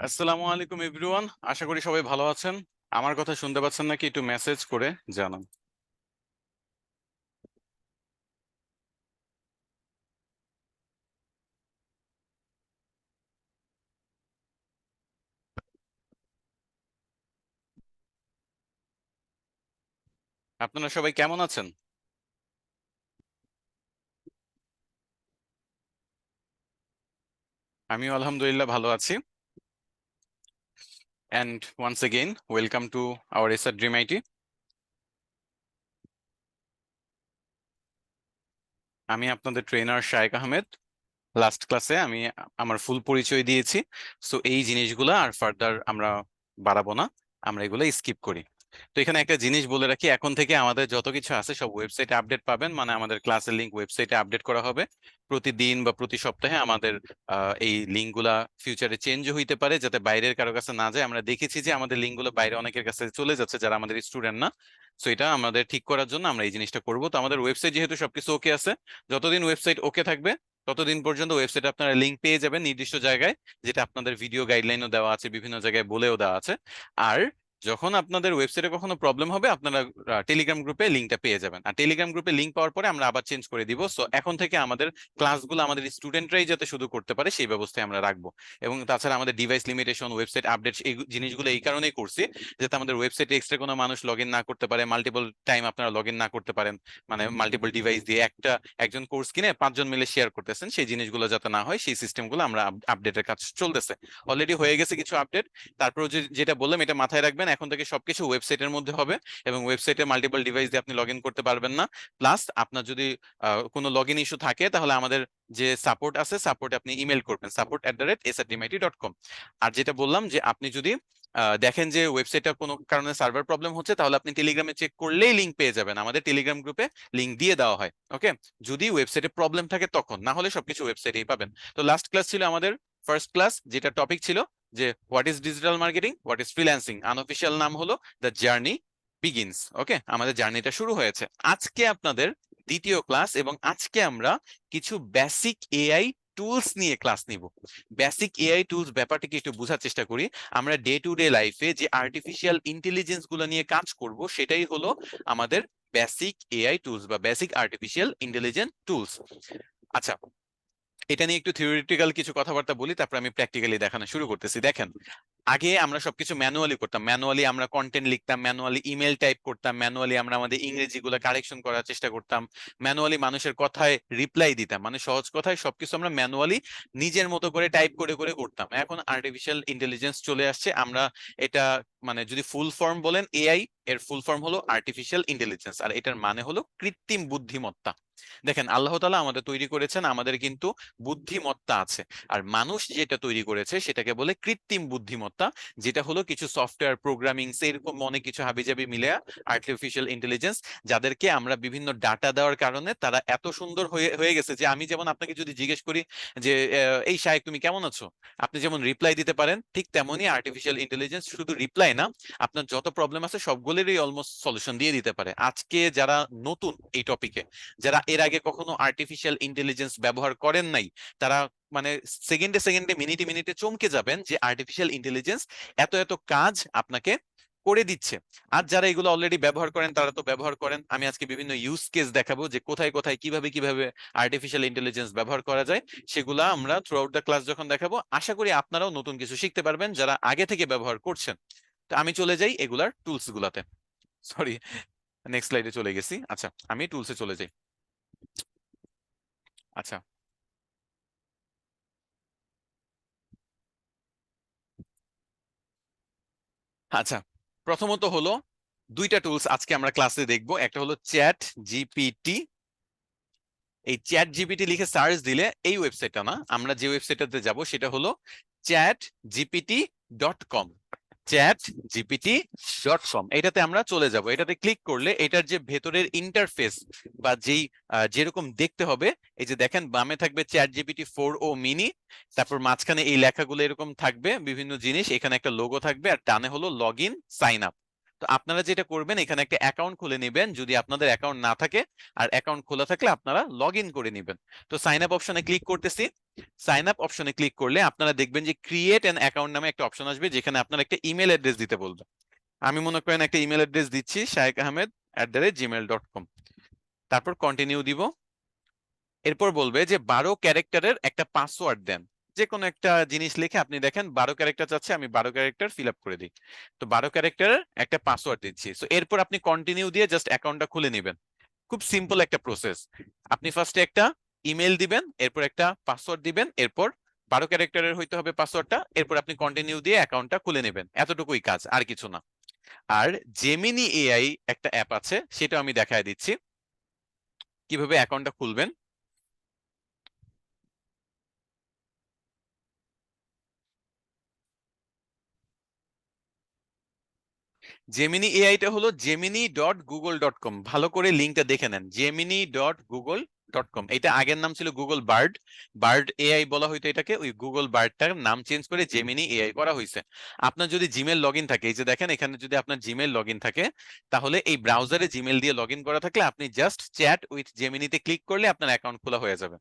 আসসালামু আলাইকুম এভরিওয়ান, আশা করি সবাই ভালো আছেন। আমার কথা শুনতে পাচ্ছেন নাকি একটু মেসেজ করে জানান। আপনারা সবাই কেমন আছেন? আমিও আলহামদুলিল্লাহ ভালো আছি। And once again welcome to our SR Dream IT. আমি আপনাদের ট্রেনার শায়েক আহমেদ। লাস্ট ক্লাসে আমি আমার ফুল পরিচয় দিয়েছি। সো এই জিনিসগুলো আর ফার্দার আমরা বাড়াবো না, আমরা এগুলো স্কিপ করি। তো এখানে একটা জিনিস বলে রাখি, এখন থেকে আমাদের যত কিছু আছে সব ওয়েবসাইটে আপডেট পাবেন, মানে আমাদের ক্লাসের লিঙ্ক ওয়েবসাইটে আপডেট করা হবে প্রতিদিন বা প্রতি সপ্তাহে। আমাদের এই লিঙ্কগুলা ফিউচারে চেঞ্জ হইতে পারে, যাতে বাইরের কারো কাছে না যায়। আমরা দেখেছি যে আমাদের লিঙ্কগুলো বাইরে অনেকের কাছে চলে যাচ্ছে যারা আমাদের স্টুডেন্ট না। সো এটা আমাদের ঠিক করার জন্য আমরা এই জিনিসটা করব। তো আমাদের ওয়েবসাইট যেহেতু সবকিছু ওকে আছে, যতদিন ওয়েবসাইট ওকে থাকবে ততদিন পর্যন্ত ওয়েবসাইটে আপনারা লিঙ্ক পেয়ে যাবেন নির্দিষ্ট জায়গায়, যেটা আপনাদের ভিডিও গাইডলাইনও দেওয়া আছে, বিভিন্ন জায়গায় বলেও দেওয়া আছে। আর যখন আপনাদের ওয়েবসাইটে কখনো প্রবলেম হবে, আপনারা টেলিগ্রাম গ্রুপে লিঙ্কটা পেয়ে যাবেন। আর টেলিগ্রাম গ্রুপে লিঙ্ক পাওয়ার পরে আমরা আবার চেঞ্জ করে দিব। সো এখন থেকে আমাদের ক্লাসগুলো আমাদের স্টুডেন্টরাই যাতে শুধু করতে পারে সেই ব্যবস্থায় আমরা রাখবো। এবং তাছাড়া আমাদের ডিভাইস লিমিটেশন, ওয়েবসাইট আপডেট, এই জিনিসগুলো এই কারণেই করছি যাতে আমাদের ওয়েবসাইটে এক্সট্রা কোনো মানুষ লগ ইন না করতে পারে, মাল্টিপল টাইম আপনারা লগ ইন না করতে পারেন। মানে মাল্টিপল ডিভাইস দিয়ে একজন কোর্স কিনে 5 জন মিলে শেয়ার করতেছেন, সেই জিনিসগুলো যাতে না হয় সেই সিস্টেমগুলো আমরা আপডেটের কাজ চলতেছে। অলরেডি হয়ে গেছে কিছু আপডেট। তারপর যেটা বললাম এটা মাথায় রাখবেন, এখন থেকে সবকিছু ওয়েবসাইটের মধ্যে হবে এবং ওয়েবসাইটে মাল্টিপল ডিভাইস দিয়ে আপনি লগ ইন করতে পারবেন না। প্লাস আপনার যদি কোনো লগ ইন ইস্যু থাকে তাহলে আমাদের যে সাপোর্ট আছে, সাপোর্টে আপনি ইমেল করবেন, support@srdmit.com। আর যেটা বললাম যে আপনি যদি দেখেন যে ওয়েবসাইটটা কোনো কারণে সার্ভার প্রবলেম হচ্ছে, তাহলে আপনি টেলিগ্রামে চেক করলেই লিঙ্ক পেয়ে যাবেন। আমাদের টেলিগ্রাম গ্রুপে লিঙ্ক দিয়ে দেওয়া হয়। ওকে, যদি ওয়েবসাইটে প্রবলেম থাকে তখন, না হলে সবকিছু ওয়েবসাইটেই পাবেন। তো লাস্ট ক্লাস ছিল আমাদের ফার্স্ট ক্লাস, যেটা টপিক ছিল যে what is digital marketing, what is freelancing. Unofficial নাম হলো দ্য জার্নি বিগিনস। ওকে, আমাদের জার্নিটা শুরু হয়েছে। আজকে আপনাদের দ্বিতীয় ক্লাস এবং আজকে আমরা কিছু বেসিক এআই টুলস নিয়ে ক্লাস নিব। বেসিক এআই টুলস ব্যাপারটাকে একটু বোঝার চেষ্টা করি। আমরা ডে টু ডে লাইফে যে আর্টিফিশিয়াল ইন্টেলিজেন্স গুলো নিয়ে কাজ করব, সেটাই হলো আমাদের বেসিক এআই টুলস বা বেসিক আর্টিফিশিয়াল ইন্টেলিজেন্স টুলস। আচ্ছা, এটা নিয়ে একটু থিওরিটিক্যাল কিছু কথাবার্তা বলি, তারপর আমি প্র্যাকটিক্যালি দেখানো শুরু করতেছি। দেখেন, আগে আমরা সবকিছু ম্যানুয়ালি করতাম, ম্যানুয়ালি আমরা কন্টেন্ট লিখতাম, ম্যানুয়ালি ইমেল টাইপ করতাম, ম্যানুয়ালি আমরা আমাদের ইংরেজি গুলো কারেকশন করার চেষ্টা করতাম, ম্যানুয়ালি মানুষের কথায় রিপ্লাই দিতাম। মানে সহজ কথায় সবকিছু আমরা ম্যানুয়ালি নিজের মতো করে টাইপ করে করে করতাম। এখন আর্টিফিশিয়াল ইন্টেলিজেন্স চলে আসছে। আমরা এটা, মানে যদি ফুল ফর্ম বলেন এআই, এর ফুল ফর্ম হলো আর্টিফিশিয়াল ইন্টেলিজেন্স, আর এটার মানে হলো কৃত্রিম বুদ্ধিমত্তা। দেখেন, আল্লাহ তাআলা আমাদের তৈরি করেছেন, আমাদের কিন্তু বুদ্ধিমত্তা আছে। আর মানুষ যেটা তৈরি করেছে সেটাকে বলে কৃত্রিম বুদ্ধিমত্তা, যেটা হলো কিছু সফটওয়্যার প্রোগ্রামিং এরকম অনেক কিছু হাবিজাবি মিলে আর্টিফিশিয়াল ইন্টেলিজেন্স, যাদেরকে আমরা বিভিন্ন ডাটা দেওয়ার কারণে তারা এত সুন্দর হয়ে হয়ে গেছে যে আমি যেমন আপনাকে যদি জিজ্ঞেস করি যে এই শাহেক তুমি কেমন আছো, আপনি যেমন রিপ্লাই দিতে পারেন, ঠিক তেমনই আর্টিফিশিয়াল ইন্টেলিজেন্স শুধু রিপ্লাই না, আপনার যত প্রবলেম আছে সবগুলোরই অলমোস্ট সলিউশন দিয়ে দিতে পারে। আজকে যারা নতুন এই টপিকে, যারা এর আগে কখনো আর্টিফিশিয়াল ইন্টেলিজেন্স ব্যবহার করেন নাই, তারা মানে সেকেন্ডে সেকেন্ডে মিনিটে মিনিটে চমকে যাবেন যে আর্টিফিশিয়াল ইন্টেলিজেন্স এত এত কাজ আপনাকে করে দিচ্ছে। আর যারা এগুলো অলরেডি ব্যবহার করেন তারা তো ব্যবহার করেন। আমি আজকে বিভিন্ন ইউজ কেস দেখাবো যে কোথায় কোথায় কিভাবে কিভাবে আর্টিফিশিয়াল ইন্টেলিজেন্স ব্যবহার করা যায়। সেগুলা আমরা থ্রু আউট দ্য ক্লাস যখন দেখাবো, আশা করি আপনারাও নতুন কিছু শিখতে পারবেন যারা আগে থেকে ব্যবহার করছেন। তো আমি চলে যাই এগুলার টুলস গুলাতে। সরি, নেক্সট স্লাইডে চলে গেছি। আচ্ছা, আমি টুলসে চলে যাই। আচ্ছা, আচ্ছা, প্রথমত হলো দুইটা টুলস আজকে আমরা ক্লাসে দেখব। একটা হলো চ্যাট জিপিটি। এই চ্যাট জিপিটি লিখে সার্চ দিলে এই ওয়েবসাইটটা না, আমরা যে ওয়েবসাইটটাতে যাব সেটা হলো chatgpt.com। chatgpt.com, এটাতে আমরা চলে যাব। এটাতে ক্লিক করলে এটার যে ভেতরের ইন্টারফেস বা যেই যেরকম দেখতে হবে, এই যে দেখেন বামে থাকবে ChatGPT 4o মিনি, তারপর মাঝখানে এই লেখাগুলো এরকম থাকবে বিভিন্ন জিনিস, এখানে একটা লোগো থাকবে, আর ডানে হলো লগ ইন সাইন আপ। তো আপনারা যেটা করবেন, এখানে একটা অ্যাকাউন্ট খুলে নেবেন যদি আপনাদের অ্যাকাউন্ট না থাকে, আর অ্যাকাউন্ট খোলা থাকলে আপনারা লগ ইন করে নেবেন। তো সাইন আপ অপশনে ক্লিক করতেছি। সাইন আপ অপশনে ক্লিক করলে আপনারা দেখবেন যে ক্রিয়েট অ্যান অ্যাকাউন্ট নামে একটা অপশন আসবে, যেখানে আপনার একটা ইমেল অ্যাড্রেস দিতে বলবে। আমি মনে করেন একটা ইমেল অ্যাড্রেস দিচ্ছি, shaikahmed@gmail.com। তারপর কন্টিনিউ দিব। এরপর বলবে যে 12 ক্যারেক্টারের একটা পাসওয়ার্ড দেন। যে কোনো একটা জিনিস লিখে আপনি দেখেন 12 ক্যারেক্টার চাচ্ছে, আমি 12 ক্যারেক্টার ফিল আপ করে দিই। তো 12 ক্যারেক্টারের একটা পাসওয়ার্ড দিচ্ছি। তো এরপর আপনি কন্টিনিউ দিয়ে জাস্ট অ্যাকাউন্টটা খুলে নেবেন। খুব সিম্পল একটা প্রসেস। আপনি ফার্স্টে একটা ইমেল দিবেন, এরপর একটা পাসওয়ার্ড দিবেন, এরপর 12 ক্যারেক্টারের হইতে হবে পাসওয়ার্ডটা, এরপর আপনি কন্টিনিউ দিয়ে অ্যাকাউন্টটা খুলে নেবেন। এতটুকুই কাজ, আর কিছু না। আর জেমিনি এআই একটা অ্যাপ আছে, সেটা আমি দেখায় দিচ্ছি কিভাবে অ্যাকাউন্টটা খুলবেন। জেমিনি এআইটা হলো gemini.google.com। ভালো করে লিঙ্কটা দেখে নেন, gemini.google.com। এটা আগের নাম ছিল গুগল বার্ড। বার্ড এআই বলা হইতো এটাকে, ওই গুগল বার্ডটার নাম চেঞ্জ করে জেমিনি এআই করা হয়েছে। আপনার যদি জিমেল লগ ইন থাকে, এই যে দেখেন এখানে যদি আপনার জিমেল লগ ইন থাকে, তাহলে এই ব্রাউজারে জিমেল দিয়ে লগ ইন করা থাকলে আপনি জাস্ট চ্যাট উইথ জেমিনিতে ক্লিক করলে আপনার অ্যাকাউন্ট খোলা হয়ে যাবে।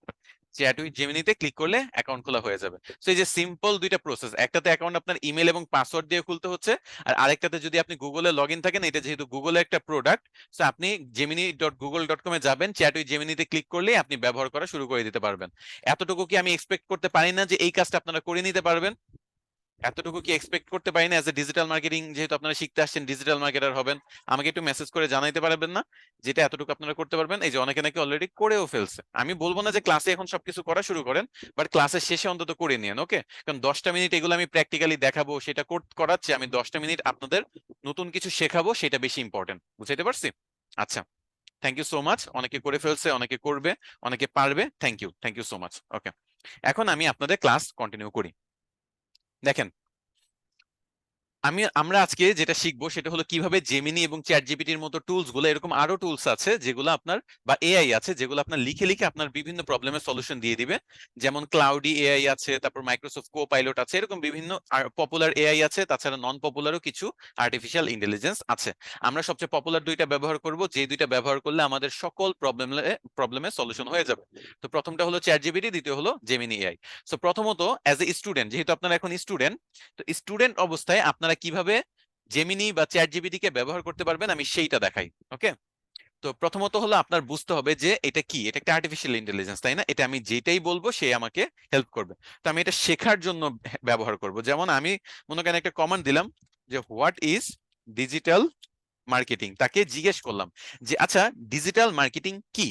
চ্যাট উইথ জেমিনিতে ক্লিক করলে অ্যাকাউন্ট খোলা হয়ে যাবে। তো এই যে সিম্পল দুইটা প্রসেস, একটাতে অ্যাকাউন্ট আপনার ইমেল এবং পাসওয়ার্ড দিয়ে খুলতে হচ্ছে, আর আরেকটাতে যদি আপনি গুগলে লগ ইন থাকেন, এটা যেহেতু গুগলের একটা প্রোডাক্ট, তো আপনি gemini.google.com এ যাবেন, চ্যাট উইথ জেমিনিতে ক্লিক করলে আপনি ব্যবহার করা শুরু করে দিতে পারবেন। এতটুকু কি আমি এক্সপেক্ট করতে পারি না যে এই কাজটা আপনারা করে নিতে পারবেন? এতটুকু কি এক্সপেক্ট করতে পারি না? এজ এ ডিজিটাল মার্কেটিং যেহেতু আপনারা শিখতে আসছেন, ডিজিটাল মার্কেটার হবেন, আমাকে একটু মেসেজ করে জানাইতে পারবেন না যেটা এতটুকু আপনারা করতে পারবেন? এই যে অনেকে নাকি অলরেডি করেও ফেলছে। আমি বলবো না যে ক্লাসে এখন সবকিছু করা শুরু করেন, বাট ক্লাসের শেষে অন্তত করে নিন, ওকে? কারণ 10টা মিনিট এগুলো আমি প্র্যাকটিক্যালি দেখাবো, সেটা করাচ্ছি, আমি 10টা মিনিট আপনাদের নতুন কিছু শেখাবো, সেটা বেশি ইম্পর্টেন্ট। বুঝাইতে পারছি? আচ্ছা, থ্যাংক ইউ সো মাচ। অনেকে করে ফেলছে, অনেকে করবে, অনেকে পারবে। Thank you so much. Okay, এখন আমি আপনাদের ক্লাস কন্টিনিউ করি। দেখেন, আমরা আজকে যেটা শিখবো সেটা হলো কিভাবে জেমিনি এবং চ্যাট জিপিটির মতো টুলস গুলো, এরকম আরো টুলস আছে যেগুলো আপনার, বা এআই আছে যেগুলো আপনার লিখে লিখে আপনার বিভিন্ন প্রবলেমের সলিউশন দিয়ে দিবে। যেমন ক্লাউডি এআই আছে, তারপর মাইক্রোসফট কো পাইলট আছে, এরকম বিভিন্ন পপুলার এআই আছে, তাছাড়া নন পপুলারও কিছু আর্টিফিশিয়াল ইন্টেলিজেন্স আছে। আমরা সবচেয়ে পপুলার দুইটা ব্যবহার করব, যে দুইটা ব্যবহার করলে আমাদের সকল প্রবলেমের সলিউশন হয়ে যাবে। তো প্রথমটা হলো চ্যাট জিপিটি, দ্বিতীয় হলো জেমিনি এআই। সো প্রথমত, অ্যাজ এ স্টুডেন্ট, যেহেতু আপনারা এখন স্টুডেন্ট, তো স্টুডেন্ট অবস্থায় আপনারা কিভাবে জেমিনি বা চ্যাট জিপিটি কে ব্যবহার করতে পারবেন আমি সেইটা দেখাই। ওকে, তো প্রথমত হলো আপনার বুঝতে হবে যে এটা কি, এটা একটা আর্টিফিশিয়াল ইন্টেলিজেন্স, তাই না? এটা আমি যেটাই বলবো সে আমাকে হেল্প করবে। তো আমি এটা শেখার জন্য ব্যবহার করব। যেমন আমি মনে করেন একটা কমান্ড দিলাম যে হোয়াট ইজ ডিজিটাল মার্কেটিং, তাকে জিজ্ঞেস করলাম যে আচ্ছা ডিজিটাল মার্কেটিং কি।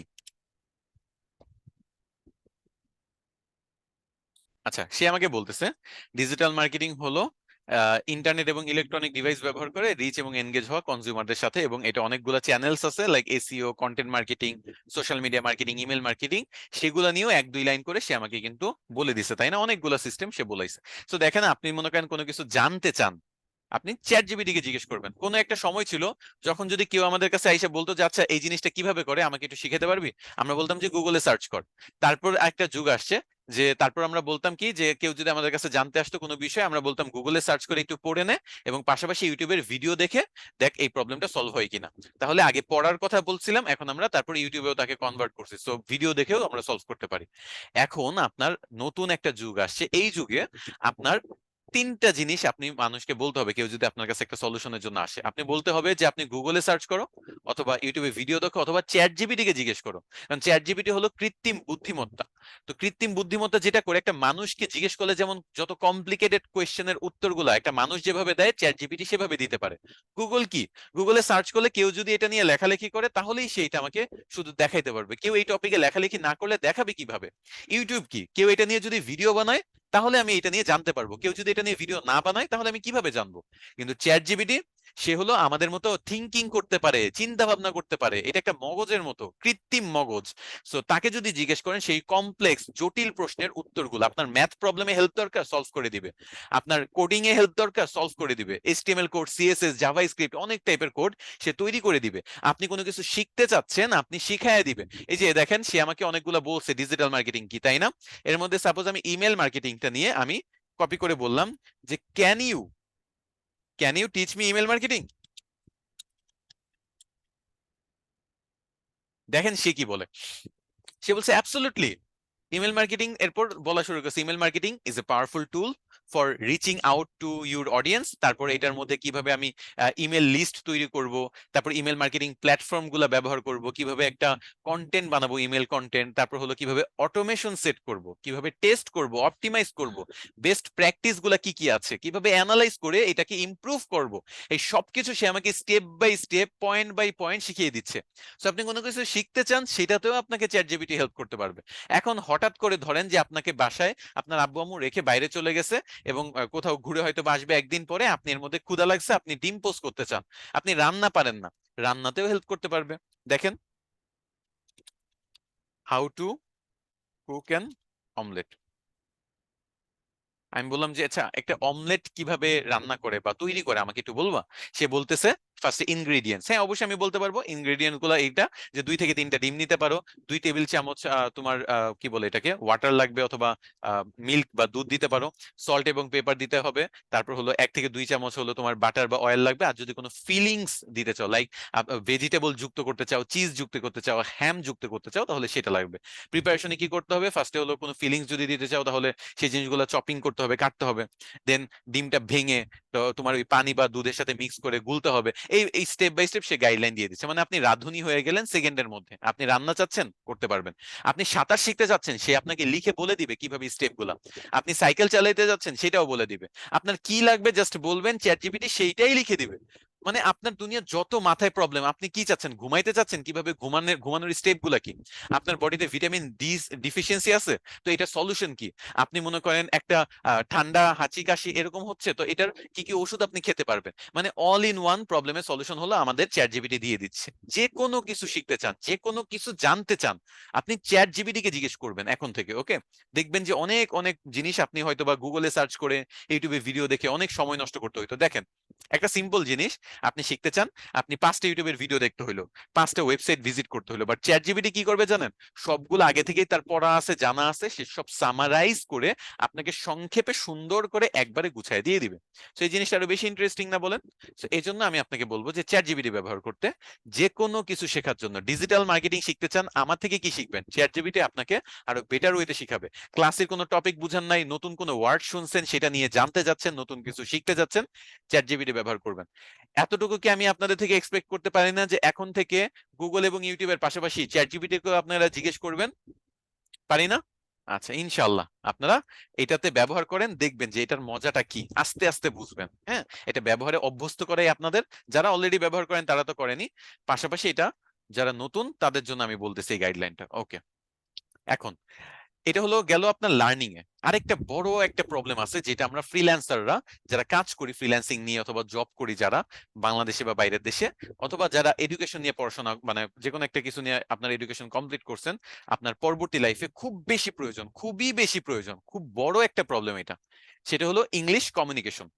আচ্ছা, সে আমাকে বলতেছে ডিজিটাল মার্কেটিং হলো ইন্টারনেট এবং ইলেকট্রনিক ডিভাইস ব্যবহার করে রিচ এবং এনগেজ হওয়া কনজিউমারদের সাথে, এবং এটা অনেকগুলো চ্যানেলস আছে like SEO, content marketing, social media marketing, email marketing, সেগুলো নিয়েও এক দুই লাইন করে সে আমাকে কিন্তু বলে দিছে, তাই না? অনেকগুলো সিস্টেম সে বলাইছে। তো দেখেন, আপনি মনে করেন কোনো কিছু জানতে চান, আপনি চ্যাট জিপিটি কে জিজ্ঞেস করবেন। কোনো একটা সময় ছিল যখন যদি কেউ আমাদের কাছে এসে বলতো যে আচ্ছা এই জিনিসটা কিভাবে করে, আমাকে একটু শিখাতে পারবি, আমরা বলতাম যে গুগলে সার্চ কর। তারপর একটা যুগ আসছে যে তারপর আমরা বলতাম কি, যে কেউ যদি আমাদের কাছে জানতে আসতো কোনো বিষয়, আমরা বলতাম গুগলে সার্চ করে একটু পড়ে নে, এবং পাশাপাশি ইউটিউবের ভিডিও দেখে দেখ এই প্রবলেমটা সলভ হয় কিনা। তাহলে আগে পড়ার কথা বলছিলাম, এখন আমরা তারপর ইউটিউবেও তাকে কনভার্ট করছি, সো ভিডিও দেখেও আমরা সলভ করতে পারি। এখন আপনার নতুন একটা যুগ আসছে, এই যুগে আপনার তিনটা জিনিস আপনি মানুষকে বলতে হবে। কেউ যদি আপনার কাছে একটা সলিউশনের জন্য আসে, আপনি বলতে হবে যে আপনি গুগলে সার্চ করো, অথবা ইউটিউবে ভিডিও দেখো, অথবা চ্যাট জিপিটি কে জিজ্ঞেস করো। কারণ চ্যাট জিপিটি হলো কৃত্রিম বুদ্ধিমত্তা। তো কৃত্রিম বুদ্ধিমত্তা যেটা করে, একটা মানুষকে জিজ্ঞেস করলে যেমন যত কমপ্লিকেটেড কোয়েশ্চেনের উত্তরগুলো একটা মানুষ যেভাবে দেয়, চ্যাট জিপিটি সেভাবে দিতে পারে। গুগল কি, গুগলে সার্চ করলে কেউ যদি এটা নিয়ে লেখালেখি করে, তাহলেই সেইটা আমাকে শুধু দেখাইতে পারবে। কেউ এই টপিকে লেখালেখি না করলে দেখাবে কিভাবে? ইউটিউব কি, কেউ এটা নিয়ে যদি ভিডিও বানায় তাহলে আমি এটা নিয়ে জানতে পারবো, কেউ যদি এটা নিয়ে ভিডিও না বানায় তাহলে আমি কিভাবে জানবো? কিন্তু চ্যাট জিপিটি, সে হলো আমাদের মতো থিঙ্কিং করতে পারে, চিন্তা ভাবনা করতে পারে, এটা একটা মগজের মতো, কৃত্রিম মগজ। সো তাকে যদি জিজ্ঞেস করেন, সেই কমপ্লেক্স জটিল প্রশ্নের উত্তরগুলো, আপনার ম্যাথ প্রবলেমে হেল্প দরকার, সলভ করে দিবে। আপনার কোডিং এ হেল্প দরকার, সলভ করে দিবে। HTML code, CSS, Java script, অনেক টাইপের কোড সে তৈরি করে দিবে। আপনি কোনো কিছু শিখতে চাচ্ছেন, আপনি শিখায় দিবে। এই যে দেখেন, সে আমাকে অনেকগুলো বলছে ডিজিটাল মার্কেটিং কি, তাই না? এর মধ্যে সাপোজ আমি ইমেল মার্কেটিংটা নিয়ে আমি কপি করে বললাম যে can you teach me email marketing. দেখেন সে কি বলে, সে বলছে অ্যাবসলিউটলি, ইমেল মার্কেটিং এরপর বলা শুরু করছে, email marketing is a powerful tool for reaching out to your audience. তারপর এটার মধ্যে কিভাবে আমি ইমেল লিস্ট তৈরি করব, তারপর ইমেল মার্কেটিং প্ল্যাটফর্ম গুলা ব্যবহার করব, কিভাবে একটা কন্টেন্ট বানাবো ইমেল কন্টেন্ট, তারপর হলো কিভাবে অটোমেশন সেট করব, কিভাবে টেস্ট করব, অপটিমাইজ করব, বেস্ট প্র্যাকটিস গুলা কি কি আছে, কিভাবে অ্যানালাইজ করে এটাকে ইমপ্রুভ করব। এই সবকিছু সে আমাকে step by step, point by point শিখিয়ে দিচ্ছে। সো আপনি কোনো কিছু শিখতে চান, সেটাতেও আপনাকে চ্যাট জিপিটি হেল্প করতে পারবে। এখন হঠাৎ করে ধরেন যে আপনাকে বাসায় আপনার আব্বু আম্মু রেখে বাইরে চলে গেছে, এবং কোথাও ঘুরে হয়তো বা আসবে একদিন পরে, আপনি এর মধ্যে ক্ষুধা লাগছে, আপনি ডিম পোস্ট করতে চান, আপনি রান্না পারেন না, রান্নাতেও হেল্প করতে পারবে। দেখেন, how to cook an omelette. আমি বললাম যে আচ্ছা, একটা অমলেট কিভাবে রান্না করে বা তৈরি করে আমাকে একটু বলবা। সে বলতেছে ফার্স্টে ইনগ্রেডিয়েন্টস। হ্যাঁ, অবশ্যই আমি বলতে পারবো ইনগ্রেডিয়েন্ট গুলো এইটা, যে 2 থেকে 3টা ডিম নিতে পারো, 2 টেবিল চামচ তোমার কি বলে এটাকে, ওয়াটার লাগবে, অথবা মিল্ক বা দুধ দিতে পারো, সল্ট এবং পেপার দিতে হবে, তারপর হলো 1 থেকে 2 চামচ হলো তোমার বাটার বা অয়েল লাগবে। আর যদি কোনো ফিলিংস দিতে চাও, লাইক ভেজিটেবল যুক্ত করতে চাও, চিজ যুক্ত করতে চাও, হ্যাম যুক্ত করতে চাও, তাহলে সেটা লাগবে। প্রিপারেশনে কি করতে হবে, ফার্স্টে হলো কোনো ফিলিংস যদি দিতে চাও, তাহলে সেই জিনিসগুলো চপিং করতে হবে, কাটতে হবে। দেন ডিমটা ভেঙে তো তোমার ওই পানি বা দুধের সাথে মিক্স করে গুলতে হবে। এই এই স্টেপ বাই স্টেপ সে গাইডলাইন দিয়ে দিচ্ছে। মানে আপনি রাঁধুনি হয়ে গেলেন সেকেন্ডের মধ্যে। আপনি রান্না চাচ্ছেন, করতে পারবেন। আপনি সাঁতার শিখতে যাচ্ছেন, সে আপনাকে লিখে বলে দিবে কিভাবে স্টেপ গুলা। আপনি সাইকেল চালাইতে যাচ্ছেন, সেটাও বলে দিবে। আপনার কি লাগবে জাস্ট বলবেন, চ্যাট জিপিটি সেইটাই লিখে দিবে। মানে আপনার দুনিয়ার যত মাথায় প্রবলেম, আপনি কি চাচ্ছেন, ঘুমাইতে চাচ্ছেন, কিভাবে ঘুমানোর স্টেপ গুলা কি, আপনার বডিতে ভিটামিন ডি ডিফিসিয়েন্সি আছে, তো এটা সলিউশন কি, আপনি মনে করেন একটা ঠান্ডা হাঁচি কাশি এরকম হচ্ছে, তো এটার কি কি ওষুধ আপনি খেতে পারবেন। মানে অল ইন ওয়ান প্রবলেমের সলিউশন হলো আমাদের চ্যাট জিপিটি দিয়ে দিচ্ছে। যে কোনো কিছু শিখতে চান, যে কোনো কিছু জানতে চান, আপনি চ্যাট জিপিটি কে জিজ্ঞেস করবেন এখন থেকে, ওকে? দেখবেন যে অনেক অনেক জিনিস আপনি হয়তো বা গুগলে সার্চ করে, ইউটিউবে ভিডিও দেখে অনেক সময় নষ্ট করতে হইতো। দেখেন, একটা সিম্পল জিনিস আপনি শিখতে চান, আপনি 5টা ইউটিউবের ভিডিও দেখতে হইলো, 5টা ওয়েবসাইট ভিজিট করতে হলো, বাট চ্যাট জিপিটি কি করবে জানেন? সবগুলো আগে থেকেই তার পড়া আছে, জানা আছে, সে সব সামারাইজ করে আপনাকে সংক্ষেপে সুন্দর করে একবারে গুছায় দিয়ে দিবে। তো এই জিনিসটা আরো বেশি ইন্টারেস্টিং না বলেন? তো এই জন্য আমি আপনাকে বলবো যে চ্যাট জিপিটি ব্যবহার করতে। যে কোনো কিছু শেখার জন্য, ডিজিটাল মার্কেটিং শিখতে চান, আমার থেকে কি শিখবেন, চ্যাট জিপিটি আপনাকে আরো বেটার ওয়েতে শিখাবে। ক্লাসের কোনো টপিক বুঝান নাই, নতুন কোনো ওয়ার্ড শুনছেন, সেটা নিয়ে জানতে যাচ্ছেন, নতুন কিছু শিখতে যাচ্ছেন, চ্যাট জিপিটি ব্যবহার করবেন। এতটুকু কি আমি আপনাদের থেকে এক্সপেক্ট করতে পারি না যে এখন থেকে গুগল এবং ইউটিউবের পাশাপাশি চ্যাট জিপিটি কেও আপনারা জিজ্ঞেস করবেন? পারি না? আচ্ছা, ইনশাল্লাহ আপনারা এটাতে ব্যবহার করেন, দেখবেন যে এটার মজাটা কি, আস্তে আস্তে বুঝবেন। হ্যাঁ, এটা ব্যবহারে অভ্যস্ত করাই আপনাদের। যারা অলরেডি ব্যবহার করেন তারা তো করেনি, পাশাপাশি এটা যারা নতুন তাদের জন্য আমি বলতেছি এই গাইডলাইনটা, ওকে? এখন এটা হলো গেল আপনার লার্নিং এ। আরেকটা বড় একটা প্রবলেম আছে, যেটা আমরা ফ্রিল্যান্সাররা যারা কাজ করি ফ্রিল্যান্সিং নিয়ে, অথবা জব করি যারা বাংলাদেশে বা বাইরের দেশে, অথবা যারা এডুকেশন নিয়ে পড়াশোনা, মানে যে কোনো একটা কিছু নিয়ে আপনার এডুকেশন কমপ্লিট করছেন, আপনার পরবর্তী লাইফে খুব বেশি প্রয়োজন, খুবই বেশি প্রয়োজন, খুব বড় একটা প্রবলেম এটা। সেটা হলো ইংলিশ কমিউনিকেশন।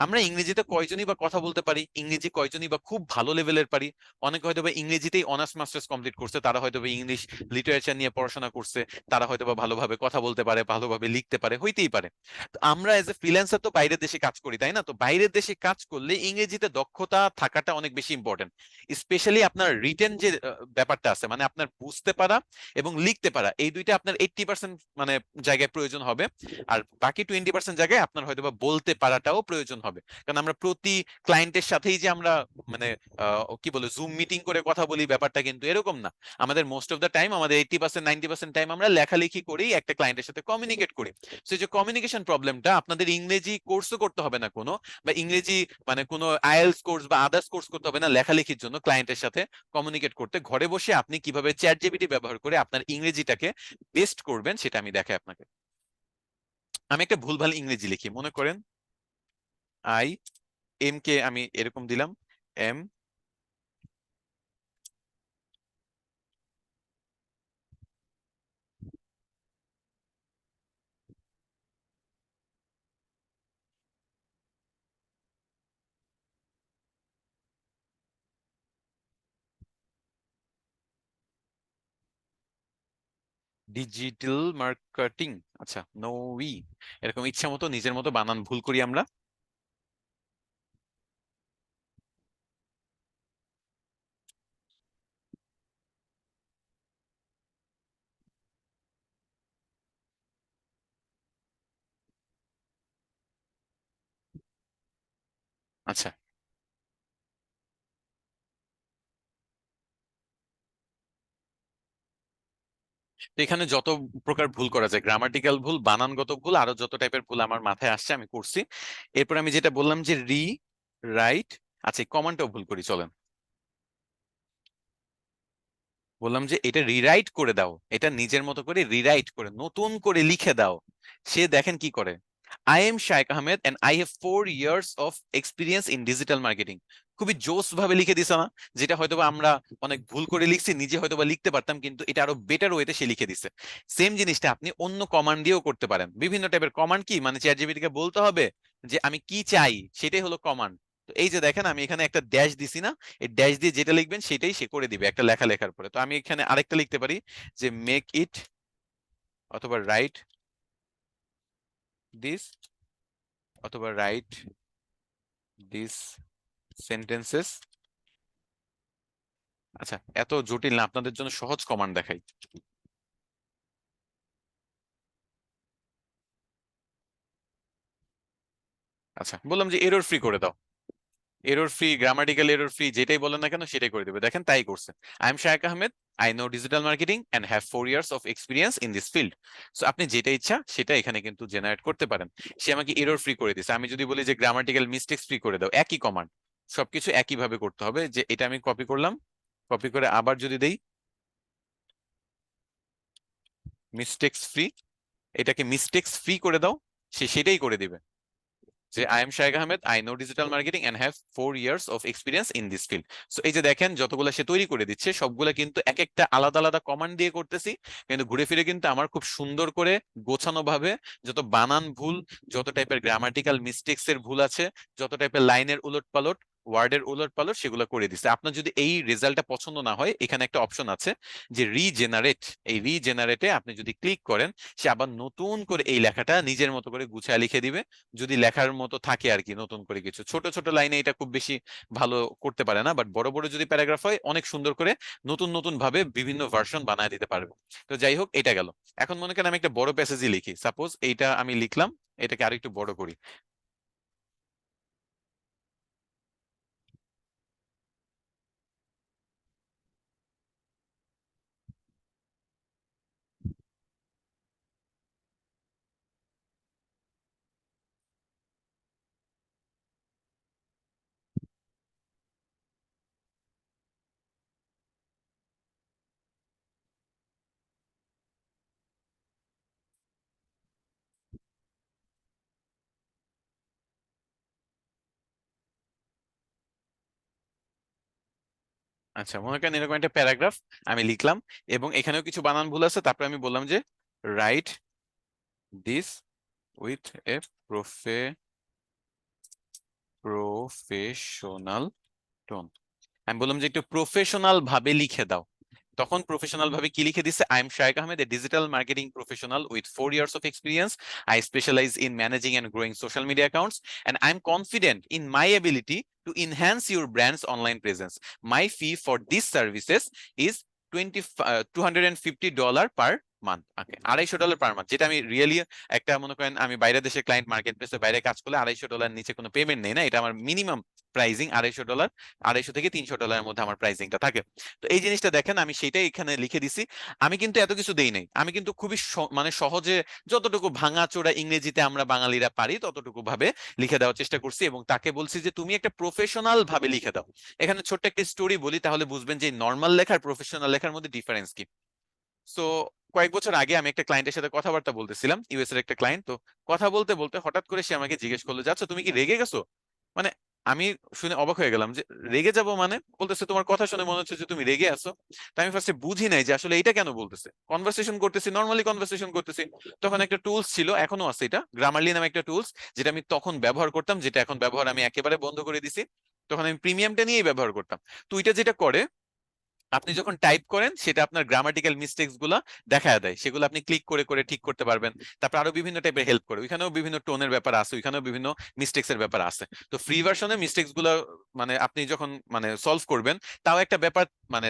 আমরা ইংরেজিতে কয়জনই বা কথা বলতে পারি, ইংরেজি কয়জনই বা খুব ভালো লেভেলের পারি। অনেকে হয়তো বা ইংরেজিতেই অনার্স মাস্টার্স কমপ্লিট করছে, তারা হয়তো বা ইংলিশ লিটারেচার নিয়ে পড়াশোনা করছে, তারা হয়তো বা ভালোভাবে কথা বলতে পারে, ভালোভাবে লিখতে পারে, হইতেই পারে। তো আমরা এজ এ ফ্রিল্যান্সার তো বাইরের দেশে কাজ করি, তাই না? তো বাইরের দেশে কাজ করলে ইংরেজিতে দক্ষতা থাকাটা অনেক বেশি ইম্পর্টেন্ট। স্পেশালি আপনার রিটেন যে ব্যাপারটা আছে, মানে আপনার বুঝতে পারা এবং লিখতে পারা, এই দুইটা আপনার 80% মানে জায়গায় প্রয়োজন হবে। আর বাকি 20% জায়গায় আপনার হয়তো বা বলতে পারাটাও প্রয়োজন হবে। কারণ আমরা প্রতি ক্লায়েন্টের সাথেই যে আমরা মানে কি বলে জুম মিটিং করে কথা বলি, ব্যাপারটা কিন্তু এরকম না। আমাদের মোস্ট অফ দ্য টাইম, আমাদের 80% 90% টাইম আমরা লেখালেখি করেই একটা ক্লায়েন্টের সাথে কমিউনিকেট করি। সেই যে কমিউনিকেশন প্রবলেমটা, আপনাদের ইংরেজি কোর্সও করতে হবে না কোনো, বা ইংরেজি মানে কোনো আইএলটিএস কোর্স বা আদার্স কোর্স করতে হবে না লেখালেখির জন্য। ক্লায়েন্টের সাথে কমিউনিকেট করতে ঘরে বসে আপনি কিভাবে চ্যাট জিপিটি ব্যবহার করে আপনার ইংরেজিটাকে বেস্ট করবেন, সেটা আমি দেখাই আপনাকে। আমি একটা ভুলভাল ইংরেজি লিখি, মনে করেন আই এম কে আমি এরকম দিলাম, এম ডিজিটাল মার্কেটিং। আচ্ছা, নো উই, এরকম ইচ্ছা মতো নিজের মতো বানান ভুল করি আমরা। আচ্ছা, তো এখানে যত প্রকার ভুল করা যায়, গ্রামাটিক্যাল ভুল, বানানগত ভুল, আরো যত টাইপের ভুল আমার মাথায় আসছে আমি করছি। এরপর আমি যেটা বললাম যে রাইট, আচ্ছা কমান্ডটাও ভুল করি চলেন। বললাম যে এটা রিরাইট করে দাও, এটা নিজের মতো করে রিরাইট করে নতুন করে লিখে দাও। সে দেখেন কি করে, I am Shaikh Ahmed and I have 4 years of experience in digital marketing. খুবই জোস ভাবে লিখে দিছে না? যেটা হয়তোবা আমরা অনেক ভুল করে লিখছি, নিজে হয়তোবা লিখতে পারতাম, কিন্তু এটা আরো বেটার ওয়েতে সে লিখে দিছে। সেম জিনিসটা আপনি অন্য কমান্ড দিয়েও করতে পারেন। বিভিন্ন টাইপের কমান্ড কি, মানে চ্যাট জিপিটি কে বলতে হবে যে আমি কি চাই, সেটাই হলো কমান্ড। তো এই যে দেখেন আমি এখানে একটা ড্যাশ দিছি না, এই ড্যাশ দিয়ে যেটা লিখবেন সেটাই সে করে দিবে একটা লেখা লেখার পরে। তো আমি এখানে আরেকটা লিখতে পারি যে মেক ইট, অথবা রাইট দিস, অথবা রাইট দিস সেন্টেন্সেস। আচ্ছা, এত জটিল না, আপনাদের জন্য সহজ কমান্ড দেখাই। আচ্ছা, বললাম যে এরর ফ্রি করে দাও, error free, grammatical error free, যেটাই বলেন না কেন সেটাই করে দেবে। দেখেন তাই করছে। I am Shaikh Ahmed, I know digital marketing and have 4 years of experience in this field. So আপনি যেটা ইচ্ছা সেটা এখানে কিন্তু জেনারেট করতে পারেন। সে আমাকে এরর ফ্রি করে দিছে। আমি যদি বলি যে গ্রামাটিক্যাল মিস্টেক্স ফ্রি করে দাও, একই কমান্ড, সবকিছু একই ভাবে করতে হবে। যে এটা আমি কপি করলাম, কপি করে আবার যদি দেই মিস্টেক্স ফ্রি, এটাকে মিস্টেক্স ফ্রি করে দাও, সে সেটাই করে দিবে। যে I am Shaikh Ahmed, I know digital marketing and have 4 years of experience in this field. So এই যে দেখেন যতগুলো সে তৈরি করে দিচ্ছে, সবগুলা কিন্তু এক একটা আলাদা আলাদা কমান্ড দিয়ে করতেছি, কিন্তু ঘুরে ফিরে কিন্তু আমার খুব সুন্দর করে গোছানো ভাবে যত বানান ভুল, যত টাইপের গ্রামাটিক্যাল মিস্টেক্স এর ভুল আছে, যত টাইপের লাইনের উলট পালট, ওয়ার্ডের উলট পালট, সেগুলো করে দিচ্ছে। আপনার যদি এই রেজাল্টটা পছন্দ না হয়, এখানে একটা অপশন আছে যে রিজেনারেট। এই রিজেনারেটে আপনি যদি ক্লিক করেন, সে আবার নতুন করে এই লেখাটা নিজের মতো করে গুছিয়ে লিখে দিবে, যদি লেখার মতো থাকে আর কি। নতুন করে কিছু ছোট ছোট লাইনে এটা খুব বেশি ভালো করতে পারে না, বাট বড় বড় যদি প্যারাগ্রাফ হয় অনেক সুন্দর করে নতুন নতুন ভাবে বিভিন্ন ভার্সন বানায় দিতে পারবে। তো যাই হোক, এটা গেল। এখন মনে করেন আমি একটা বড় প্যাসেজই লিখি, সাপোজ এইটা আমি লিখলাম, এটাকে আরেকটু বড় করি। আচ্ছা, মনে করেন এরকম একটা প্যারাগ্রাফ আমি লিখলাম, এবং এখানেও কিছু বানান ভুল আছে। তারপরে আমি বললাম যে write this with a professional tone. আমি বললাম যে একটু প্রফেশনাল ভাবে লিখে দাও। তখন প্রফেশনাল ভাবে কি লিখে দিচ্ছে, I am Shaikh Ahmed, a digital marketing professional with 4 years of experience. I specialize in managing and growing social media accounts, and I am confident in my ability to enhance your brand's online presence. My fee for these services is 250 dollar per month. Okay, $250 per month, যেটা আমি really একটা, মনে করেন আমি বাইরে দেশে client market প্লেসে বাইরে কাজ করলে $250 নিচে কোনো পেমেন্ট নেই না, এটা আমার মিনিমাম প্রাইসিং। $250, 250 থেকে $300 মধ্যে আমার প্রাইসিংটা থাকে। তো এই জিনিসটা দেখেন আমি সেটাই এখানে লিখে দিছি। আমি কিন্তু এত কিছু দেই নাই, আমি কিন্তু খুবই মানে সহজে যতটুকু ভাঙাচোরা ইংরেজিতে আমরা বাঙালিরা পারি ততটুকু ভাবে লিখে দেওয়ার চেষ্টা করছি, এবং তাকে বলছি যে তুমি একটা প্রফেশনাল ভাবে লিখে দাও। এখানে ছোট্ট একটা স্টোরি বলি, তাহলে বুঝবেন যে নর্মাল লেখার প্রফেশনাল লেখার মধ্যে ডিফারেন্স কি। সো কয়েক বছর আগে আমি একটা ক্লায়েন্টের সাথে কথাবার্তা বলতেছিলাম, ইউএস এর একটা ক্লায়েন্ট। তো কথা বলতে বলতে হঠাৎ করে সে আমাকে জিজ্ঞেস করলো, যাচ্ছ তুমি কি রেগে গেছো? মানে আমি শুনে অবাক হয়ে গেলাম যে রেগে যাব মানে, বলতেছে তোমার কথা শুনে মনে হচ্ছে যে তুমি রেগে আছো। তো আমি ফার্স্টে বুঝি নাই যে আসলে এটা কেন বলতেছে। কনভারসেশন করতেছি, নর্মালি কনভারসেশন করতেছি। তখন একটা টুলস ছিল, এখনো আছে, এটা গ্রামারলি নামে একটা টুলস, যেটা আমি তখন ব্যবহার করতাম, যেটা এখন ব্যবহার আমি একেবারে বন্ধ করে দিছি। তখন আমি প্রিমিয়ামটা নিয়েই ব্যবহার করতাম। তো এটা যেটা করে, আপনি যখন টাইপ করেন সেটা আপনার গ্রামাটিক্যাল মিস্টেক্স গুলা দেখা দেয়, সেগুলো আপনি ক্লিক করে করে ঠিক করতে পারবেন। তারপর আরো বিভিন্ন টাইপের হেল্প করে, ওইখানেও বিভিন্ন টোনের ব্যাপার আছে, ওইখানেও বিভিন্ন মিস্টেক্স এর ব্যাপার আছে। তো ফ্রি ভার্সনে মিস্টেক্স গুলো মানে আপনি যখন মানে সলভ করবেন, তাও একটা ব্যাপার মানে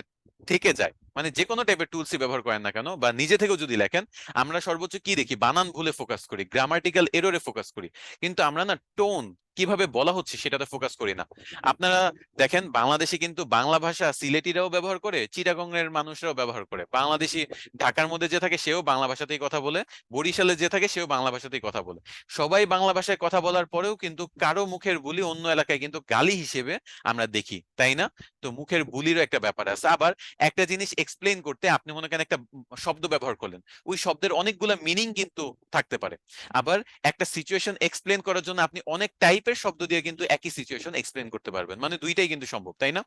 থেকে যায়। মানে যে কোনো টাইপের টুলসই ব্যবহার করেন না কেন, বা নিজে থেকেও যদি লেখেন, আমরা সর্বোচ্চ কি দেখি, বানান ভুলে ফোকাস করি, গ্রামাটিক্যাল এররে ফোকাস করি, কিন্তু আমরা না টোন কিভাবে বলা হচ্ছে সেটাতে ফোকাস করি না। আপনারা দেখেন বাংলাদেশে কিন্তু বাংলা ভাষা সিলেটিরাও ব্যবহার করে, চিটাগং এর মানুষরাও ব্যবহার করে, বাংলাদেশি ঢাকার মধ্যে যে থাকে সেও বাংলা ভাষাতেই কথা বলে, বরিশালে যে থাকে সেও বাংলা ভাষাতেই কথা বলে। সবাই বাংলা ভাষায় কথা বলার পরেও কিন্তু কারো মুখের বুলি অন্য এলাকায় কিন্তু গালি হিসেবে আমরা দেখি, তাই না? তো মুখের বুলিরও একটা ব্যাপার আছে। আবার একটা জিনিস এক্সপ্লেইন করতে আপনি মনে করেন একটা শব্দ ব্যবহার করলেন, ওই শব্দের অনেকগুলো মিনিং কিন্তু থাকতে পারে। আবার একটা সিচুয়েশন এক্সপ্লেন করার জন্য আপনি অনেক টাইপের শব্দ দিয়ে কিন্তু একই সিচুয়েশন এক্সপ্লেন করতে পারবেন, মানে দুইটাই কিন্তু সম্ভব, তাই না?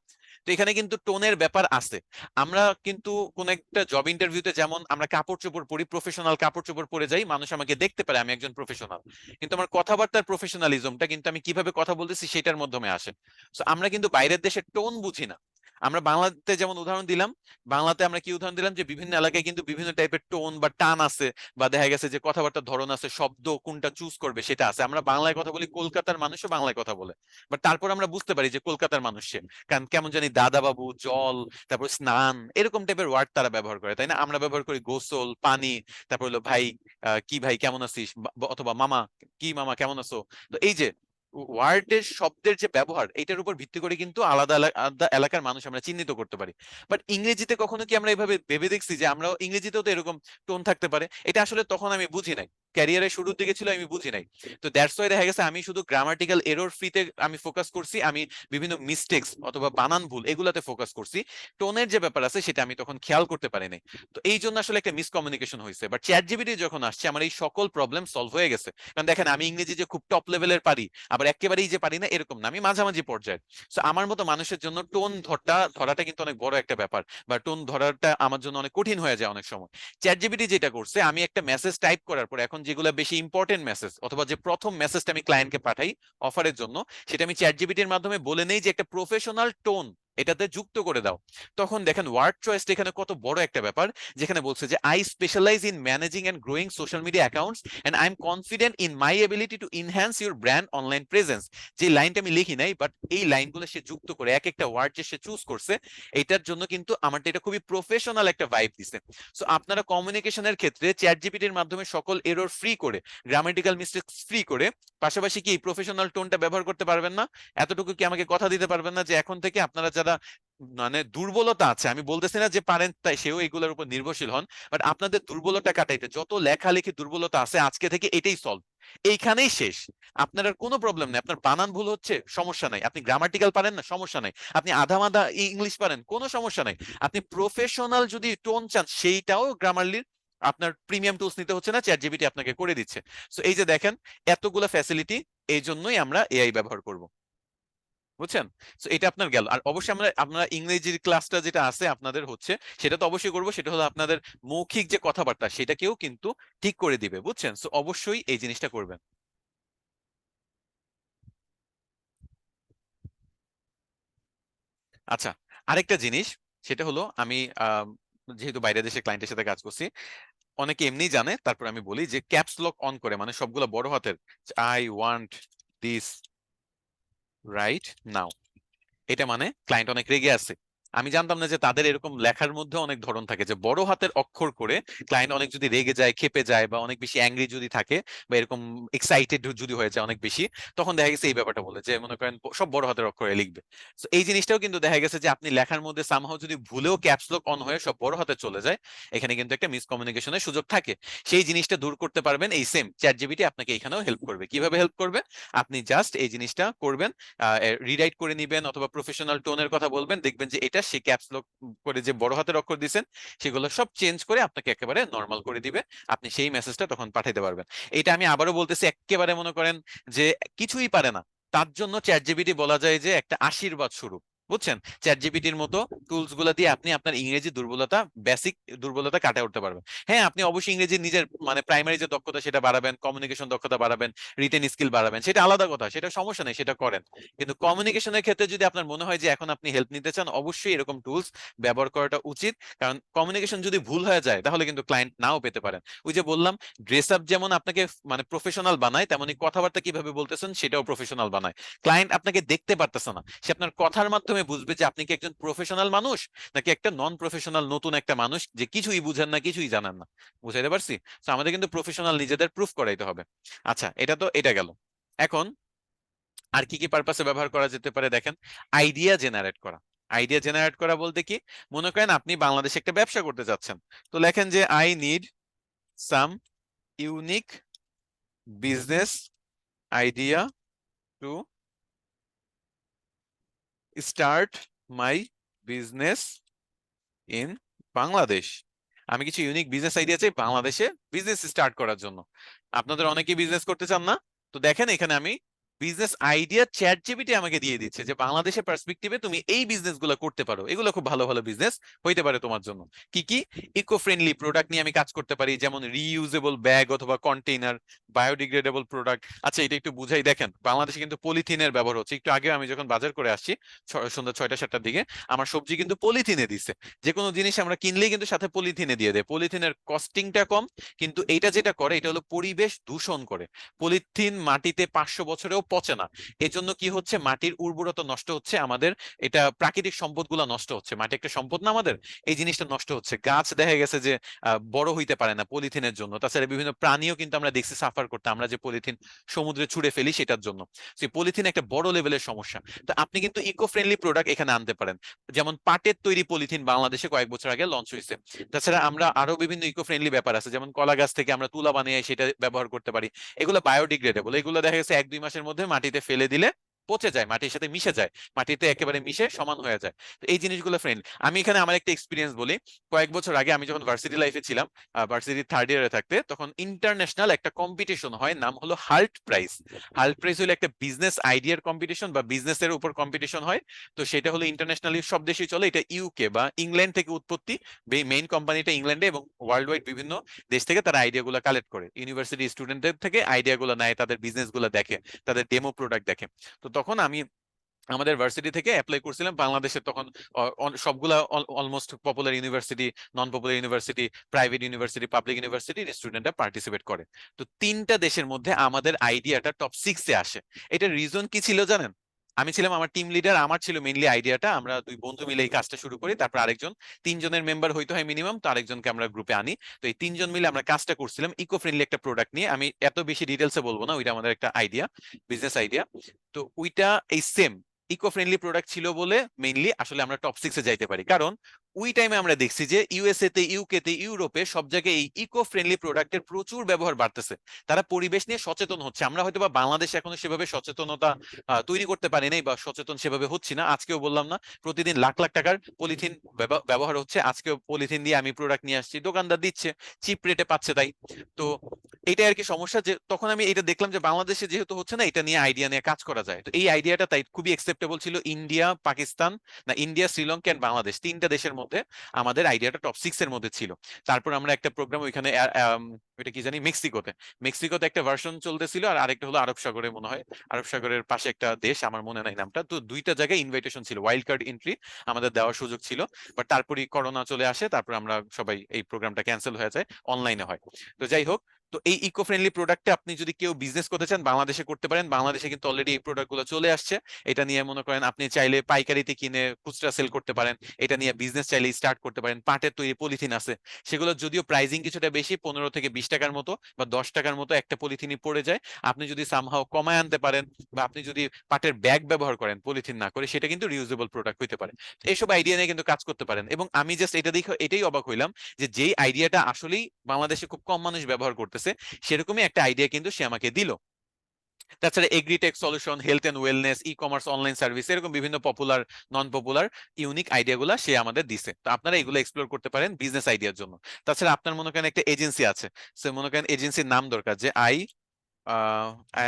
তো এখানে কিন্তু টোনের ব্যাপার আছে। আমরা কিন্তু কোন একটা জব ইন্টারভিউতে যেমন আমরা কাপড় চোপড় পরি, প্রফেশনাল কাপড় চোপড় পরে যাই, মানুষ আমাকে দেখতে পারে আমি একজন প্রফেশনাল, কিন্তু আমার কথাবার্তার প্রফেশনালিজমটা কিন্তু আমি কিভাবে কথা বলতেছি সেটার মাধ্যমে আসে। তো আমরা কিন্তু বাইরের দেশের টোন বুঝি না। আমরা বাংলাতে যেমন উদাহরণ দিলাম, বাংলাতে আমরা কি উদাহরণ দিলাম যে বিভিন্ন এলাকায় কিন্তু বিভিন্ন টাইপের টোন বা টান আছে, বা দেখা গেছে যে কথাবার্তার ধরন আছে, শব্দ কোনটা চুজ করবে সেটা আছে। আমরা বাংলায় কথা বলি, কলকাতার মানুষও বাংলায় কথা বলে, বাট তারপর আমরা বুঝতে পারি যে কলকাতার মানুষ সে, কারণ কেমন জানি দাদা বাবু, জল, তারপর স্নান, এরকম টাইপের ওয়ার্ড তারা ব্যবহার করে, তাই না? আমরা ব্যবহার করি গোসল, পানি, তারপর হলো ভাই, কি ভাই কেমন আছিস, অথবা মামা, কি মামা কেমন আছো। তো এই যে ওয়ার্ডের শব্দের যে ব্যবহার, এটার উপর ভিত্তি করে কিন্তু আলাদা আলাদা এলাকার মানুষ আমরা চিহ্নিত করতে পারি। বাট ইংরেজিতে কখনো কি আমরা এভাবে ভেবে দেখছি যে আমরাও ইংরেজিতেও তো এরকম টোন থাকতে পারে? এটা আসলে তখন আমি বুঝি নাই, ক্যারিয়ারের শুরুর দিকে ছিল, আমি বুঝি নাই। তো দ্যাটস ওয়াই দেখা গেছে আমি শুধু গ্রামাটিক্যাল এরর ফ্রিতে আমি ফোকাস করছি, আমি বিভিন্ন মিস্টেক্স অথবা বানান ভুল এগুলাতে ফোকাস করছি, টোনের যে ব্যাপার আছে সেটা আমি তখন খেয়াল করতে পারি নাই। তো এই জন্য আসলে একটা মিসকমিউনিকেশন হয়েছে। বাট চ্যাট জিপিটি যখন আসছে, আমার এই সকল প্রবলেম সলভ হয়ে গেছে। কারণ দেখেন, আমি ইংরেজি যে খুব টপ লেভেলের পারি, আবার একেবারেই যে পারি না এরকম না, আমি মাঝামাঝি পর্যায়ে। তো আমার মতো মানুষের জন্য টোন ধরাটা কিন্তু অনেক বড় একটা ব্যাপার, বা টোন ধরাটা আমার জন্য অনেক কঠিন হয়ে যায় অনেক সময়। চ্যাট জিপিটি যেটা করছে, আমি একটা মেসেজ টাইপ করার পর এখন যেগুলো বেশি ইম্পর্টেন্ট মেসেজ, অথবা যে প্রথম মেসেজটা আমি ক্লায়েন্টকে পাঠাই অফারের জন্য, সেটা আমি চ্যাট জিপিটির মাধ্যমে বলে নেই যে একটা প্রফেশনাল টোন এটাতে যুক্ত করে দাও। তখন দেখেন ওয়ার্ড চয়েসটা এখানে কত বড় একটা ব্যাপার। যেখানে বলছে যে I specialize in managing and growing social media accounts and I am confident in my ability to enhance your brand online presence. যে লাইনটা আমি লিখি নাই, বাট এই লাইনগুলো সে যুক্ত করে এক একটা ওয়ার্ড যে সে চুজ করছে, এটার জন্য কিন্তু আমারটা এটা খুবই প্রফেশনাল একটা ভাইব দিছে। সো আপনারা কমিউনিকেশনের ক্ষেত্রে চ্যাট জিপিটির মাধ্যমে সকল এরর ফ্রি করে, গ্রামাটিক্যাল মিস্টেকস ফ্রি করে, পাশাপাশি কি প্রফেশনাল টোনটা ব্যবহার করতে পারবেন না? এতটুকু কি আমাকে কথা দিতে পারবেন না যে এখন থেকে আপনারা যারা মানে দুর্বলতা আছে, আমি বলতেছি না যে পারেন তাই সেও এগুলোর উপর নির্ভরশীল হন, বাট আপনাদের দুর্বলতা কাটাইতে যত লেখালেখি দুর্বলতা আছে আজকে থেকে এটাই সলভ, এইখানেই শেষ। আপনার আর কোনো প্রবলেম নেই। আপনার বানান ভুল হচ্ছে, সমস্যা নাই। আপনি গ্রামাটিক্যাল পারেন না, সমস্যা নাই। আপনি আধা মাধা ইংলিশ পারেন, কোনো সমস্যা নাই। আপনি প্রফেশনাল যদি টোন চান, সেইটাও গ্রামারলির আপনার প্রিমিয়াম টুলস নিতে হচ্ছে না, চ্যাট জিপিটি আপনাকে করে দিচ্ছে। সো এই যে দেখেন, এতগুলো ফ্যাসিলিটি, এই জন্যই আমরা এআই ব্যবহার করব, বুঝছেন? তো এটা আপনার গেল। আর অবশ্যই আপনারা ইংরেজির ক্লাসটা যেটা আছে আপনাদের হচ্ছে, সেটা তো অবশ্যই করবো। সেটা হলো আপনাদের মৌখিক যে কথাবার্তা সেটাকেও কিন্তু ঠিক করে দিবে, বুঝছেন? তো অবশ্যই এই জিনিসটা করবেন। আচ্ছা, আরেকটা জিনিস, সেটা হলো আমি যেহেতু বাইরের দেশে ক্লায়েন্টের সাথে কাজ করছি, অনেকে এমনিই জানে, তারপর আমি বলি যে ক্যাপস লক অন করে, মানে সবগুলো বড় হাতের, I want this right now, এটা মানে ক্লায়েন্ট অনেক রেগে আছে। আমি জানতাম না যে তাদের এরকম লেখার মধ্যে অনেক ধরন থাকে, যে বড় হাতের অক্ষর করে ক্লায়েন্ট অনেক যদি রেগে যায়, ক্ষেপে যায়, বা অনেক বেশি অ্যাংরি যদি থাকে, বা এরকম এক্সাইটেড যদি হয়ে যায় অনেক বেশি, তখন দেখা গেছে এই ব্যাপারটা বলে যে মনে করেন সব বড় হাতের অক্ষরে লিখবে। তো এই জিনিসটাও কিন্তু দেখা গেছে যে আপনি লেখার মধ্যে সামহাও যদি ভুলেও ক্যাপস লক অন হয়ে সব বড় হাতে চলে যায়, এখানে কিন্তু একটা মিসকমিউনিকেশনের সুযোগ থাকে। সেই জিনিসটা দূর করতে পারবেন এই সেম চ্যাট জিপিটি আপনাকে এখানেও হেল্প করবে। কিভাবে হেল্প করবে? আপনি জাস্ট এই জিনিসটা করবেন, রিরাইট করে নিবেন অথবা প্রফেশনাল টোনের কথা বলবেন, দেখবেন যে এটা সে ক্যাপস লক করে যে বড় হাতের অক্ষর দিবেন সেগুলো সব চেঞ্জ করে আপনাকে একেবারে নর্মাল করে দিবে। আপনি সেই মেসেজটা তখন পাঠাইতে পারবেন। এটা আমি আবারও বলতেছি, একেবারে মনে করেন যে কিছুই পারে না, তার জন্য চ্যাট জিপিটি বলা যায় যে একটা আশীর্বাদ স্বরূপ, বুঝছেন? চ্যাট জিপিটির মতো টুলস গুলা দিয়ে আপনি আপনার ইংরেজি দুর্বলতা, বেসিক দুর্বলতা কাটায় উঠতে পারবেন। হ্যাঁ, আপনি অবশ্যই ইংরেজি নিজের মানে প্রাইমারি যে দক্ষতা সেটা বাড়াবেন, কমিউনিকেশন দক্ষতা বাড়াবেন, রিটেন স্কিল বাড়াবেন, সেটা আলাদা কথা, সেটা সমস্যা নেই, সেটা করেন। কিন্তু কমিউনিকেশনের ক্ষেত্রে যদি আপনার মনে হয় যে এখন আপনি হেল্প নিতে চান, অবশ্যই এরকম টুলস ব্যবহার করাটা উচিত। কারণ কমিউনিকেশন যদি ভুল হয়ে যায় তাহলে কিন্তু ক্লায়েন্ট নাও পেতে পারেন। ওই যে বললাম, ড্রেস আপ যেমন আপনাকে মানে প্রফেশনাল বানায়, তেমনি কথাবার্তা কিভাবে বলতেছেন সেটাও প্রফেশনাল বানায়। ক্লায়েন্ট আপনাকে দেখতে পারতেছে না, সে আপনার কথার মাধ্যমে প্রথমে বুঝবে যে আপনি কি একজন প্রফেশনাল মানুষ নাকি একটা নন প্রফেশনাল নতুন একটা মানুষ যে কিছুই বুঝেন না, কিছুই জানেন না। বুঝাইতে পারছি? তো আমাদের কিন্তু প্রফেশনাল নিজেদের প্রুফ করাইতে হবে। আচ্ছা, এটা গেল। এখন আর কি কি পারপাসে ব্যবহার করা যেতে পারে দেখেন। আইডিয়া জেনারেট করা। আইডিয়া জেনারেট করা বলতে কি, মনে করেন আপনি বাংলাদেশে একটা ব্যবসা করতে যাচ্ছেন, তো লেখেন যে I need some unique business idea to start my business in Bangladesh. আমি কিছু ইউনিক বিজনেস আইডিয়া চাই বাংলাদেশে বিজনেস স্টার্ট করার জন্য। আপনাদের অনেকেই বিজনেস করতে চান না? তো দেখেন এখানে আমি বিজনেস আইডিয়া চ্যাট জিপিটি আমাকে দিয়ে দিচ্ছে যে বাংলাদেশের পার্সপেক্টিভে তুমি এই বিজনেস গুলো করতে পারো, এগুলো খুব ভালো ভালো বিজনেস হইতে পারে তোমার জন্য। কি কি? ইকো ফ্রেন্ডলি প্রোডাক্ট নিয়ে আমি কাজ করতে পারি, যেমন রিইউজেবল ব্যাগ অথবা কন্টেইনার, বায়োডিগ্রেডেবল প্রোডাক্ট। আচ্ছা, এটা একটু বুঝাই। দেখেন বাংলাদেশে কিন্তু পলিথিনের ব্যবহার হচ্ছে। একটু আগে আমি যখন বাজার করে আসছি সন্ধ্যা 6টা 7টার দিকে, আমার সবজি কিন্তু পলিথিনে দিচ্ছে। যে কোনো জিনিস আমরা কিনলেই কিন্তু সাথে পলিথিনে দিয়ে দেয়। পলিথিনের কস্টিংটা কম, কিন্তু এটা যেটা করে এটা হলো পরিবেশ দূষণ করে। পলিথিন মাটিতে 500 বছরেও পচে না। এজন্য কি হচ্ছে, মাটির উর্বরতা নষ্ট হচ্ছে আমাদের। এটা প্রাকৃতিক সম্পদগুলো নষ্ট হচ্ছে। মাটি একটা সম্পদ না আমাদের, এই জিনিসটা নষ্ট হচ্ছে। গাছ দেখা গেছে যে বড় হইতে পারে না পলিথিনের জন্য। তাছাড়া বিভিন্ন প্রাণীও কিন্তু আমরা দেখছি সাফার করতে, আমরা যে পলিথিন সমুদ্রে ছুড়ে ফেলি সেটার জন্য। সেই পলিথিন একটা বড় লেভেলের সমস্যা। তো আপনি কিন্তু ইকো ফ্রেন্ডলি প্রোডাক্ট এখানে আনতে পারেন। যেমন পাটের তৈরি পলিথিন বাংলাদেশে কয়েক বছর আগে লঞ্চ হয়েছে। তাছাড়া আমরা আরো বিভিন্ন ইকো ফ্রেন্ডলি ব্যাপার আছে, যেমন কলা গাছ থেকে আমরা তুলা বানিয়ে সেটা ব্যবহার করতে পারি। এগুলো বায়োডিগ্রেডেবল। এগুলো দেখা গেছে 1-2 মাসের মধ্যে মাটিতে ফেলে দিলে পচে যায়, মাটির সাথে মিশে যায়, মাটিতে একেবারে মিশে সমান হয়ে যায়। তো এই জিনিসগুলো ফ্রেন্ড, আমি এখানে আমার একটা এক্সপিরিয়েন্স বলি। কয়েক বছর আগে আমি যখন ভার্সিটি লাইফে ছিলাম, ভার্সিটি থার্ড ইয়ারে থাকতে, তখন ইন্টারন্যাশনাল একটা কম্পিটিশন হয়, নাম হলো হাল্ট প্রাইজ। হাল্ট প্রাইজ হলো একটা বিজনেস আইডিয়ার কম্পিটিশন বা বিজনেসের উপর কম্পিটিশন হয়। তো সেটা হলো ইন্টারন্যাশনালি সব দেশেই চলে। এটা ইউকে বা ইংল্যান্ড থেকে উৎপত্তি। মেইন কোম্পানিটা ইংল্যান্ডে, এবং ওয়ার্ল্ড ওয়াইড বিভিন্ন দেশ থেকে তারা আইডিয়া গুলো কালেক্ট করে, ইউনিভার্সিটি স্টুডেন্টদের থেকে আইডিয়া গুলো নেয়, তাদের বিজনেস গুলো দেখে, তাদের ডেমো প্রোডাক্ট দেখে। তো তখন আমি আমাদের ভার্সিটি থেকে অ্যাপ্লাই করছিলাম বাংলাদেশের তখন সবগুলা almost popular university, non popular university, private university, public ইউনিভার্সিটির স্টুডেন্টরা পার্টিসিপেট করে। তো 3টা দেশের মধ্যে আমাদের আইডিয়াটা টপ 6-এ আসে। এটার রিজন কি ছিল জানেন? আমি ছিলাম, আমার টিম লিডার, আমার ছিল মেইনলি আইডিয়াটা। আমরা 2 বন্ধু মিলে এই কাজটা শুরু করি, তারপর আরেকজন, 3 জনের মেম্বার হইতে হয় মিনিমাম, তো আরেকজনকে আমরা গ্রুপে আনি। তো এই 3জন মিলে আমরা কাজটা করছিলাম ইকো ফ্রেন্ডলি একটা প্রোডাক্ট নিয়ে। আমি এত বেশি ডিটেলসে বলবো না, ওইটা আমাদের একটা আইডিয়া, বিজনেস আইডিয়া। তো ওইটা এই সেম ইকো ফ্রেন্ডলি প্রোডাক্ট ছিল বলে মেইনলি আসলে আমরা টপ 6-এ যাইতে পারি। কারণ ওই টাইমে আমরা দেখছি যে ইউএসএ তে, ইউকে তে, ইউরোপে সব জায়গায় এই ইকো ফ্রেন্ডলি প্রোডাক্টের প্রচুর ব্যবহার বাড়তেছে। তারা পরিবেশ নিয়ে সচেতন হচ্ছে। আমরা হয়তো বা বাংলাদেশে এখনো সেভাবে সচেতনতা তৈরি করতে পারি নাই, বা সচেতন সেভাবে হচ্ছি না। আজকেও বললাম না, প্রতিদিন লাখ লাখ টাকার পলিথিন ব্যবহার হচ্ছে। আজকেও পলিথিন দিয়ে আমি প্রোডাক্ট নিয়ে আসছি, দোকানদার দিচ্ছে, চিপ রেটে পাচ্ছে তাই। তো এইটাই আর কি সমস্যা, যে তখন আমি এটা দেখলাম যে বাংলাদেশে যেহেতু হচ্ছে না, এটা নিয়ে আইডিয়া নিয়ে কাজ করা যায়। তো এই আইডিয়াটা তাই খুবই একসেপ্টেবল ছিল। ইন্ডিয়া, পাকিস্তান, না ইন্ডিয়া, শ্রীলঙ্কা এন্ড বাংলাদেশ, 3টা দেশের মধ্যে আমাদের আইডিয়াটা টপ 6-এর মধ্যে ছিল। তারপর আমরা একটা প্রোগ্রাম ওইখানে ওইটা কি জানি, মেক্সিকোতে, মেক্সিকোতে একটা ভার্সন চলতেছিল, আর আরেকটা হলো আরব সাগরে মনে হয়। আরব সাগরের পাশে একটা দেশ, আমার মনে নাই নামটা। তো 2টা জায়গায় ইনভাইটেশন ছিল, ওয়াইল্ড কার্ড এন্ট্রি আমাদের দেওয়ার সুযোগ ছিল। বাট তারপরই করোনা চলে আসে, তারপর আমরা সবাই, এই প্রোগ্রামটা ক্যান্সেল হয়ে যায়, অনলাইনে হয়। তো যাই হোক, তো এই ইকো ফ্রেন্ডলি প্রোডাক্টে আপনি যদি কেউ বিজনেস করতে চান বাংলাদেশে করতে পারেন। বাংলাদেশে কিন্তু অলরেডি এই প্রোডাক্ট গুলো চলে আসছে। এটা নিয়ে মনে করেন আপনি চাইলে পাইকারিতে কিনে খুচরা সেল করতে পারেন। এটা নিয়ে বিজনেস চাইলে স্টার্ট করতে পারেন। পাটের তৈরি পলিথিন আছে, সেগুলো যদিও প্রাইসিং কিছুটা বেশি, 15 থেকে 20 টাকার মতো বা 10 টাকার মতো একটা পলিথিনই পড়ে যায়। আপনি যদি সামহাও কমায় আনতে পারেন, বা আপনি যদি পাটের ব্যাগ ব্যবহার করেন পলিথিন না করে, সেটা কিন্তু রিউজেবল প্রোডাক্ট হইতে পারে। তো এইসব আইডিয়া নিয়ে কিন্তু কাজ করতে পারেন। এবং আমি জাস্ট এটা দেখে এটাই অবাক হইলাম যে যেই আইডিয়াটা আসলেই বাংলাদেশে খুব কম মানুষ ব্যবহার করতেছে, সেরকমই একটা আইডিয়া কিন্তু সে আমাকে দিল। তাছাড়া agritech solution, health and wellness, e commerce, online service, এরকম বিভিন্ন popular, non popular, unique idea গুলা সে আমাদের দিছে। তো আপনারা এগুলো এক্সপ্লোর করতে পারেন বিজনেস আইডিয়ার জন্য। তাছাড়া আপনার মনে করেন একটা এজেন্সি আছে, সে মনে করেন এজেন্সির নাম দরকার, যে I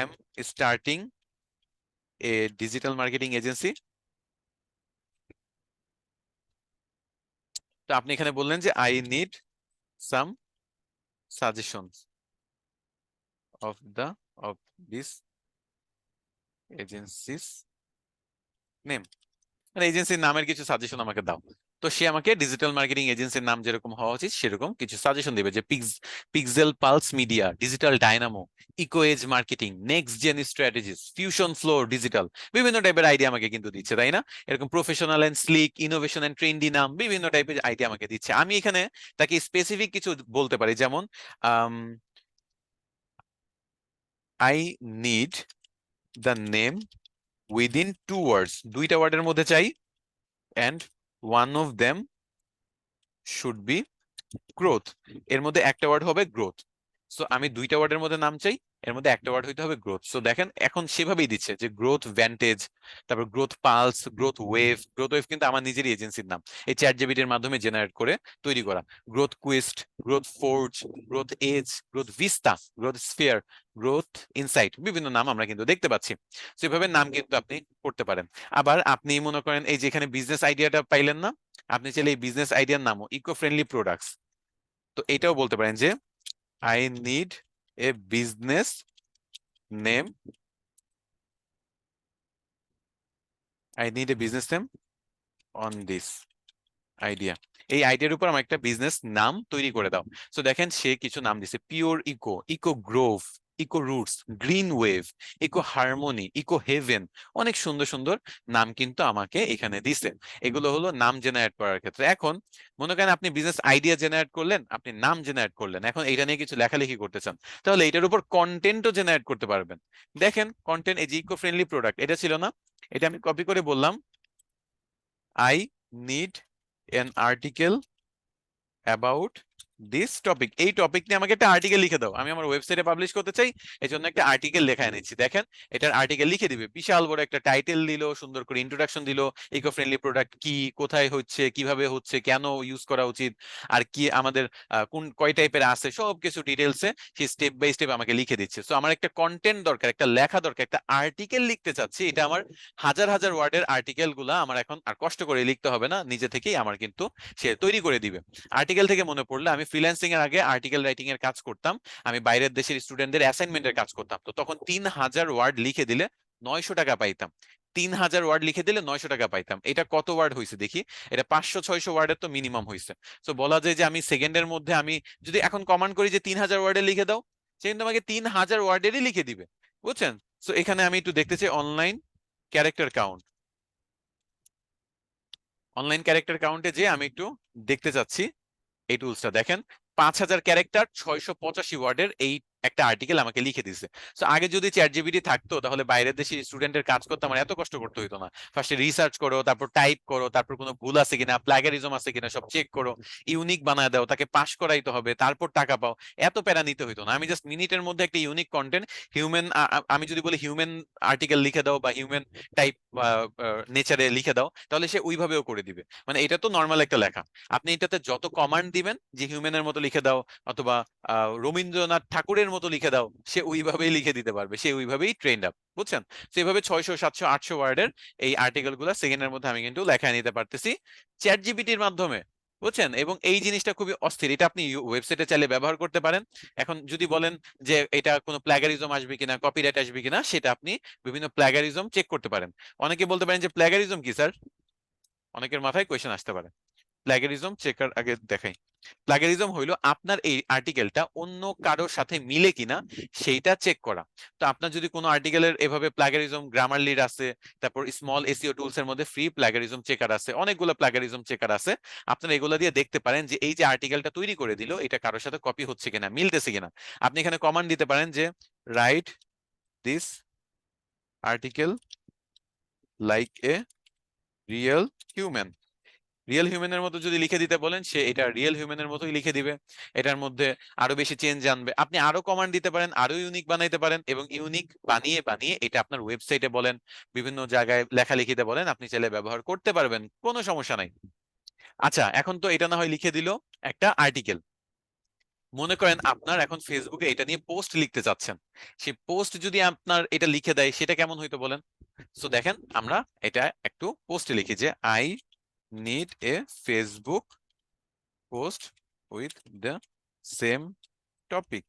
am starting a digital marketing agency. তো আপনি এখানে বললেন যে I need some suggestion of the of this agencies name, মানে এজেন্সির নামের কিছু সাজেশন আমাকে দাও। তো সে আমাকে ডিজিটাল মার্কেটিং এজেন্সির নাম যেরকম হওয়া উচিত সেরকম কিছু সাজেশন দিবে, যে pixel pulse media, digital dynamo, eco edge marketing, next gen strategies, fusion floor digital, বিভিন্ন টাইপের আইডিয়া আমাকে কিন্তু দিচ্ছে, তাই না? এরকম professional and sleek, innovation and trendy নাম, বিভিন্ন টাইপের আইডিয়া আমাকে দিচ্ছে। আমি এখানে তাকে স্পেসিফিক কিছু বলতে পারি, যেমন I need the name within 2 ওয়ার্ডস, দুইটা ওয়ার্ডের মধ্যে চাই, and one of them should be growth, এর মধ্যে একটা ওয়ার্ড হবে গ্রোথ। সো আমি দুইটা ওয়ার্ডের মধ্যে নাম চাই, এর মধ্যে একটা ওয়ার্ড হইতে হবে গ্রোথ। সো দেখেন এখন সেভাবেই দিচ্ছে যে গ্রোথ ভ্যান্টেজ, তারপর growth pulse, growth wave. Growth wave কিন্তু আমার নিজেরই এজেন্সির নাম, এই চ্যাট জিপিটির মাধ্যমে জেনারেট করে তৈরি করা। Growth quest, growth forge, growth edge, growth vista, growth sphere, growth insight, বিভিন্ন নাম আমরা কিন্তু দেখতে পাচ্ছি। তো এভাবে নাম কিন্তু আপনি করতে পারেন। আবার আপনি মনে করেন এই যে এখানে বিজনেস আইডিয়াটা পাইলেন না, আপনি চাইলে এই বিজনেস আইডিয়ার নামও ইকো ফ্রেন্ডলি প্রোডাক্টস, তো এটাও বলতে পারেন যে I need A business name, I need A business name on this idea, এই আইডিয়ার উপর আমার একটা বিজনেস নাম তৈরি করে দাও। সো দেখেন সে কিছু নাম দিছে, pure eco, eco grove, eco roots, green wave, eco harmony, eco haven, অনেক সুন্দর সুন্দর নাম কিন্তু আমাকে এখানে দিছে। এগুলো হলো নাম জেনারেট করার ক্ষেত্রে। এখন মনে করেন আপনি বিজনেস আইডিয়া জেনারেট করলেন, আপনি নাম জেনারেট করলেন, এখন এটা নিয়ে কিছু লেখালেখি করতে চান, তাহলে এটার উপর কন্টেন্টও জেনারেট করতে পারবেন। দেখেন কন্টেন্ট, এই যে ইকো ফ্রেন্ডলি প্রোডাক্ট, এটা ছিল না, এটা আমি কপি করে বললাম I need an article about this topic, এই টপিক নিয়ে আমাকে একটা আর্টিকেল লিখে দাও, আমি আমার ওয়েবসাইটে পাবলিশ করতে চাই, এই জন্য একটা আর্টিকেল লেখা এনেছি। দেখেন এটার আর্টিকেল লিখে দিবে, বিশাল বড় একটা টাইটেল দিল, সুন্দর করে ইন্ট্রোডাকশন দিল, ইকো ফ্রেন্ডলি প্রোডাক্ট কি, কোথায় হচ্ছে, কিভাবে হচ্ছে, কেন ইউজ করা উচিত, আর কি আমাদের কোন কয় টাইপের আছে, সব কিছু ডিটেলসে সে স্টেপ বাই স্টেপ আমাকে লিখে দিচ্ছে। সো আমার একটা কন্টেন্ট দরকার, একটা লেখা দরকার, একটা আর্টিকেল লিখতে চাচ্ছি, এটা আমার হাজার হাজার ওয়ার্ডের আর্টিকেল গুলা আমার এখন আর কষ্ট করে লিখতে হবে না, নিজে থেকেই আমার কিন্তু সে তৈরি করে দিবে। আর্টিকেল থেকে মনে পড়লো, আমি ফ্রিল্যান্সিং এর আগে আর্টিকেল রাইটিং এর কাজ করতাম, আমি বাইরের দেশের স্টুডেন্টদের অ্যাসাইনমেন্টের কাজ করতাম, তো তখন 3,000 ওয়ার্ড লিখে দিলে 900 টাকা পাইতাম। 3,000 ওয়ার্ড লিখে দিলে 900 টাকা পাইতাম। এটা কত ওয়ার্ড হয়েছে দেখি, এটা 500-600 ওয়ার্ডের তো মিনিমাম হয়েছে। তো বলা যায় যে আমি সেকেন্ডের মধ্যে, আমি যদি এখন কমান্ড করি যে 3,000 ওয়ার্ডে লিখে দাও, সে কিন্তু আমাকে 3,000 ওয়ার্ডেরই লিখে দিবে, বুঝছেন? তো এখানে আমি একটু দেখতে চাই online character count, online character কাউন্টে যে আমি একটু দেখতে চাচ্ছি এই টুলসটা। দেখেন 5,000 ক্যারেক্টার, 685 ওয়ার্ডের এই একটা আর্টিকেল আমাকে লিখে দিছে। তো আগে যদি চ্যাট জিপিটি থাকতো, তাহলে বাইরের দেশের স্টুডেন্টের কাজ করতে আমার এত কষ্ট করতে হতো না। ফার্স্টে রিসার্চ করো, তারপর টাইপ করো, তারপর কোনো ভুল আছে কিনা, প্লাগারিজম আছে কিনা সব চেক করো, ইউনিক বানায় দাও, তাকে পাস করাইতে হবে, তারপর টাকা পাও। এত প্যারা নিতে হইতো না, আমি জাস্ট মিনিটের মধ্যে একটা ইউনিক কন্টেন্ট, হিউম্যান, আমি যদি বলি হিউম্যান আর্টিকেল লিখে দাও বা হিউম্যান টাইপ নেচারে লিখে দাও, তাহলে সে ওইভাবেও করে দিবে। মানে এটা তো নর্মাল একটা লেখা, আপনি এটাতে যত কমান্ড দিবেন যে হিউম্যানের মতো লিখে দাও, অথবা রবীন্দ্রনাথ ঠাকুরের মতো লিখে দাও, সে ওইভাবেই লিখে দিতে পারবে, সে ওইভাবেই ট্রেন্ড আপ, বুঝছেন? তো এইভাবে 600, 700, 800 ওয়ার্ডের এই আর্টিকেল গুলা সেকেন্ডের মধ্যে আমি কিন্তু লেখায় নিতে পারতেছি চ্যাট জিপিটির মাধ্যমে, বুঝছেন? এবং এই জিনিসটা খুবই অস্থির, এটা আপনি ওয়েবসাইটে চাইলে ব্যবহার করতে পারেন। এখন যদি বলেন যে এটা কোনো প্লাগারিজম আসবে কিনা, কপিরাইট আসবে কিনা, সেটা আপনি বিভিন্ন প্লাগারিজম চেক করতে পারেন। অনেকে বলতে পারেন যে প্লাগারিজম কি স্যার, অনেকের মাথায় কোয়েশ্চেন আসতে পারে। প্লাগেরিজম চেকার আগে দেখাই। প্লাগেরিজম হইলো আপনার এই আর্টিকেলটা অন্য কারোর সাথে মিলে কিনা সেইটা চেক করা। তো আপনার যদি কোনো আর্টিকেলের এভাবে প্লাগেরিজম, গ্রামারলির আছে, তারপর স্মল এসইও টুলস এর মধ্যে ফ্রি প্লাগেরিজম চেকার আছে, অনেকগুলো প্লাগেরিজম চেকার আছে, আপনারা এগুলো দিয়ে দেখতে পারেন যে এই যে আর্টিকেলটা তৈরি করে দিল, এটা কারোর সাথে কপি হচ্ছে কিনা, মিলতেছে কিনা। আপনি এখানে কমান্ড দিতে পারেন যে write this article like a real human, real হিউম্যানের মতো যদি লিখে দিতে বলেন, সে এটা রিয়েল হিউম্যানের মতোই লিখে দিবে। এটার মধ্যে আরো বেশি চেঞ্জ আনবে, আপনি আরো কমান্ড দিতে পারেন, আরো ইউনিক বানাইতে পারেন, এবং ইউনিক বানিয়ে বানিয়ে এটা আপনার ওয়েবসাইটে বলেন, বিভিন্ন জায়গায় লেখালেখিতে বলেন, আপনি চাইলে ব্যবহার করতে পারবেন, কোনো সমস্যা নাই। আচ্ছা, এখন তো এটা না হয় লিখে দিল একটা আর্টিকেল, মনে করেন আপনার এখন ফেসবুকে এটা নিয়ে পোস্ট লিখতে চাচ্ছেন, সেই পোস্ট যদি আপনার এটা লিখে দেয়, সেটা কেমন হইতো বলেন? তো দেখেন আমরা এটা একটু পোস্টে লিখি যে I need A Facebook post with the same topic,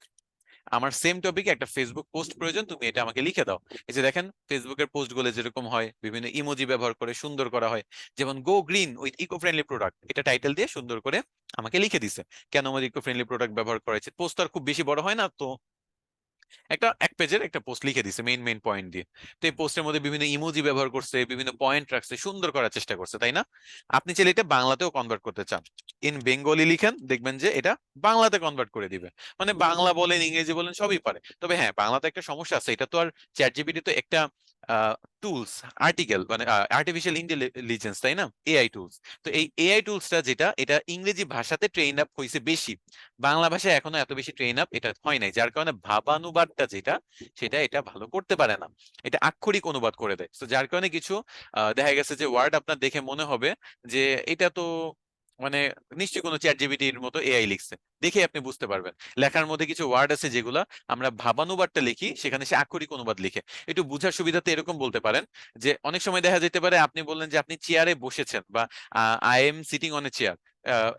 আমার সেম টপিকে একটা ফেসবুক পোস্ট প্রয়োজন, তুমি এটা আমাকে লিখে দাও। এই যে দেখেন ফেসবুকের পোস্ট গুলো যেরকম হয়, বিভিন্ন ইমোজি ব্যবহার করে সুন্দর করা হয়, যেমন go green with eco friendly product, এটা টাইটেল দিয়ে সুন্দর করে আমাকে লিখে দিছে কেন আমার ইকো ফ্রেন্ডলি প্রোডাক্ট ব্যবহার করা হয়েছে। পোস্ট আর খুব বেশি বড় হয় না তো, একটা এক পেজের একটা পোস্ট লিখে দিছে মেইন মেইন পয়েন্ট দিয়ে। তো এই পোস্টের মধ্যে বিভিন্ন ইমোজি ব্যবহার করছে, বিভিন্ন পয়েন্ট রাখছে, সুন্দর করার চেষ্টা করছে, তাই না? আপনি চাইলে এটা বাংলাতেও কনভার্ট করতে চান, ইন বেঙ্গলি লিখেন, দেখবেন যে এটা বাংলাতে কনভার্ট করে দিবে। মানে বাংলা বলেন ইংরেজি বলেন সবই পারে। তবে হ্যাঁ, বাংলাতে একটা সমস্যা আছে, এটা তো আর চ্যাট জিপিটি তো একটা টুলস, আর্টিকেল মানে আর্টিফিশিয়াল ইন্টেলিজেন্স, তাই না? AI tools. তো এই এআই টুলসটা যেটা, এটা ইংরেজি ভাষাতে ট্রেন আপ হয়েছে বেশি, বাংলা ভাষায় এখনো এত বেশি ট্রেন আপ এটা হয় নাই, যার কারণে ভাবানুবাদটা যেটা, সেটা এটা ভালো করতে পারে না, এটা আক্ষরিক অনুবাদ করে দেয়। তো যার কারণে কিছু দেখা গেছে যে ওয়ার্ড আপনার দেখে মনে হবে যে এটা তো মানে নিশ্চয়ই কোনো চ্যাট জিপিটির মতো এআই লিখছে, দেখে আপনি বুঝতে পারবেন লেখার মধ্যে কিছু ওয়ার্ড আছে যেগুলা আমরা ভাবানুবাদটা লিখি, সেখানে সে আক্ষরিক অনুবাদ লিখে। একটু বুঝার সুবিধাতে এরকম বলতে পারেন যে অনেক সময় দেখা যেতে পারে আপনি বললেন যে আপনি চেয়ারে বসেছেন, বা I am sitting on a chair,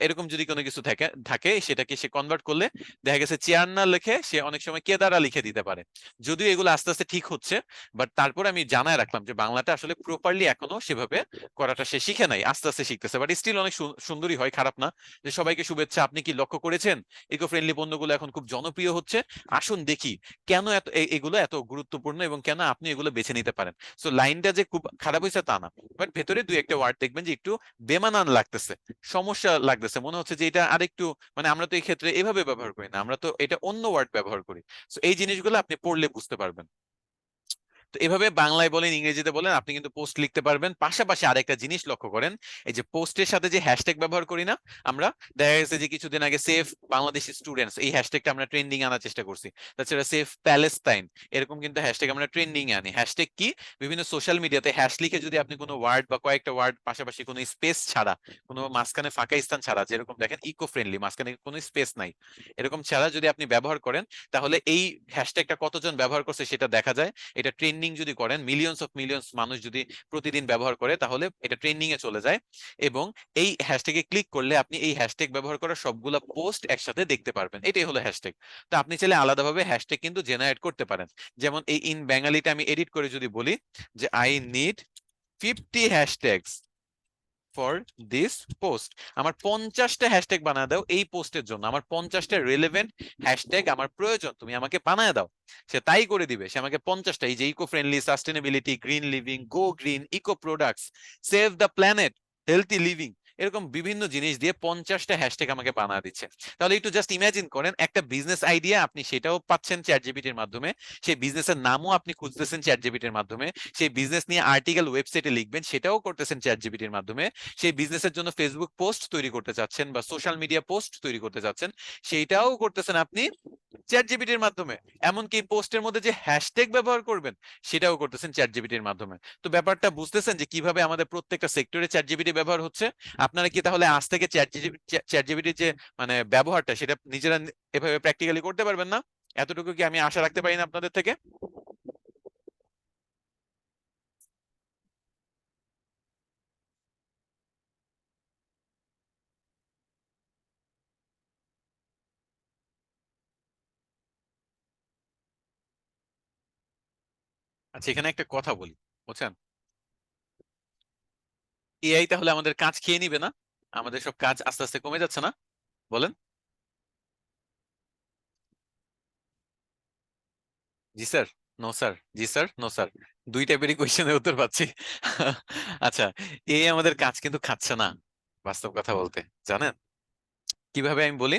এরকম যদি কোনো কিছু থাকে থাকে সেটাকে সে কনভার্ট করলে দেখা গেছে চেয়ার না লিখে সে অনেক সময় কেদারা লিখে দিতে পারে। যদিও এগুলো আস্তে আস্তে ঠিক হচ্ছে, বাট তারপর আমি জানায় রাখলাম যে বাংলাটা আসলে প্রপারলি এখনো সেভাবে করাটা সে শিখে নাই, আস্তে আস্তে শিখতেছে, বাট স্টিল অনেক সুন্দরই হয়, খারাপ না। যে সবাইকে শুভেচ্ছা, আপনি কি লক্ষ্য করেছেন ইকো ফ্রেন্ডলি পণ্যগুলো এখন খুব জনপ্রিয় হচ্ছে? আসুন দেখি কেন এত এগুলো এত গুরুত্বপূর্ণ এবং কেন আপনি এগুলো বেছে নিতে পারেন। সো লাইনটা যে খুব খারাপ হয়েছে তা না, বাট ভেতরে দুই একটা ওয়ার্ড দেখবেন যে একটু বেমানান লাগতেছে, সমস্যা লাগতেছে, মনে হচ্ছে যে এটা আরেকটু, মানে আমরা তো এই ক্ষেত্রে এভাবে ব্যবহার করি না, আমরা তো এটা অন্য ওয়ার্ড ব্যবহার করি। তো এই জিনিসগুলো আপনি পড়লে বুঝতে পারবেন। তো এভাবে বাংলায় বলেন ইংরেজিতে বলেন আপনি কিন্তু পোস্ট লিখতে পারবেন। পাশাপাশি আরেকটা জিনিস লক্ষ্য করেন, এই যে পোস্টের সাথে যে হ্যাশট্যাগ ব্যবহার করি না আমরা, দেখা গেছে যে কিছুদিন আগে সেফ বাংলাদেশি স্টুডেন্টস, এই হ্যাশট্যাগটা আমরা ট্রেন্ডিং আনার চেষ্টা করছি। তাছাড়া সেফ প্যালেস্তাইন, এরকম কিন্তু হ্যাশট্যাগ আমরা ট্রেন্ডিং আনি। হ্যাশট্যাগ কি? বিভিন্ন সোশ্যাল মিডিয়াতে হ্যাশ লিখে যদি আপনি কোনো ওয়ার্ড বা কয়েকটা ওয়ার্ড পাশাপাশি কোনো স্পেস ছাড়া, কোনো মাঝখানে ফাঁকা স্থান ছাড়া, যেরকম দেখেন ইকো ফ্রেন্ডলি মাঝখানে কোনো স্পেস নাই, এরকম ছাড়া যদি আপনি ব্যবহার করেন, তাহলে এই হ্যাশট্যাগটা কতজন ব্যবহার করছে সেটা দেখা যায়। এটা ট্রেন্ডিং যদি করেন, মিলিয়নস অফ মিলিয়নস মানুষ যদি প্রতিদিন ব্যবহার করে, তাহলে এটা ট্রেন্ডিং এ চলে যায়। এবং এই হ্যাশট্যাগে ক্লিক করলে আপনি এই হ্যাশট্যাগ ব্যবহার করা সবগুলা পোস্ট একসাথে দেখতে পারবেন, এটাই হলো হ্যাশট্যাগ। তো আপনি চাইলে আলাদাভাবে হ্যাশট্যাগ কিন্তু জেনারেট করতে পারেন। যেমন এই ইন বেঙ্গালিটা আমি এডিট করে যদি বলি যে I need 50 hashtags for this post, আমার 50টা হ্যাশট্যাগ বানায় দাও এই পোস্টের জন্য, আমার 50টা রিলেভেন্ট হ্যাশট্যাগ আমার প্রয়োজন, তুমি আমাকে বানায় দাও। সে তাই করে দিবে, সে আমাকে 50টা, এই যে eco friendly, sustainability, green living, go green, eco products, save the planet, healthy living, এরকম বিভিন্ন জিনিস দিয়ে 50টা হ্যাশট্যাগ আমাকে বানা দিচ্ছে। তাহলে একটু জাস্ট ইমাজিন করেন, একটা বিজনেস আইডিয়া আপনি সেটাও পাচ্ছেন চ্যাট জিপিটির মাধ্যমে, সেই বিজনেসের নামও আপনি খুঁজতেছেন চ্যাট জিপিটির মাধ্যমে, সেই বিজনেস নিয়ে আর্টিকেল ওয়েবসাইটে লিখবেন সেটাও করতেছেন চ্যাট জিপিটির মাধ্যমে, সেই বিজনেসের জন্য ফেসবুক পোস্ট তৈরি করতে চাচ্ছেন বা সোশ্যাল মিডিয়া পোস্ট তৈরি করতে চাচ্ছেন, সেইটাও করতেছেন আপনি চ্যাট জিপিটির মাধ্যমে। এমনকি পোস্টের মধ্যে যে হ্যাশট্যাগ ব্যবহার করবেন সেটাও করতেছেন চ্যাট জিপিটির মাধ্যমে। তো ব্যাপারটা বুঝতেছেন যে কিভাবে আমাদের প্রত্যেকটা সেক্টরে চ্যাট জিপিটি ব্যবহার হচ্ছে? আপনারা কি তাহলে আজ থেকে চ্যাট জিপিটির যে মানে ব্যবহারটা সেটা নিজেরা এভাবে প্র্যাকটিক্যালি করতে পারবেন না? এতটুকু কি আমি আশা রাখতে পারি না আপনাদের থেকে? আচ্ছা, এখানে একটা কথা বলি, বুঝছেন? এআই তাহলে আমাদের কাজ খেয়ে নিবে না? আমাদের সব কাজ আস্তে আস্তে কমে যাচ্ছে না? বলেন। জি স্যার, নো স্যার, জি স্যার, নো স্যার, দুই টাইপেরই কোয়েশ্চেনের উত্তর পাচ্ছি। আচ্ছা, এই আমাদের কাজ কিন্তু খাচ্ছে না, বাস্তব কথা বলতে, জানেন কিভাবে আমি বলি?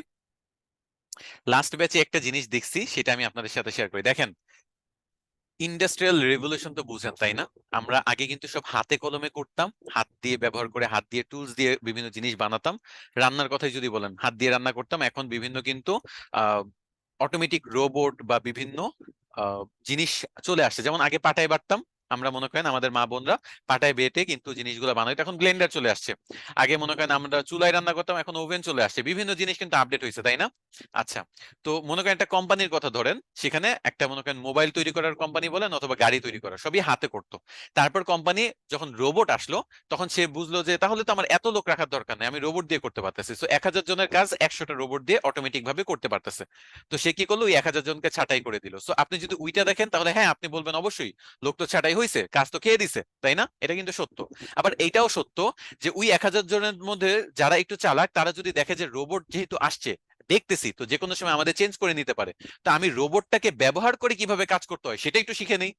লাস্ট ব্যাচে একটা জিনিস দেখছি, সেটা আমি আপনাদের সাথে শেয়ার করি। দেখেন, ইন্ডাস্ট্রিয়াল রেভলিউশন তো বুঝেন তাই না? আমরা আগে কিন্তু সব হাতে কলমে করতাম, হাত দিয়ে ব্যবহার করে, হাত দিয়ে টুলস দিয়ে বিভিন্ন জিনিস বানাতাম। রান্নার কথাই যদি বলেন, হাত দিয়ে রান্না করতাম। এখন বিভিন্ন কিন্তু আহ অটোমেটিক রোবট বা বিভিন্ন জিনিস চলে আসছে। যেমন আগে পাটায় বাটতাম, আমরা মনে করেন আমাদের মা বোনরা পাটায় বেটে কিন্তু জিনিসগুলো বানায়, এখন ব্লেন্ডার চলে আসছে। আগে মনে করেন আমরা চুলায় রান্না করতাম, এখন ওভেন চলে আসছে, বিভিন্ন জিনিস কিন্তু আপডেট হয়েছে, তাই না? আচ্ছা, তো মনে করেন একটা কোম্পানির কথা ধরেন, সেখানে একটা মনে করেন মোবাইল তৈরি করার কোম্পানি বলেন অথবা গাড়ি তৈরি করা, সবই হাতে করতো। তারপর কোম্পানি যখন রোবট আসলো, তখন সে বুঝলো যে তাহলে তো আমার এত লোক রাখার দরকার নেই, আমি রোবট দিয়ে করতে পারতেছি। তো 1000 জনের কাজ 100টা রোবট দিয়ে অটোমেটিক ভাবে করতে পারতেছে। তো সে কি করলো, ওই 1000 জনকে ছাঁটাই করে দিল। তো আপনি যদি উইটা দেখেন তাহলে হ্যাঁ আপনি বলবেন অবশ্যই লোক তো ছাঁটাই হয়েছে, কাজ তো খেয়ে দিছে, তাই না? এটা কিন্তু সত্য। আবার এইটাও সত্য যে ওই 1000 জনের মধ্যে যারা একটু চালাক, তারা যদি দেখে যে রোবট যেহেতু আসছে, দেখতেছি তো যে কোনো সময় আমাদের চেঞ্জ করে নিতে পারে, তো আমি রোবটটাকে ব্যবহার করে কিভাবে কাজ করতে হয় সেটা একটু শিখে নেই।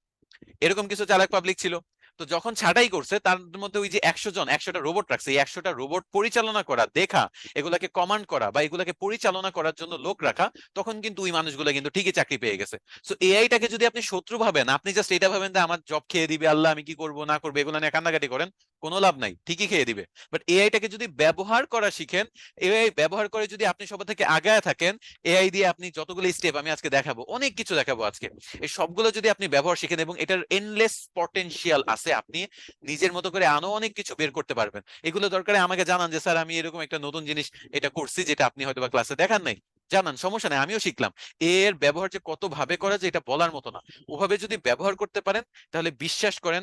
এরকম কিছু চালাক পাবলিক ছিল। তো যখন ছাঁটাই করছে তার মধ্যে ওই যে 100 জন 100টা রোবট রাখছে, এই 100টা রোবট পরিচালনা করা, দেখা, এগুলাকে কমান্ড করা বা এগুলাকে পরিচালনা করার জন্য লোক রাখা, তখন কিন্তু ওই মানুষগুলো কিন্তু ঠিকই চাকরি পেয়ে গেছে। সো এআইটাকে যদি আপনি শত্রু ভাবেন, আপনি জাস্ট এটা ভাবেন যে আমার জব খেয়ে দিবে আল্লাহ, আমি কি করব না করবো এগুলো নিয়ে কান্নাকাটি করেন, কোনো লাভ নাই, ঠিকই খেয়ে দিবে। বাট এআইটাকে যদি ব্যবহার করা শিখেন, এআই ব্যবহার করে যদি আপনি সবার থেকে আগায় থাকেন, এআই দিয়ে আপনি যতগুলো স্টেপ আমি আজকে দেখাবো, অনেক কিছু দেখাবো আজকে, এই সবগুলো যদি আপনি ব্যবহার শিখেন এবং এটার এন্ডলেস পটেনশিয়াল আছে, আপনি নিজের মতো করে আরো অনেক কিছু বের করতে পারবেন। এগুলো দরকারে আমাকে জানান যে স্যার আমি এরকম একটা নতুন জিনিস এটা করছি যেটা আপনি হয়তো বা ক্লাসে দেখান নাই, জানান, সমস্যা নাই, আমিও শিখলাম। এর ব্যবহার যে কত ভাবে করা যায় এটা বলার মতো না। ওভাবে যদি ব্যবহার করতে পারেন, তাহলে বিশ্বাস করেন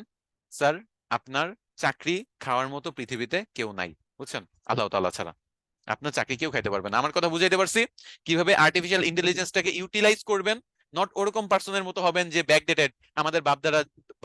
স্যার, আপনার চাকরি খাওয়ার মতো পৃথিবীতে কেউ নাই, বুঝছেন, আল্লাহ তাআলা ছাড়া। আপনার চাকরি কেউ খাইতে পারবে না। আমার কথা বুঝাইতে পারছি? কিভাবে আর্টিফিশিয়াল ইন্টেলিজেন্সটাকে ইউটিলাইজ করবেন। নট ওরকম পার্সনের মতো হবেন যে ব্যাকডেটেড, আমাদের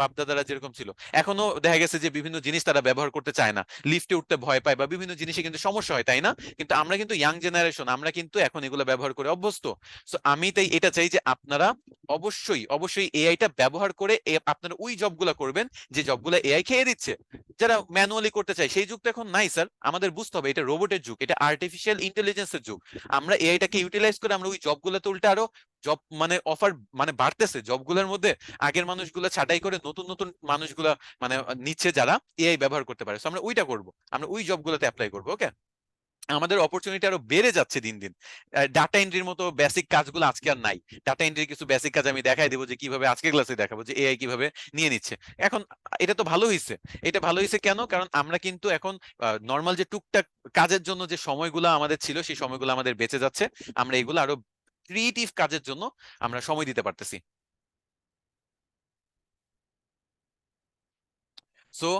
বাপদাদারা যেরকম ছিল। এখনো দেখা গেছে যে বিভিন্ন জিনিস তারা ব্যবহার করতে চায় না, লিফটে উঠতে ভয় পায় বা বিভিন্ন জিনিসে কিন্তু সমস্যা হয়, তাই না? কিন্তু আমরা কিন্তু ইয়াং জেনারেশন, আমরা কিন্তু এখন এগুলো ব্যবহার করে অভ্যস্ত। সো আমি তাই এটা চাই যে আপনারা অবশ্যই অবশ্যই এআইটা ব্যবহার করে আপনারা ওই জবগুলো করবেন যে জবগুলো এআই খেয়ে দিচ্ছে। যারা ম্যানুয়ালি করতে চায়, সেই যুগ তো এখন নাই স্যার, আমাদের বুঝতে হবে এটা রোবটের যুগ, এটা আর্টিফিশিয়াল ইন্টেলিজেন্সের যুগ। আমরা এআইটাকে ইউটিলাইজ করে আমরা ওই জবগুলোতে উল্টে আরো জব মানে অফার মানে বাড়তেছে জবগুলোর মধ্যে, আগের মানুষগুলো ছাঁটাই করে নতুন নতুন মানুষগুলা মানে নিচ্ছে যারা এআই ব্যবহার করতে পারে। So আমরা ওইটা করব, আমরা ওই জবগুলোতে অ্যাপ্লাই করবো, ওকে? আমাদের অপরচুনিটি আরো বেড়ে যাচ্ছে দিন দিন। ডাটা এন্ট্রির মতো বেসিক কাজগুলো আজকে আর নাই। ডাটা এন্ট্রির কিছু বেসিক কাজ আমি দেখাই দেবো যে কিভাবে, আজকের ক্লাসে দেখাবো যে এআই কিভাবে নিয়ে নিচ্ছে। এখন এটা তো ভালো হয়েছে। এটা ভালো হয়েছে কেন? কারণ আমরা কিন্তু এখন নর্মাল যে টুকটাক কাজের জন্য যে সময়গুলো আমাদের ছিল, সেই সময়গুলো আমাদের বেঁচে যাচ্ছে। আমরা এগুলো আরো ক্রিয়েটিভ কাজের জন্য আমরা সময় দিতে পারতেছি। সো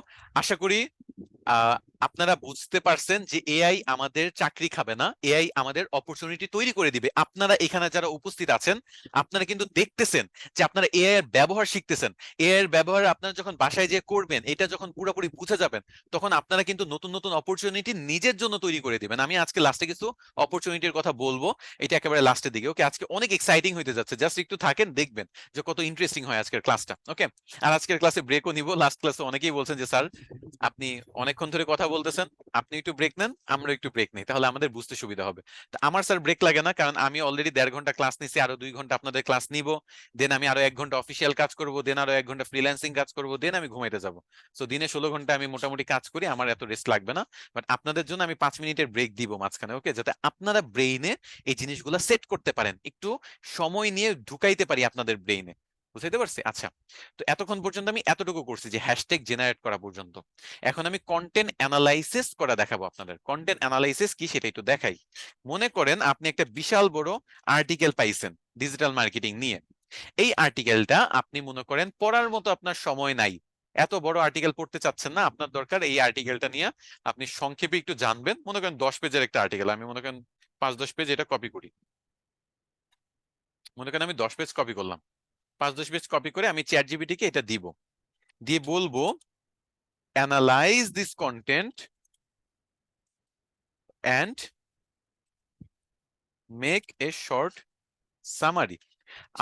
আশা করি আহ, আপনারা বুঝতে পারছেন যে এআই আমাদের চাকরি খাবে না, এআই আমাদের অপরচুনিটি তৈরি করে দিবে। আপনারা এখানে যারা উপস্থিত আছেন, আপনারা কিন্তু দেখতেছেন যে আপনারা এআই এর ব্যবহার শিখতেছেন। এআই এর ব্যবহার আপনারা যখন বাসায় যেয়ে করবেন, এটা যখন পুরোপুরি বুঝে যাবেন, তখন আপনারা কিন্তু নতুন নতুন অপরচুনিটি নিজের জন্য তৈরি করে দিবেন। আমি আজকে লাস্টে কিছু অপরচুনিটির কথা বলবো, এটা একেবারে লাস্টের দিকে, ওকে? আজকে অনেক এক্সাইটিং হতে যাচ্ছে, জাস্ট একটু থাকেন, দেখবেন যে কত ইন্টারেস্টিং হয় আজকের ক্লাসটা, ওকে? আর আজকের ক্লাসে ব্রেকও নিব। লাস্ট ক্লাসে অনেকেই বলছেন যে স্যার আপনি অনেকক্ষণ ধরে কথা বলতেছেন, আপনি একটু ব্রেক নেন, আমরা একটু ব্রেক নেই, তাহলে আমাদের বুঝতে সুবিধা হবে। তো আমার স্যার ব্রেক লাগে না, কারণ আমি অলরেডি 1.5 ঘন্টা ক্লাস নিছি, আরো 2 ঘন্টা আপনাদের ক্লাস নিব, দেন আমি আরো 1 ঘন্টা অফিসিয়াল কাজ করব, দেন আরো 1 ঘন্টা ফ্রিল্যান্সিং কাজ করব, দেন আমি ঘুমাইতে যাব। সো দিনে 16 ঘন্টা আমি মোটামুটি কাজ করি, আমার এত রেস্ট লাগবে না। বাট আপনাদের জন্য আমি 5 মিনিটের ব্রেক দিব মাঝখানে, ওকে? যাতে আপনারা ব্রেইনে এই জিনিসগুলো সেট করতে পারেন, একটু সময় নিয়ে ঢুকাইতে পারি আপনাদের ব্রেইনে। বুঝাইতে পারছি? আচ্ছা, তো এতক্ষণ পর্যন্ত আমি এতটুকু করছি যে হ্যাশট্যাগ জেনারেট করা পর্যন্ত। এখন আমি কন্টেন্ট অ্যানালাইসিস করা দেখাবো আপনাদের। কন্টেন্ট অ্যানালাইসিস কি সেটা একটু দেখাই। মনে করেন আপনি একটা বিশাল বড় আর্টিকেল পাইছেন ডিজিটাল মার্কেটিং নিয়ে। এই আর্টিকেলটা আপনি মনে করেন পড়ার মতো আপনার সময় নাই, এত বড় আর্টিকেল পড়তে চাচ্ছেন না, আপনার দরকার এই আর্টিকেলটা নিয়ে আপনি সংক্ষেপে একটু জানবেন। মনে করেন 10 পেজের একটা আর্টিকেল, আমি মনে করেন 5-10 পেজ এটা কপি করি। মনে করেন আমি 10 পেজ কপি করলাম, 5-10 পেজ কপি করে আমি চ্যাট জিপিটি কে এটা দিব, দিয়ে বলবো analyse this content and make a short summary.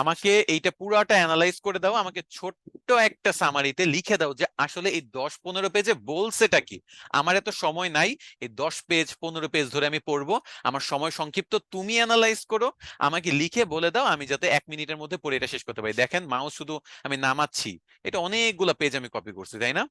আমাকে এইটা পুরাটা অ্যানালাইজ করে দাও, আমাকে ছোট্ট একটা সামারিতে লিখে দাও যে আসলে এই 10-15 পেজে বলছেটা কি। আমার এত সময় নাই এই 10 পেজ 15 পেজ ধরে আমি পড়বো, আমার সময় সংক্ষিপ্ত, তুমি অ্যানালাইজ করো, আমাকে লিখে বলে দাও, আমি যাতে 1 মিনিটের মধ্যে পড়ে এটা শেষ করতে পারি। দেখেন মাউস শুধু আমি নামাচ্ছি, এটা অনেকগুলা পেজ আমি কপি করছি, তাই না?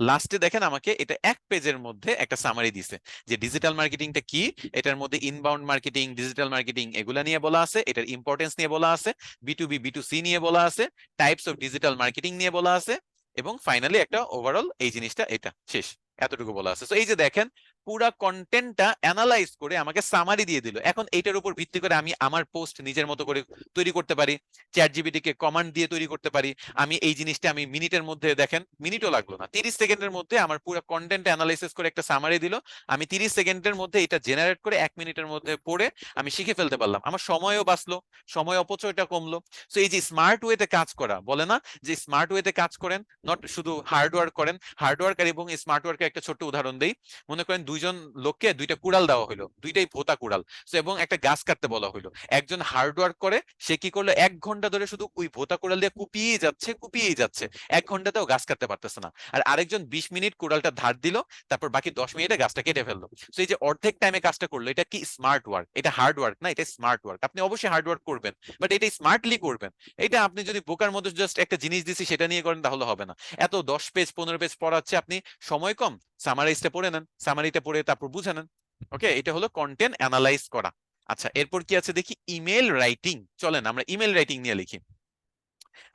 লাস্টে দেখেন আমাকে এটা 1 পেজের মধ্যে একটা সামারি দিছে যে ডিজিটাল মার্কেটিংটা কি, এটার মধ্যে ইনবাউন্ড মার্কেটিং, ডিজিটাল মার্কেটিং এগুলা নিয়ে বলা আছে, এটার ইম্পর্টেন্স নিয়ে বলা আছে, B to B B to C নিয়ে বলা আছে, টাইপস অফ ডিজিটাল মার্কেটিং নিয়ে বলা আছে, এবং ফাইনালি একটা ওভারঅল এই জিনিসটা এটা শেষ, এতটুকু বলা আছে। তো এই যে দেখেন পুরা কন্টেন্টটা অ্যানালাইজ করে আমাকে সামারি দিয়ে দিল। এখন এইটার উপর ভিত্তি করে আমি আমার পোস্ট নিজের মতো করে তৈরি করতে পারি, চ্যাট জিপিটি কে কমান্ড দিয়ে তৈরি করতে পারি। আমি এই জিনিসটা আমি মিনিটের মধ্যে, দেখেন মিনিটও লাগলো না, 30 সেকেন্ডের মধ্যে আমার পুরো কন্টেন্ট অ্যানালাইসিস করে একটা সামারি দিল। আমি 30 সেকেন্ডের মধ্যে এটা জেনারেট করে 1 মিনিটের মধ্যে পড়ে আমি শিখে ফেলতে পারলাম, আমার সময়ও বাঁচলো, সময় অপচয়টা কমলো। তো এই যে স্মার্ট ওয়েতে কাজ করা, বলে না যে স্মার্ট ওয়েতে কাজ করেন, নট শুধু হার্ড ওয়ার্ক করেন। হার্ড ওয়ার্ক এবং স্মার্ট ওয়ার্কের একটা ছোট্ট উদাহরণ দেই। মনে করেন দুইজন লোককে দুইটা কুড়াল দেওয়া হলো, দুইটাই ভোতা কুড়াল, এবং একটা গাছ কাটতে বলা হলো। একজন হার্ড ওয়ার্ক করে, সে কি করলো 1 ঘন্টা ধরে শুধু ওই ভোতা কুড়াল দিয়ে কুপিয়েই যাচ্ছে কুপিয়েই যাচ্ছে, 1 ঘন্টাতেও গাছ কাটতে পারতেছে না। আর আরেকজন 20 মিনিট কুড়ালটা ধার দিল, তারপর বাকি 10 মিনিটে গাছটা কেটে ফেললো। তো এই যে অর্ধেক টাইমে কাজটা করলো, এটা কি স্মার্ট ওয়ার্ক? এটা হার্ড ওয়ার্ক না, এটা স্মার্ট ওয়ার্ক। আপনি অবশ্যই হার্ড ওয়ার্ক করবেন, বাট এটা স্মার্টলি করবেন। এটা আপনি যদি বোকার মধ্যে জাস্ট একটা জিনিস দিছি সেটা নিয়ে করেন তাহলে হবে না। এত 10 পেজ 15 পেজ পড়াচ্ছে, আপনি সময় কম, সামারাইজটা পড়ে নেন, সামারিটা পড়ে তারপর বুঝে নেন। ওকে, এটা হলো কন্টেন্ট অ্যানালাইজ করা। আচ্ছা, এরপর কি আছে দেখি, ইমেল রাইটিং। চলেন আমরা ইমেল রাইটিং নিয়ে লিখি।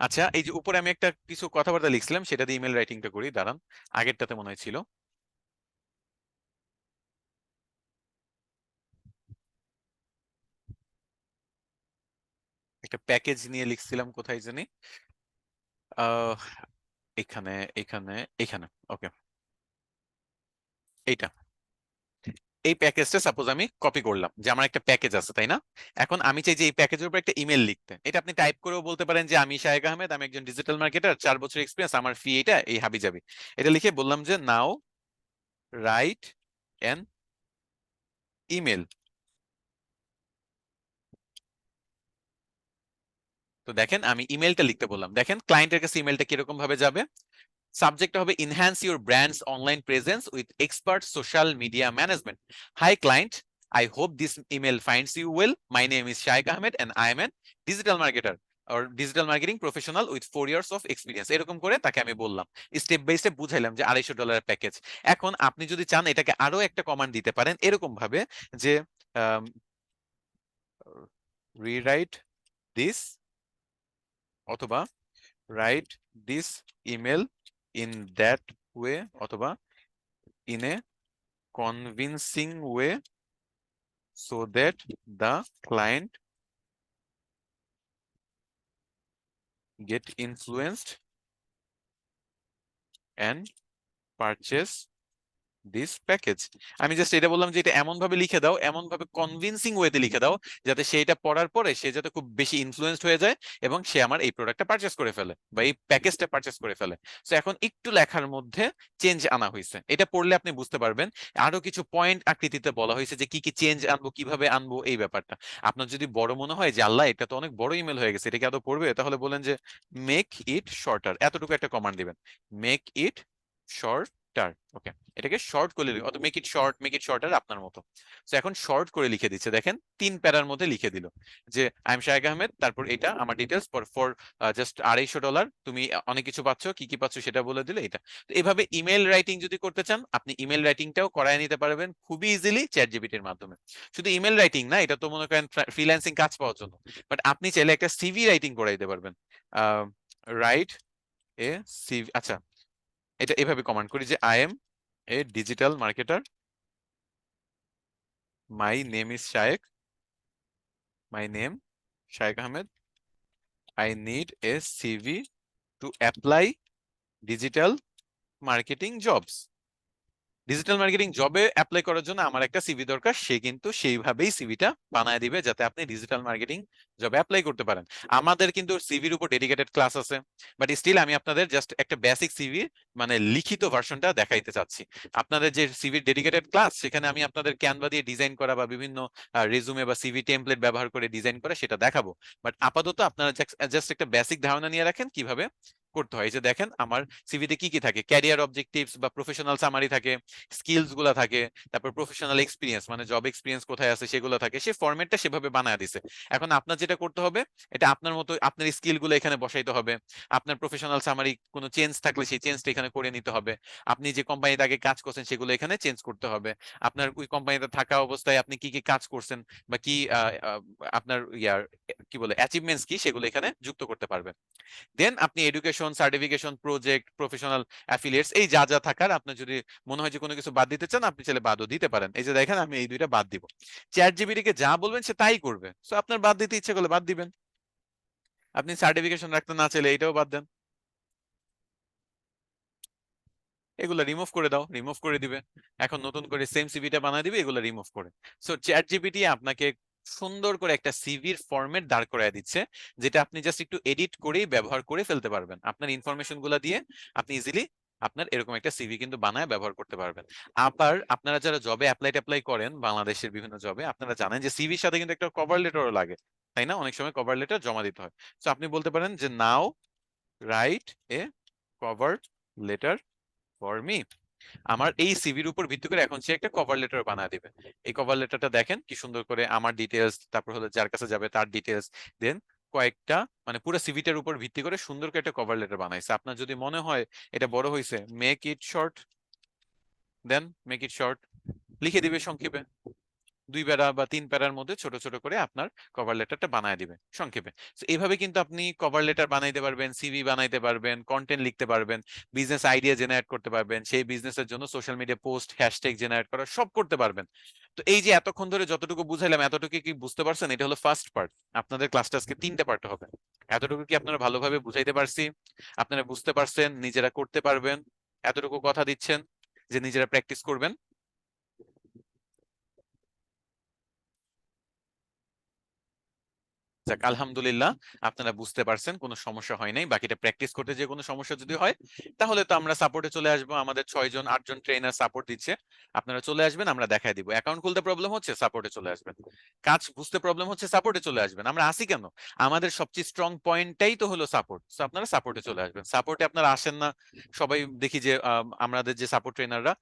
আচ্ছা, এই যে উপরে আমি একটা কিছু কথাবার্তা লিখছিলাম, সেটা দিয়ে ইমেল রাইটিংটা করি, দাঁড়ান। আগেরটাতে মনে হয় ছিল একটা প্যাকেজ নিয়ে লিখছিলাম, কোথায় জানি, আহ এখানে, এখানে, এখানে। ওকে, এইটা, এই প্যাকেজটা সাপোজ আমি কপি করলাম, যে আমার একটা প্যাকেজ আছে, তাই না? এখন আমি চাই যে এই প্যাকেজের উপর একটা ইমেল লিখতে। এটা আপনি টাইপ করেও বলতে পারেন যে আমি শায়েক আহমেদ, আমি একজন ডিজিটাল মার্কেটার, 4 বছর এক্সপিরিয়েন্স, আমার ফি এটা, এই হাবি যাবি। এটা লিখে বললাম যে নাও রাইট এন ইমেল। তো দেখেন আমি ইমেলটা লিখতে বললাম, দেখেন ক্লায়েন্টের কাছে ইমেলটা কিরকম ভাবে যাবে। সাবজেক্টটা হবে enhance your brand's online presence with expert social media management. Hi client, I hope this email finds you well. My name is Shaikh Ahmed and I am a digital marketer or digital marketing professional with 4 years of experience। এরকম করে তাকে আমি বললাম, step by step বুঝাইলাম যে $250 package. এখন আপনি যদি চান এটাকে আরো একটা কমান্ড দিতে পারেন এরকম ভাবে, যে রিরাইট দিস, অথবা right this email in that way, অথবা in a convincing way so that the client get influenced and purchase this package. আমি জাস্ট এটা বললাম যে এটা এমন ভাবে লিখে দাও, এমন ভাবে কনভিন্সিং ওয়েতে লিখে দাও, যাতে সে এটা পড়ার পরে সে যাতে খুব বেশি ইনফ্লুয়েন্সড হয়ে যায় এবং সে আমার এই প্রোডাক্টটা পারচেস করে ফেলে বা এই প্যাকেজটা পারচেস করে ফেলে। তো এখন একটু লেখার মধ্যে চেঞ্জ আনা হয়েছে, এটা পড়লে আপনি বুঝতে পারবেন। আরো কিছু পয়েন্ট আকৃতিতে বলা হয়েছে যে কি কি চেঞ্জ আনবো, কিভাবে আনবো, এই ব্যাপারটা। আপনার যদি বড় মনে হয় যে আল্লাহ এটা তো অনেক বড় ইমেল হয়ে গেছে, এটা কি আদৌ পড়বে, তাহলে বলেন যে মেক ইট শর্টার, এতটুকু একটা কমান্ড দিবেন, মেক ইট শর্টার। ওকে, এটাকে শর্ট করে অত make it short, make it shorter আপনার মতো। তো এখন শর্ট করে লিখে দিচ্ছে, দেখেন 3 প্যারার মধ্যে লিখে দিল যে আই এম শায়েক আহমেদ, তারপর এটা আমার ডিটেলস ফর ফর জাস্ট $250, তুমি অনেক কিছু পাচ্ছ, কি কি পাচ্ছ সেটা বলে দিলে এটা। তো এভাবে ইমেল রাইটিং যদি করতে চান, আপনি ইমেল রাইটিংটাও করায় নিতে পারবেন খুবই ইজিলি চ্যাট জিপিটির মাধ্যমে। শুধু ইমেল রাইটিং না, এটা তো মনে করেন ফ্রিল্যান্সিং কাজ পাওয়ার জন্য, বাট আপনি চাইলে একটা সিভি রাইটিং করাই দিতে পারবেন। রাইট এ সিভি, আচ্ছা এটা এভাবে কমান্ড করি যে I M A digital marketer, my name is Shaikh, my name Shaikh Ahmed, I need A CV to apply digital marketing jobs. Digital marketing জবে অ্যাপ্লাই করার জন্য আমার একটা সিভি দরকার, সে কিন্তু সেইভাবেই সিভিটা বানায় দিবে যাতে আপনি ডিজিটাল মার্কেটিং জবে অ্যাপ্লাই করতে পারেন। আমাদের কিন্তু সিভির উপর ডেডিকেটেড ক্লাস আছে, বাট স্টিল আমি আপনাদের জাস্ট একটা বেসিক সিভি মানে লিখিত ভার্সনটা দেখাইতে চাচ্ছি। আপনাদের যে সিভির ডেডিকেটেড ক্লাস, সেখানে আমি আপনাদের ক্যানভা দিয়ে ডিজাইন করা বা বিভিন্ন রেজুমে বা সিভি টেমপ্লেট ব্যবহার করে ডিজাইন করা সেটা দেখাবো। বাট আপাতত আপনারা জাস্ট একটা বেসিক ধারণা নিয়ে রাখেন কিভাবে করতে হয়। এই যে দেখেন আমার সিভিতে কি কি থাকে, ক্যারিয়ার অবজেক্টিভস বা প্রফেশনাল সামারি থাকে, স্কিলস গুলা থাকে, তারপর প্রফেশনাল এক্সপিরিয়েন্স মানে জব এক্সপিরিয়েন্স কোথায় আছে সেগুলো থাকে, সে ফরম্যাটটা সেভাবে বানায় দিছে। এখন আপনার যেটা করতে হবে, এটা আপনার মতো আপনার স্কিল গুলো এখানে বসাইতে হবে। আপনার প্রফেশনাল সামারি কোনো চেঞ্জ থাকলে সেই চেঞ্জটা এখানে করে নিতে হবে। আপনি যে কোম্পানিতে আগে কাজ করছেন সেগুলো এখানে চেঞ্জ করতে হবে। আপনার ওই কোম্পানিতে থাকা অবস্থায় আপনি কি কি কাজ করছেন বা কি আপনার ইয়ার কি বলে অ্যাচিভমেন্টস কি, সেগুলো এখানে যুক্ত করতে পারবেন। দেন আপনি education promotion, certification, project, professional affiliates, এই যা যা থাকার, আপনি যদি মনে হয় যে কোনো কিছু বাদ দিতে চান আপনি চাইলে বাদও দিতে পারেন। এই যে দেখেন আমি এই দুইটা বাদ দিব। চ্যাট জিপিটি কে যা বলবেন সে তাই করবে, সো আপনার বাদ দিতে ইচ্ছে করলে বাদ দিবেন। আপনি সার্টিফিকেশন রাখতে না চাইলে এটাও বাদ দেন, এগুলো রিমুভ করে দাও, রিমুভ করে দিবে। এখন নতুন করে সেম সিভিটা বানায় দিবে এগুলো রিমুভ করে। সো চ্যাট জিপিটি আপনাকে সুন্দর করে একটা সিভির ফরম্যাট দাঁড় করায় দিচ্ছে, যেটা আপনি জাস্ট একটু এডিট করেই ব্যবহার করে ফেলতে পারবেন। আপনার ইনফরমেশন গুলা দিয়ে আপনি ইজিলি আপনার এরকম একটা সিভি কিন্তু বানায় ব্যবহার করতে পারবেন। আবার আপনারা যারা জবে অ্যাপ্লাই করেন বাংলাদেশের বিভিন্ন জবে, আপনারা জানেন যে সিভির সাথে কিন্তু একটা কভার লেটারও লাগে, তাই না? অনেক সময় কভার লেটার জমা দিতে হয়। তো আপনি বলতে পারেন যে now write a cover letter for me. আমার এই সিভির উপর ভিত্তি করে এখন সে একটা কভার লেটার বানায় দিবে। এই কভার লেটারটা দেখেন কি সুন্দর করে আমার ডিটেলস, তারপর হলো যার কাছে যাবে তার ডিটেলস, দেন কয়েকটা মানে পুরো সিভিটার উপর ভিত্তি করে সুন্দর করে একটা কভার লেটার বানাইছে। আপনার যদি মনে হয় এটা বড় হয়েছে, make it short, then make it short লিখে দিবে সংক্ষেপে, 2 প্যারা বা 3 প্যারার মধ্যে ছোট ছোট করে আপনার কভার লেটারটা বানায় দিবে সংক্ষেপে। তো এইভাবে কিন্তু আপনি কভার লেটার বানাইতে পারবেন, সিভি বানাইতে পারবেন, কন্টেন্ট লিখতে পারবেন, বিজনেস আইডিয়া জেনারেট করতে পারবেন, সেই বিজনেসের জন্য social media post, hashtag generate করা, সব করতে পারবেন। তো এই যে এতক্ষণ ধরে যতটুকু বুঝাইলাম এতটুকু কি বুঝতে পারছেন? এটা হলো ফার্স্ট পার্ট। আপনাদের ক্লাসটা আজকে 3টা পার্ট হবে। এতটুকু কি আপনারা ভালোভাবে বুঝাইতে পারছি? আপনারা বুঝতে পারছেন, নিজেরা করতে পারবেন, এতটুকু কথা দিচ্ছেন যে নিজেরা প্র্যাকটিস করবেন? যাক আলহামদুলিল্লাহ, আপনারা বুঝতে পারছেন, কোনো সমস্যা হয় নাই। বাকিটা প্র্যাকটিস করতে যে কোনো সমস্যা যদি হয় তাহলে তো আমরা সাপোর্টে চলে আসবো, আমাদের 6 জন 8 জন ট্রেনার সাপোর্ট দিচ্ছে। আপনারা চলে আসবেন, আমরা দেখাই দিব। অ্যাকাউন্ট খুলতে প্রবলেম হচ্ছে, সাপোর্টে চলে আসবেন। কাজ বুঝতে প্রবলেম হচ্ছে, সাপোর্টে চলে আসবেন। আমরা আসি কেন? আমাদের সবচেয়ে স্ট্রং পয়েন্টটাই তো হলো সাপোর্ট। সো আপনারা সাপোর্টে চলে আসবেন। সাপোর্টে আপনারা আসেন না, সবাই দেখি যে আমাদের যে সাপোর্ট ট্রেনাররা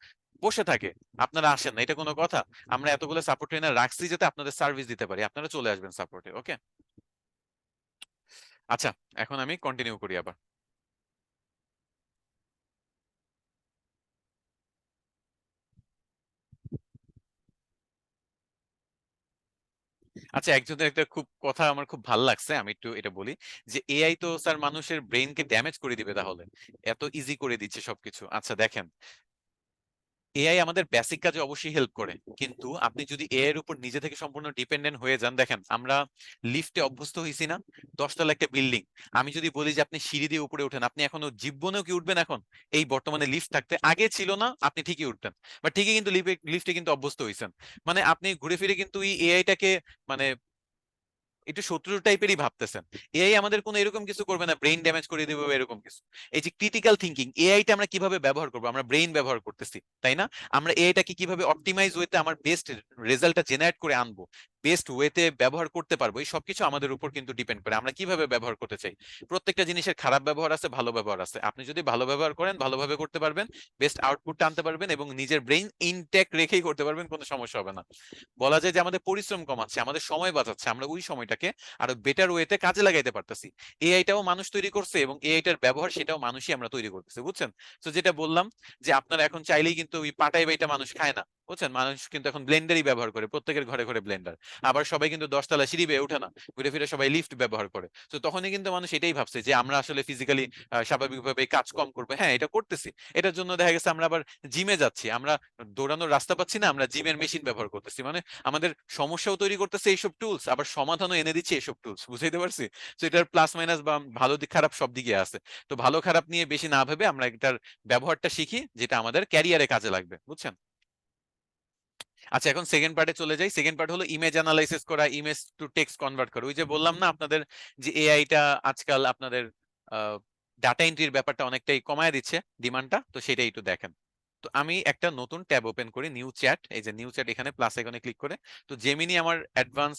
বসে থাকে, আপনারা আসেন না, এটা কোনো কথা? আমরা এতগুলো সাপোর্ট ট্রেনার রাখছি যাতে আপনাদের সার্ভিস দিতে পারি। আপনারা চলে আসবেন সাপোর্টে, ওকে? আচ্ছা, এখন আমি কন্টিনিউ করি আবার। আচ্ছা, একজনের একটা খুব কথা আমার খুব ভালো লাগছে, আমি একটু এটা বলি যে এআই তো স্যার মানুষের ব্রেনকে ড্যামেজ করে দিবে তাহলে, এত ইজি করে দিচ্ছে সবকিছু। আচ্ছা দেখেন, এআই আমাদের বেসিক কাজে অবশ্যই হেল্প করে, কিন্তু আপনি যদি এআই এর উপর নিজে থেকে সম্পূর্ণ ডিপেন্ডেন্ট হয়ে যান, দেখেন আমরা লিফটে অভ্যস্ত হয়েছি না? 10 তলা একটা বিল্ডিং, আমি যদি বলি যে আপনি সিঁড়ি দিয়ে উপরে উঠেন, আপনি এখনো জীবনেও কি উঠবেন এখন? এই বর্তমানে লিফট থাকতে, আগে ছিল না, আপনি ঠিকই উঠতেন, বা ঠিকই কিন্তু লিফটে কিন্তু অভ্যস্ত হয়েছেন। মানে আপনি ঘুরে ফিরে কিন্তু এই এআইটাকে মানে একটু শত্রু টাইপেরই ভাবতেছেন। এআই আমাদের কোনো এরকম কিছু করবে না, ব্রেইন ড্যামেজ করে দিবে বা এরকম কিছু। এই যে ক্রিটিক্যাল থিঙ্কিং, এআইটা আমরা কিভাবে ব্যবহার করবো? আমরা ব্রেইন ব্যবহার করতেছি, তাই না? আমরা এআইটাকে কিভাবে অপটিমাইজ ওয়েতে আমার বেস্ট রেজাল্টটা জেনারেট করে আনবো, বেস্ট ওয়েতে ব্যবহার করতে পারবো, এই সবকিছু আমাদের উপর কিন্তু ডিপেন্ড করে আমরা কিভাবে ব্যবহার করতে চাই। প্রত্যেকটা জিনিসের খারাপ ব্যবহার আছে, ভালো ব্যবহার আছে। আপনি যদি ভালো ব্যবহার করেন, ভালোভাবে করতে পারবেন, বেস্ট আউটপুটটা আনতে পারবেন এবং নিজের ব্রেইন ইনটেক্ট রেখেই করতে পারবেন, কোনো সমস্যা হবে না। বলা যায় যে আমাদের পরিশ্রম কমাচ্ছে, আমাদের সময় বাঁচাচ্ছে, আমরা ওই সময়টাকে আরো বেটার ওয়েতে কাজে লাগাইতে পারতেছি। এআইটাও মানুষ তৈরি করছে এবং এআইটার ব্যবহার সেটাও মানুষই আমরা তৈরি করতেছি, বুঝছেন? তো যেটা বললাম যে আপনারা এখন চাইলেই কিন্তু ওই পাটাই বাইটা মানুষ খায় না, বুঝছেন? মানুষ কিন্তু এখন ব্লেন্ডারই ব্যবহার করে, প্রত্যেকের ঘরে ঘরে ব্লেন্ডার। আবার সবাই কিন্তু 10 তলা সিঁড়ি বেয়ে ওঠে না, ঘুরে ফিরে সবাই লিফট ব্যবহার করে। তো তখনই কিন্তু মানুষ এটাই ভাবছে যে আমরা আসলে ফিজিক্যালি স্বাভাবিকভাবে কাজ কম করবো। হ্যাঁ, এটা করতেছি, এটার জন্য দেখা গেছে আমরা আবার জিমে যাচ্ছি, আমরা দৌড়ানোর রাস্তা পাচ্ছি না, আমরা জিমের মেশিন ব্যবহার করতেছি। মানে আমাদের সমস্যাও তৈরি করতেছে এইসব টুলস, আবার সমাধানও এনে দিচ্ছে এইসব টুলস, বুঝাইতে পারছি? তো এটার প্লাস মাইনাস বা ভালো দিক খারাপ সব দিকে আছে। তো ভালো খারাপ নিয়ে বেশি না ভেবে আমরা এটার ব্যবহারটা শিখি, যেটা আমাদের ক্যারিয়ারে কাজে লাগবে, বুঝছেন? আচ্ছা, এখন সেকেন্ড পার্টে চলে যাই। সেকেন্ড পার্ট হলো ইমেজ অ্যানালাইসিস করা, ইমেজ টু টেক্সট কনভার্ট করা। ওই যে বললাম না আপনাদের যে এআইটা আজকাল আপনাদের ডাটা এন্ট্রির ব্যাপারটা অনেকটাই কমায় দিচ্ছে, ডিমান্ডটা, তো সেটাই একটু দেখেন। তো আমি একটা নতুন ট্যাব ওপেন করি, নিউ চ্যাট। এই যে নিউ চ্যাট, এখানে প্লাস আইকনে ক্লিক করে, তো জেমিনি আমার অ্যাডভান্স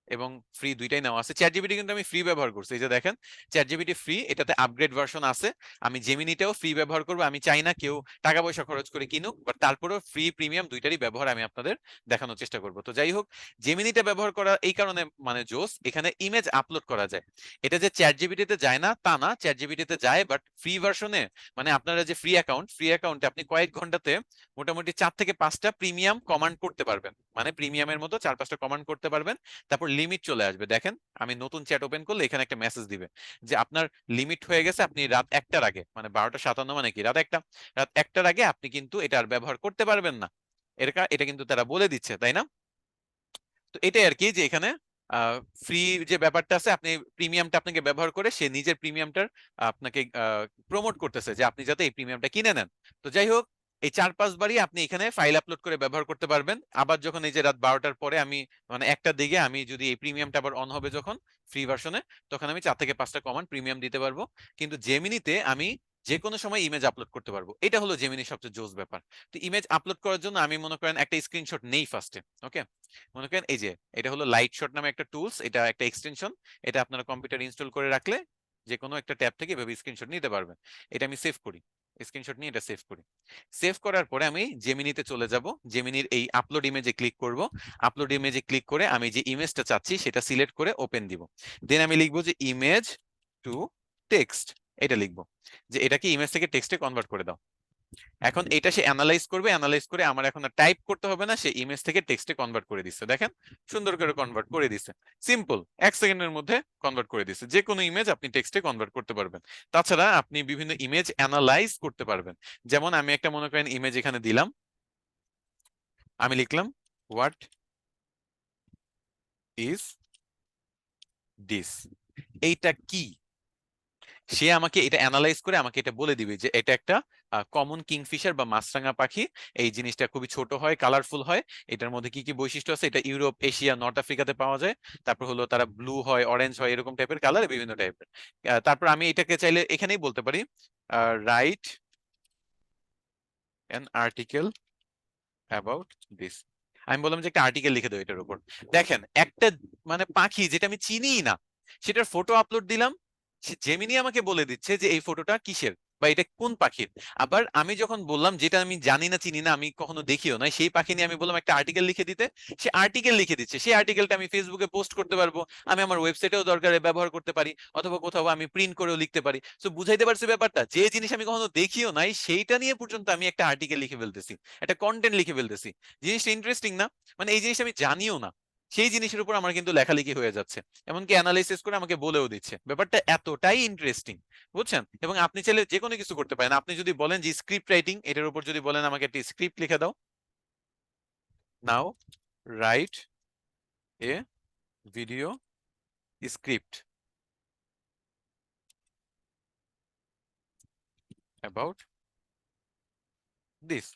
এবং ফ্রি দুইটাই নেওয়া আছে। চ্যাট জিপিটি কিন্তু আমি ফ্রি ব্যবহার করছি, এই যে দেখেন চ্যাট জিপিটি ফ্রি, এটাতে আপগ্রেড ভার্সন আছে। আমি জেমিনিটাও ফ্রি ব্যবহার করবো, আমি চাই না কেউ টাকা পয়সা খরচ করে কিনুক, বাট তারপরেও ফ্রি প্রিমিয়াম দুইটারই ব্যবহার আমি আপনাদের দেখানোর চেষ্টা করব। তো যাই হোক, জেমিনিটা ব্যবহার করা এই কারণে মানে জোস, এখানে ইমেজ আপলোড করা যায়। এটা যে চ্যাট জিপিটিতে যায় না তা না, চ্যাট জিপিটিতে যায়, বাট ফ্রি ভার্সনে মানে আপনারা যে ফ্রি অ্যাকাউন্টে আপনি কয়েক ঘন্টাতে মোটামুটি 4 থেকে 5টা প্রিমিয়াম কমান্ড করতে পারবেন, মানে প্রিমিয়ামের মতো 4-5টা কমান্ড করতে পারবেন। তারপর লিমিট চলে আসবে। দেখেন আমি নতুন চ্যাট ওপেন করলে এখানে একটা মেসেজ দিবে যে আপনার লিমিট হয়ে গেছে, আপনি রাত 1টার আগে, মানে 12টা 57 মানে কি রাত 1টার আগে আপনি কিন্তু এটা আর ব্যবহার করতে পারবেন না। এটা কিন্তু তারা বলে দিচ্ছে, তাই না? তো এটাই আর কি, যে এখানে ফ্রি যে ব্যাপারটা আছে, আপনি প্রিমিয়ামটা আপনাকে ব্যবহার করে সে নিজের প্রিমিয়ামটার আপনাকে প্রমোট করতেছে যে আপনি যাতে এই প্রিমিয়ামটা কিনে নেন। তো যাই হোক, এই 4-5 বারই আপনি এখানে ফাইল আপলোড করে ব্যবহার করতে পারবেন। আবার যখন এই যে রাত 12টার পরে আমি, মানে 1টার দিকে আমি যদি এই প্রিমিয়ামটা আবার অন হবে যখন ফ্রি ভার্সনে, তখন আমি 4 থেকে 5টা কমান্ড প্রিমিয়াম দিতে পারবো। কিন্তু জেমিনিতে আমি যে কোনো সময় ইমেজ আপলোড করতে পারবো। এটা হলো জেমিনির সবচেয়ে জোস ব্যাপার। তো ইমেজ আপলোড করার জন্য আমি মনে করেন একটা স্ক্রিনশট নেই ফার্স্টে। ওকে, মনে করেন এই যে এটা হলো লাইট শট নামে একটা টুলস, এটা একটা এক্সটেনশন। এটা আপনারা কম্পিউটার ইনস্টল করে রাখলে যে কোনো একটা ট্যাব থেকে এভাবে স্ক্রিনশট নিতে পারবেন। এটা আমি সেভ করি, স্ক্রিনশট নিয়ে এটা সেভ করি। সেভ করার পরে আমি জেমিনিতে চলে যাব, জেমিনির এই আপলোড ইমেজে ক্লিক করব। আপলোড ইমেজে ক্লিক করে আমি যে ইমেজটা চাচ্ছি সেটা সিলেক্ট করে ওপেন দিব। দেন আমি লিখবো যে ইমেজ টু টেক্সট, এটা লিখবো যে এটাকে ইমেজ থেকে টেক্সটে কনভার্ট করে দাও। এখন এটা সে অ্যানালাইজ করবে, অ্যানালাইজ করে আমার এখন আর টাইপ করতে হবে না, সে ইমেজ থেকে টেক্সটে কনভার্ট করে দিচ্ছে। দেখেন সুন্দর করে কনভার্ট করে দিচ্ছে, সিম্পল 1 সেকেন্ডের মধ্যে কনভার্ট করে দিচ্ছে। যে কোনো ইমেজ আপনি টেক্সটে কনভার্ট করতে পারবেন। তাছাড়া আপনি বিভিন্ন ইমেজ অ্যানালাইজ করতে পারবেন। যেমন আমি একটা মনে করেন ইমেজ এখানে দিলাম, আমি লিখলাম হোয়াট ইজ দিস, এইটা কি। সে আমাকে এটা অ্যানালাইজ করে আমাকে এটা বলে দিবে যে এটা একটা কমন কিংফিশার বা মাছরাঙা পাখি। এই জিনিসটা খুবই ছোট হয়, কালারফুল হয়। এটার মধ্যে কি কি বৈশিষ্ট্য আছে, এটা ইউরোপ, এশিয়া, নর্থ আফ্রিকাতে পাওয়া যায়। তারপর হলো তারা ব্লু হয়, অরেঞ্জ হয়, এরকম টাইপের কালার, বিভিন্ন টাইপের। তারপর আমি এটাকে চাইলে এখানেই বলতে পারি write an article about this. আমি বললাম যে একটা আর্টিকেল লিখে দাও এটার উপর। দেখেন একটা মানে পাখি যেটা আমি চিনিই না, সেটার ফটো আপলোড দিলাম, জেমিনি আমাকে বলে দিচ্ছে যে এই ফটোটা কিসের বা এটা কোন পাখির। আবার আমি যখন বললাম যেটা আমি জানি না, চিনি না, আমি কখনো দেখিও না, সেই পাখি নিয়ে আমি বললাম একটা আর্টিকেল লিখে দিতে, সে আর্টিকেল লিখে দিচ্ছে। সেই আর্টিকেলটা আমি ফেসবুকে পোস্ট করতে পারবো, আমি আমার ওয়েবসাইটেও দরকারে ব্যবহার করতে পারি, অথবা কোথাও আমি প্রিন্ট করেও লিখতে পারি। তো বুঝাইতে পারছি ব্যাপারটা, যে জিনিস আমি কখনো দেখিও নাই সেইটা নিয়ে পর্যন্ত আমি একটা আর্টিকেল লিখে ফেলতেছি, একটা কন্টেন্ট লিখে ফেলতেছি। জিনিসটা ইন্টারেস্টিং না? মানে এই জিনিসটা আমি জানিও না, সেই জিনিসের উপর আমার কিন্তু লেখালেখি হয়ে যাচ্ছে, এমনকি অ্যানালাইসিস করে আমাকে বলেও দিচ্ছে। ব্যাপারটা এতটাই ইন্টারেস্টিং, বুঝছেন? এবং আপনি চাইলে যে কোনো কিছু করতে পারেন। আপনি যদি বলেন যে স্ক্রিপ্ট রাইটিং, এটার উপর যদি বলেন আমাকে একটা স্ক্রিপ্ট লিখে দাও, now write a video script about this.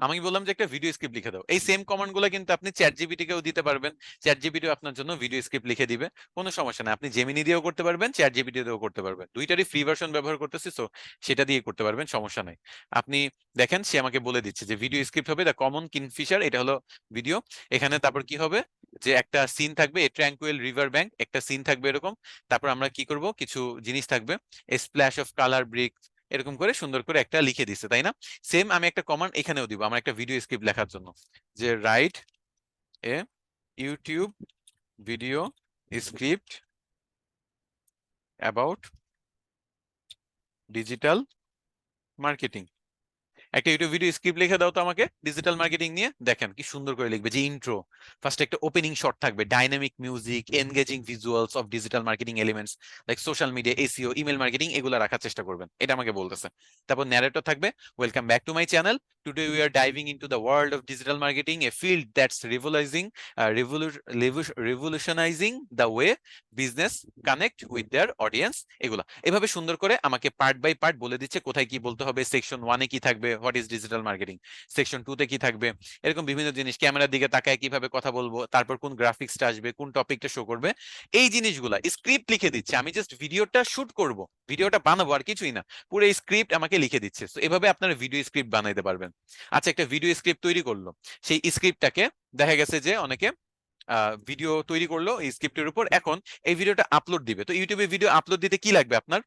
আমি বললাম যে একটা ভিডিও স্ক্রিপ্ট লিখে দাও। এই সেম কমান্ড গুলো কিন্তু আপনি চ্যাট জিপিটি কেও দিতে পারবেন, চ্যাট জিপিটিও আপনার জন্য ভিডিও স্ক্রিপ্ট লিখে দিবে। কোনো সমস্যা নাই, আপনি জেমিনি দিয়েও করতে পারবেন, চ্যাট জিপিটি দিয়েও করতে পারবেন। দুইটারই ফ্রি ভার্সন ব্যবহার করতেছি, তো সেটা দিয়ে করতে পারবেন, সমস্যা নাই। আপনি দেখেন সে আমাকে বলে দিচ্ছে যে ভিডিও স্ক্রিপ্ট হবে দ্য কমন কিংফিশার, এটা হলো ভিডিও। এখানে তারপর কি হবে, যে একটা সিন থাকবে, এ ট্র্যাঙ্কুয়েল রিভার ব্যাংক, একটা সিন থাকবে এরকম। তারপর আমরা কি করব, কিছু জিনিস থাকবে, এ স্প্ল্যাশ অফ কালার ব্রিক, এরকম করে সুন্দর করে একটা লিখে দিচ্ছে, তাই না? সেম আমি একটা কমান্ড এখানেও দিব আমার একটা ভিডিও স্ক্রিপ্ট লেখার জন্য, যে write a YouTube video script about digital marketing. একটা ইউটিউব ভিডিও স্ক্রিপ্ট লিখে দাও তো আমাকে ডিজিটাল মার্কেটিং নিয়ে। দেখেন কি সুন্দর করে লিখবে, যে ইন্ট্রো, ফার্স্ট একটা ওপেনিং শট থাকবে, dynamic music, engaging visuals of digital marketing elements like social media, SEO, email marketing, এগুলো রাখার চেষ্টা করবেন, এটা আমাকে বলতেছে। তারপর ন্যারেটর থাকবে, welcome back to my channel, today we are diving into the world of digital marketing, a field that's revolutionising the way business connect with their audience. এগুলা এভাবে সুন্দর করে আমাকে পার্ট বাই পার্ট বলে দিচ্ছে কোথায় কি বলতে হবে। সেকশন 1-এ কি থাকবে, what is digital marketing, section 2-তে কি থাকবে, এরকম বিভিন্ন জিনিস, ক্যামেরার দিকে তাকায় কিভাবে কথা বলবো, তারপর কোন গ্রাফিক্সটা আসবে, কোন টপিকটা শো করবে, এই জিনিসগুলা স্ক্রিপ্ট লিখে দিচ্ছে। আমি জাস্ট ভিডিওটা শুট করব, ভিডিওটা বানাবো, আর কিছুই না, পুরো স্ক্রিপ্ট আমাকে লিখে দিচ্ছে। তো এভাবে আপনারা ভিডিও স্ক্রিপ্ট বানাইতে পারবেন। আচ্ছা, একটা ভিডিও স্ক্রিপ্ট তৈরি করলো, সেই স্ক্রিপ্টটাকে দেখা গেছে যে অনেকে ভিডিও তৈরি করলো এই স্ক্রিপ্টের উপর, এখন এই ভিডিওটা আপলোড দিবে। তো ইউটিউবে ভিডিও আপলোড দিতে কি লাগবে আপনার?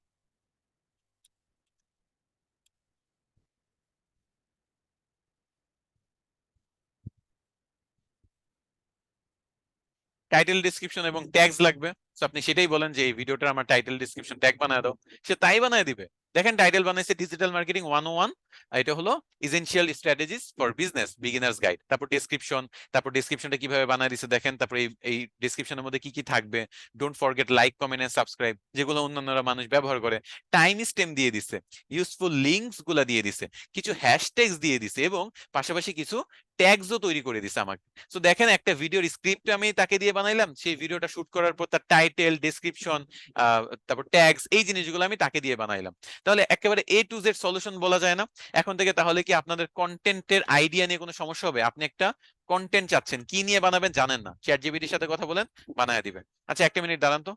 টাইটেল, ডেসক্রিপশন এবং ট্যাগস লাগবে। তো আপনি সেটাই বলেন যে এই ভিডিওটা আমার টাইটেল ডেসক্রিপশন ট্যাগ বানায় দাও, সে তাই বানায় দিবে। দেখেন টাইটেল বানাইছে ডিজিটাল মার্কেটিং 101, আর এটা হলো essential strategies for business beginners guide. তারপর ডেসক্রিপশন, তারপর ডেসক্রিপশনটা কিভাবে বানায় দিছে দেখেন, তারপর এই ডেসক্রিপশনের মধ্যে কি কি থাকবে, don't forget like comment and subscribe, যেগুলো অন্যান্যরা মানুষ ব্যবহার করে, টাইম স্ট্যাম্প দিয়ে দিছে, ইউজফুল লিঙ্কস গুলা দিয়ে দিছে, কিছু হ্যাশট্যাগস দিয়ে দিছে, এবং পাশাপাশি কিছু ট্যাগসও তৈরি করে দিছে আমাকে। তো দেখেন একটা ভিডিওর স্ক্রিপ্ট আমি তাকে দিয়ে বানাইলাম, সেই ভিডিওটা শুট করার পর তার টাইটেল, ডেসক্রিপশন, তারপর ট্যাগস, এই জিনিসগুলো আমি তাকে দিয়ে বানাইলাম। তাহলে একেবারে A to Z সলিউশন বলা যায় না এখন থেকে? তাহলে কি আপনাদের কন্টেন্টের আইডিয়া নিয়ে কোনো সমস্যা হবে? আপনি একটা কন্টেন্ট চাচ্ছেন, কি নিয়ে বানাবেন জানেন না, চ্যাট জিপিটির সাথে কথা বলেন, বানায় দিবে। আচ্ছা একটা মিনিট দাঁড়ান তো।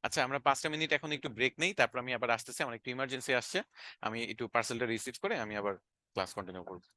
আচ্ছা আমরা 5টা মিনিট এখন একটু ব্রেক নেই, তারপর আমি আবার আসতেছি, আমার একটু ইমার্জেন্সি আসছে, আমি একটু পার্সেলটা রিসিভ করে আমি আবার ক্লাস কন্টিনিউ করবো।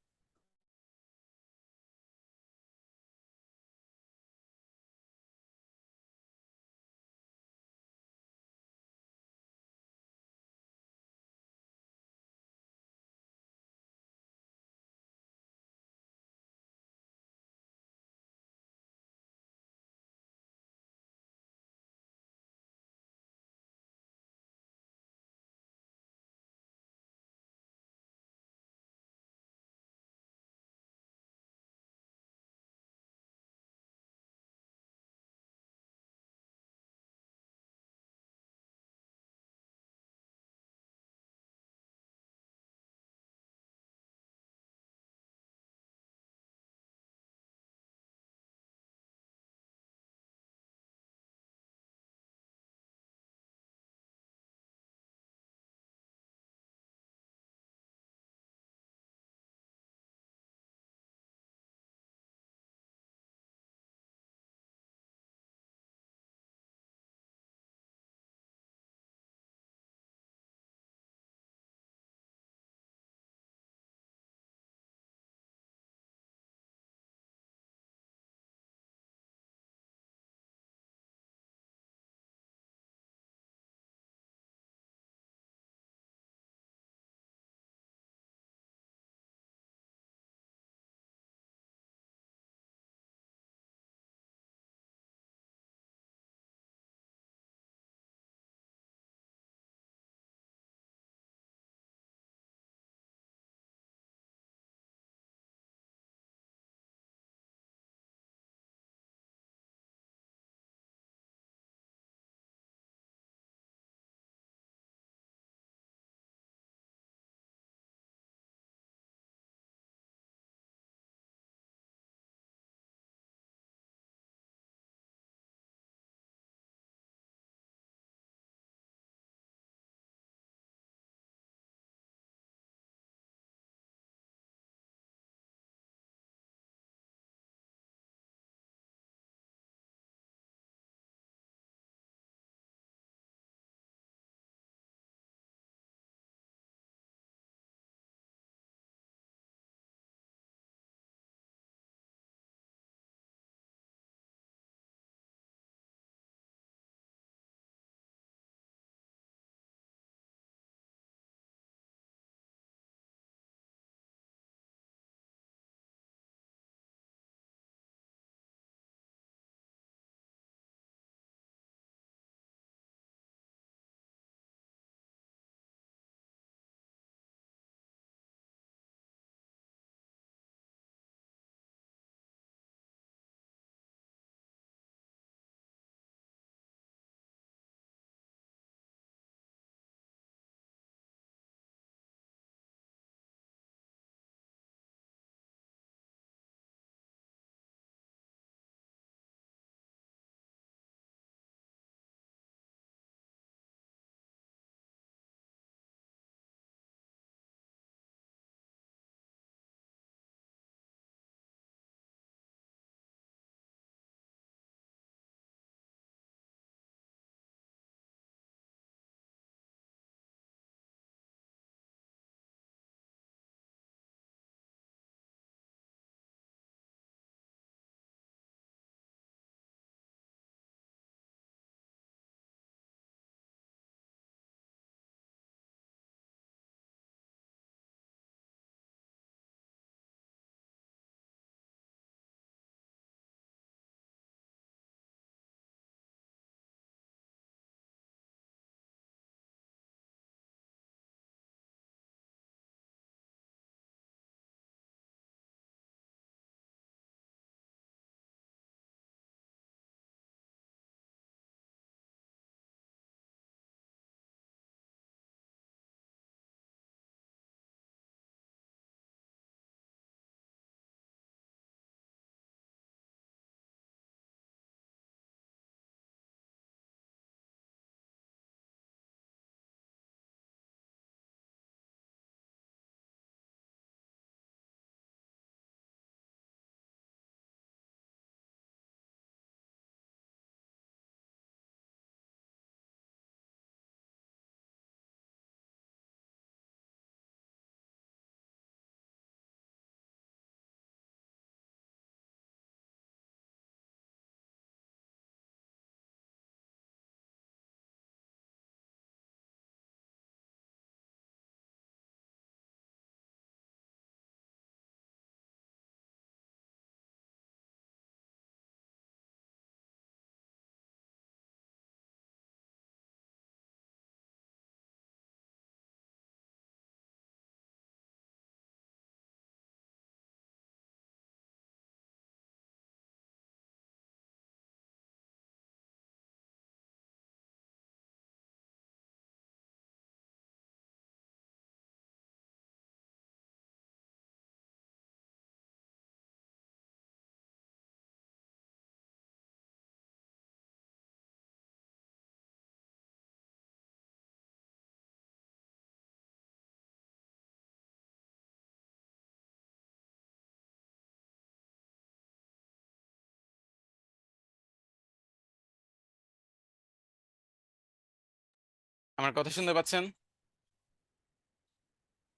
আমার কথা শুনতে পাচ্ছেন?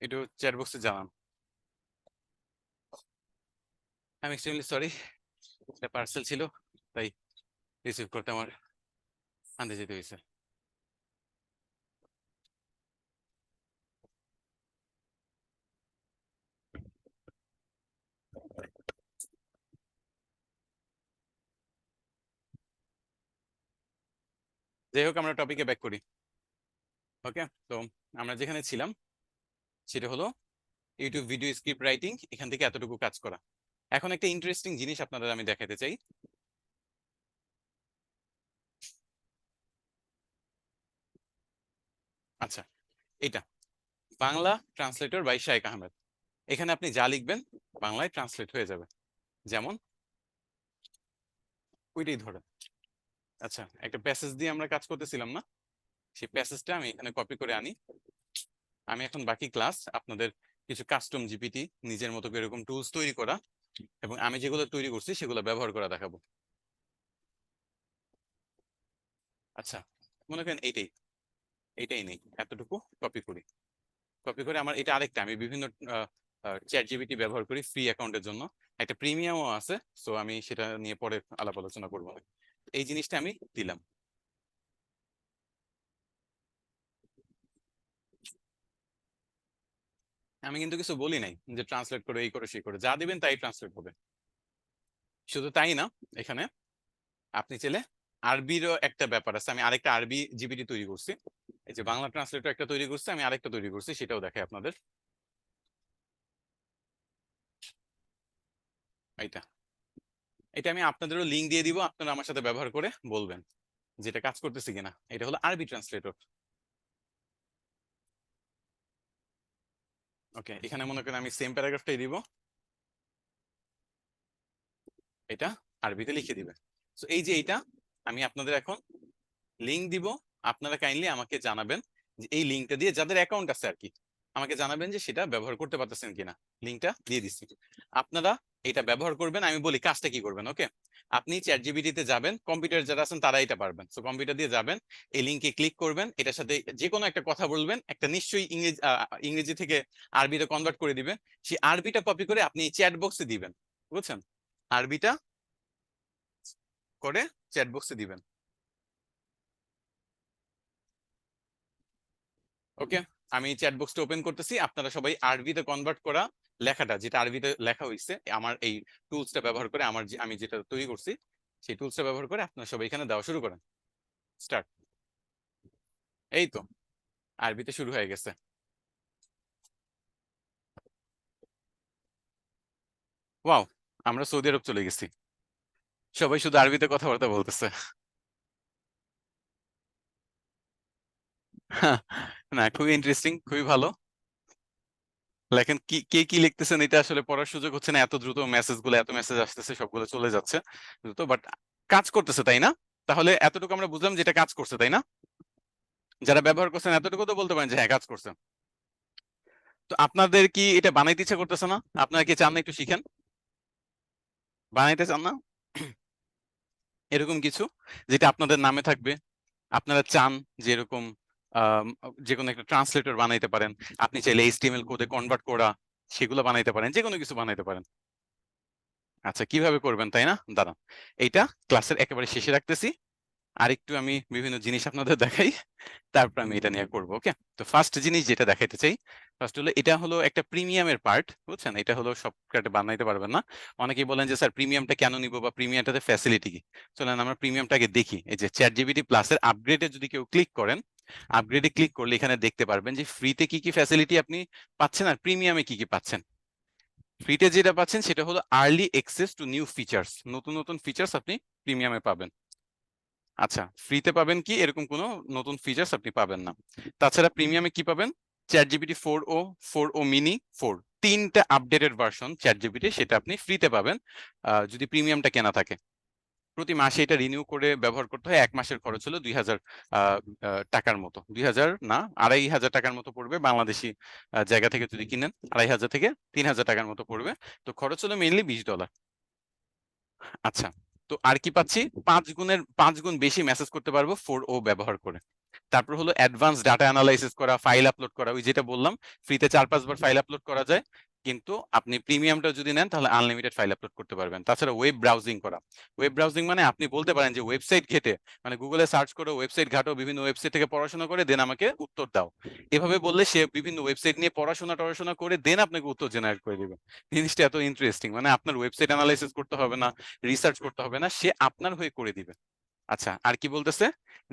একটু চ্যাট বক্সে জানান। আমি এক্সট্রিমলি সরি, একটা পার্সেল ছিল, তাই রিসিভ করতে আমার আনতে যেতে হয়েছে। যাই হোক, আমরা টপিকে ব্যাক করি। ওকে, তো আমরা যেখানে ছিলাম সেটা হলো ইউটিউব ভিডিও স্ক্রিপ্ট রাইটিং, এখান থেকে এতটুকু কাজ করা। এখন একটা ইন্টারেস্টিং জিনিস আপনাদের আমি দেখাতে চাই। আচ্ছা, এটা বাংলা ট্রান্সলেটর বাই শাইখ আহমেদ। এখানে আপনি যা লিখবেন বাংলায় ট্রান্সলেট হয়ে যাবে। যেমন ওইটাই ধরেন। আচ্ছা, একটা প্যাসেজ দিয়ে আমরা কাজ করতেছিলাম না, সেই প্যাসেজটা আমি এখানে কপি করে আনি। আমি এখন বাকি ক্লাস আপনাদের কিছু কাস্টম জিপিটি নিজের মতো করে এরকম টুলস তৈরি করা এবং আমি যেগুলো তৈরি করছি সেগুলো ব্যবহার করা দেখাবো। আচ্ছা, মনে করেন এইটাই এইটাই নেই, এতটুকু কপি করি। কপি করে আমার এটা আরেকটা, আমি বিভিন্ন চ্যাট জিপিটি ব্যবহার করি ফ্রি অ্যাকাউন্টের জন্য, একটা প্রিমিয়ামও আছে। সো আমি সেটা নিয়ে পরে আলাপ আলোচনা করবো না। এই জিনিসটা আমি দিলাম। আমি কিন্তু কিছু বলি নাই যে ট্রান্সলেট করে এই করে সেই করে, যা দিবেন তাই ট্রান্সলেট হবে। শুধু তাই না, এখানে আপনি চাইলে আরবিরও একটা ব্যাপার আছে। আমি আরেকটা আরবি জিপিটি তৈরি করছি, এই যে বাংলা ট্রান্সলেটর একটা তৈরি করছি, আমি আরেকটা তৈরি করছি, সেটাও দেখাই আপনাদের। এইটা এটা আমি আপনাদেরও লিঙ্ক দিয়ে দিব, আপনারা আমার সাথে ব্যবহার করে বলবেন যেটা কাজ করতেছে কিনা। এটা হলো আরবি ট্রান্সলেটর। ওকে, এখানে মনে করেন আমি সেম প্যারাগ্রাফটাই দিব, এটা আরবিতে লিখে দিবেন। তো এই যে এইটা আমি আপনাদের এখন লিংক দিব, আপনারা কাইন্ডলি আমাকে জানাবেন যে এই লিংকটা দিয়ে যাদের অ্যাকাউন্ট আছে আর কি, আমাকে জানাবেন যে সেটা ব্যবহার করতে পারতেছেন কিনা। লিংকটা দিয়ে দিচ্ছি, আপনারা এটা ব্যবহার করবেন। আমি বলি কাজটা কি করবেন। ওকে, আপনি চ্যাট জিপিটিতে যাবেন, কম্পিউটার যারা আছেন তারা এটা পারবেন। তো কম্পিউটার দিয়ে যাবেন, এই লিংকে ক্লিক করবেন, এটার সাথে যে কোনো একটা কথা বলবেন, একটা নিশ্চয়ই ইংরেজি থেকে আরবিতে কনভার্ট করে দিবেন। সেই আরবিটা কপি করে আপনি চ্যাট বক্সে দিবেন, বুঝছেন? আরবিটা করে চ্যাট বক্সে দিবেন। ওকে, আমি চ্যাট বক্সটা ওপেন করতেছি, আপনারা সবাই আরবিতে কনভার্ট করা লেখাটা, যেটা আরবিতে লেখা হয়েছে আমার এই টুলসটা ব্যবহার করে, আমি যেটা তৈরি করছি সেই টুলসটা ব্যবহার করে আপনারা সবাই এখানে দেওয়া শুরু করেন। স্টার্ট। এই তো আরবিতে শুরু হয়ে গেছে। ওয়াও, আমরা সৌদি আরব চলে গেছি, সবাই শুধু আরবিতে কথাবার্তা বলতেছে। না, খুবই ইন্টারেস্টিং, খুবই ভালো। লেখেন কি, কে কি লিখতেছেন এটা আসলে পড়ার সুযোগ হচ্ছে না, এত দ্রুত মেসেজ গুলো, এত মেসেজ আসতেছে, সবগুলো চলে যাচ্ছে দ্রুত, বাট কাজ করতেছে তাই না? তাহলে এতটুকু আমরা বুঝলাম যেটা কাজ করছে তাই না? যারা ব্যবহার করছেন এতটুকু তো বলতে পারেন যে হ্যাঁ কাজ করছে। তো আপনাদের কি এটা বানাইতে ইচ্ছা করতেছে না? আপনারা কি চান না একটু শিখেন? বানাইতে চান না? এরকম কিছু যেটা আপনাদের নামে থাকবে, আপনারা চান যে এরকম আহ যে কোনো একটা ট্রান্সলেটর বানাইতে পারেন, আপনি চাইলে এইচটিএমএল কোডে কনভার্ট করা সেগুলো বানাইতে পারেন, যে কোনো কিছু বানাইতে পারেন। আচ্ছা, কিভাবে করবেন তাই না, দাঁড়ান এইটা ক্লাসের একেবারে শেষে রাখতেছি। আরেকটু আমি বিভিন্ন জিনিস আপনাদের দেখাই, তারপর আমি এটা নিয়ে করবো। ওকে, তো ফার্স্ট জিনিস যেটা দেখাইতে চাই, ফার্স্ট হলো এটা হলো একটা প্রিমিয়ামের পার্ট, বুঝছেন? এটা হলো সব কার্ডে বানাইতে পারবেন না। অনেকেই বলেন যে স্যার প্রিমিয়ামটা কেন নিবো বা প্রিমিয়ামটাতে ফ্যাসিলিটি কি। চলেন আমরা প্রিমিয়ামটাকে দেখি। এই যে চ্যাট জিপিটি প্লাসের আপগ্রেডে যদি কেউ ক্লিক করেন, আপগ্রেডে ক্লিক করলে এখানে দেখতে পারবেন যে ফ্রিতে কি কি ফ্যাসিলিটি আপনি পাচ্ছেন আর প্রিমিয়ামে কি কি পাচ্ছেন। ফ্রিতে যেটা পাচ্ছেন সেটা হলো early access to new features, নতুন নতুন ফিচার্স আপনি প্রিমিয়ামে পাবেন। আচ্ছা, ফ্রিতে পাবেন কি এরকম কোনো নতুন ফিচার্স আপনি পাবেন না। তাছাড়া প্রিমিয়ামে কি পাবেন? Chat GPT 4o, 4o mini, 4, তিনটা আপডেটেড ভার্সন চ্যাট জিপিটি, সেটা আপনি ফ্রিতে পাবেন যদি প্রিমিয়ামটা কেনা থাকে। প্রতি মাসে এটা রিনিউ করে ব্যবহার করতে হয়। 1 মাসের খরচ হলো 2000 টাকার মতো, 2000 না, 2500 টাকার মতো পড়বে বাংলাদেশি জায়গা থেকে যদি কিনেন, 2500 থেকে 3000 টাকার মতো পড়বে। তো খরচ হলো মেইনলি $20। আচ্ছা, তো আর কি পাচ্ছি? 5 গুণ বেশি মেসেজ করতে পারবো 4o ব্যবহার করে। তারপর হলো অ্যাডভান্স ডাটা অ্যানালাইসিস করা, ফাইল আপলোড করা, ওই যেটা বললাম ফ্রিতে 4-5 বার ফাইল আপলোড করা যায়, কিন্তু আপনি প্রিমিয়ামটা যদি নেন তাহলে আনলিমিটেড ফাইল আপলোড করতে পারবেন। তাছাড়া ওয়েব ব্রাউজিং করা, ওয়েব ব্রাউজিং মানে আপনি বলতে পারেন যে ওয়েবসাইট ঘেটে, মানে গুগলে সার্চ করো, ওয়েবসাইট ঘাটো, বিভিন্ন ওয়েবসাইট থেকে পড়াশোনা করে দেন আমাকে উত্তর দাও, এভাবে বললে সে বিভিন্ন ওয়েবসাইট নিয়ে পড়াশোনা করে দেন আপনাকে উত্তর জেনারেট করে দিবে। জিনিসটা এত ইন্টারেস্টিং, মানে আপনার ওয়েবসাইট অ্যানালাইসিস করতে হবে না, রিসার্চ করতে হবে না, সে আপনার হয়ে করে দিবে। আচ্ছা, আর কি বলতেছে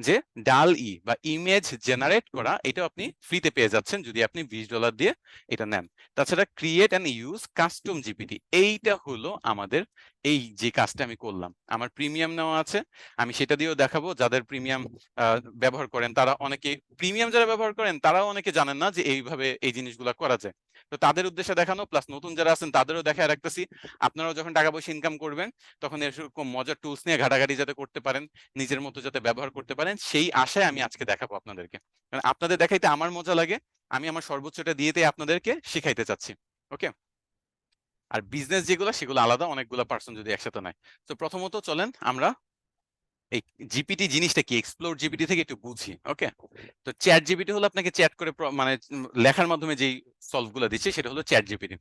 যে ডাল ই বা ইমেজ জেনারেট করা, এটা আপনি ফ্রিতে পেয়ে যাচ্ছেন যদি আপনি $20 দিয়ে এটা নেন। তাছাড়া create and use custom GPT, এইটা হলো আমাদের এই যে কাজটা আমি করলাম, আমার প্রিমিয়াম নেওয়া আছে, আমি সেটা দিয়েও দেখাবো। যাদের প্রিমিয়াম ব্যবহার করেন তারা অনেকে, প্রিমিয়াম যারা ব্যবহার করেন তারাও অনেকে জানেন না যে এইভাবে এই জিনিসগুলো করা যায়। তো তাদের উদ্দেশ্যে দেখানো, প্লাস নতুন যারা আছেন তাদেরও দেখায় রাখতেছি। আপনারাও যখন টাকা পয়সা ইনকাম করবেন তখন এরকম মজার টুলস নিয়ে ঘাটাঘাটি যাতে করতে পারেন, নিজের মতো যাতে ব্যবহার করতে পারেন, সেই আশায় আমি আজকে দেখাবো আপনাদেরকে। কারণ আপনাদের দেখাইতে আমার মজা লাগে, আমি আমার সর্বোচ্চটা দিয়েতে আপনাদেরকে শিখাইতে চাচ্ছি। ওকে, আর বিজনেস যেগুলো সেগুলো আলাদা, অনেকগুলো পার্সন যদি একসাথে নেয়। তো প্রথমত চলেন আমরা এই জিপিটি জিনিসটা কি, এক্সপ্লোর জিপিটি থেকে একটু বুঝি। ওকে, তো চ্যাট জিপিটি হলো আপনাকে চ্যাট করে মানে লেখার মাধ্যমে যেই সলভ গুলো দিচ্ছে সেটা হলো চ্যাট জিপিটি।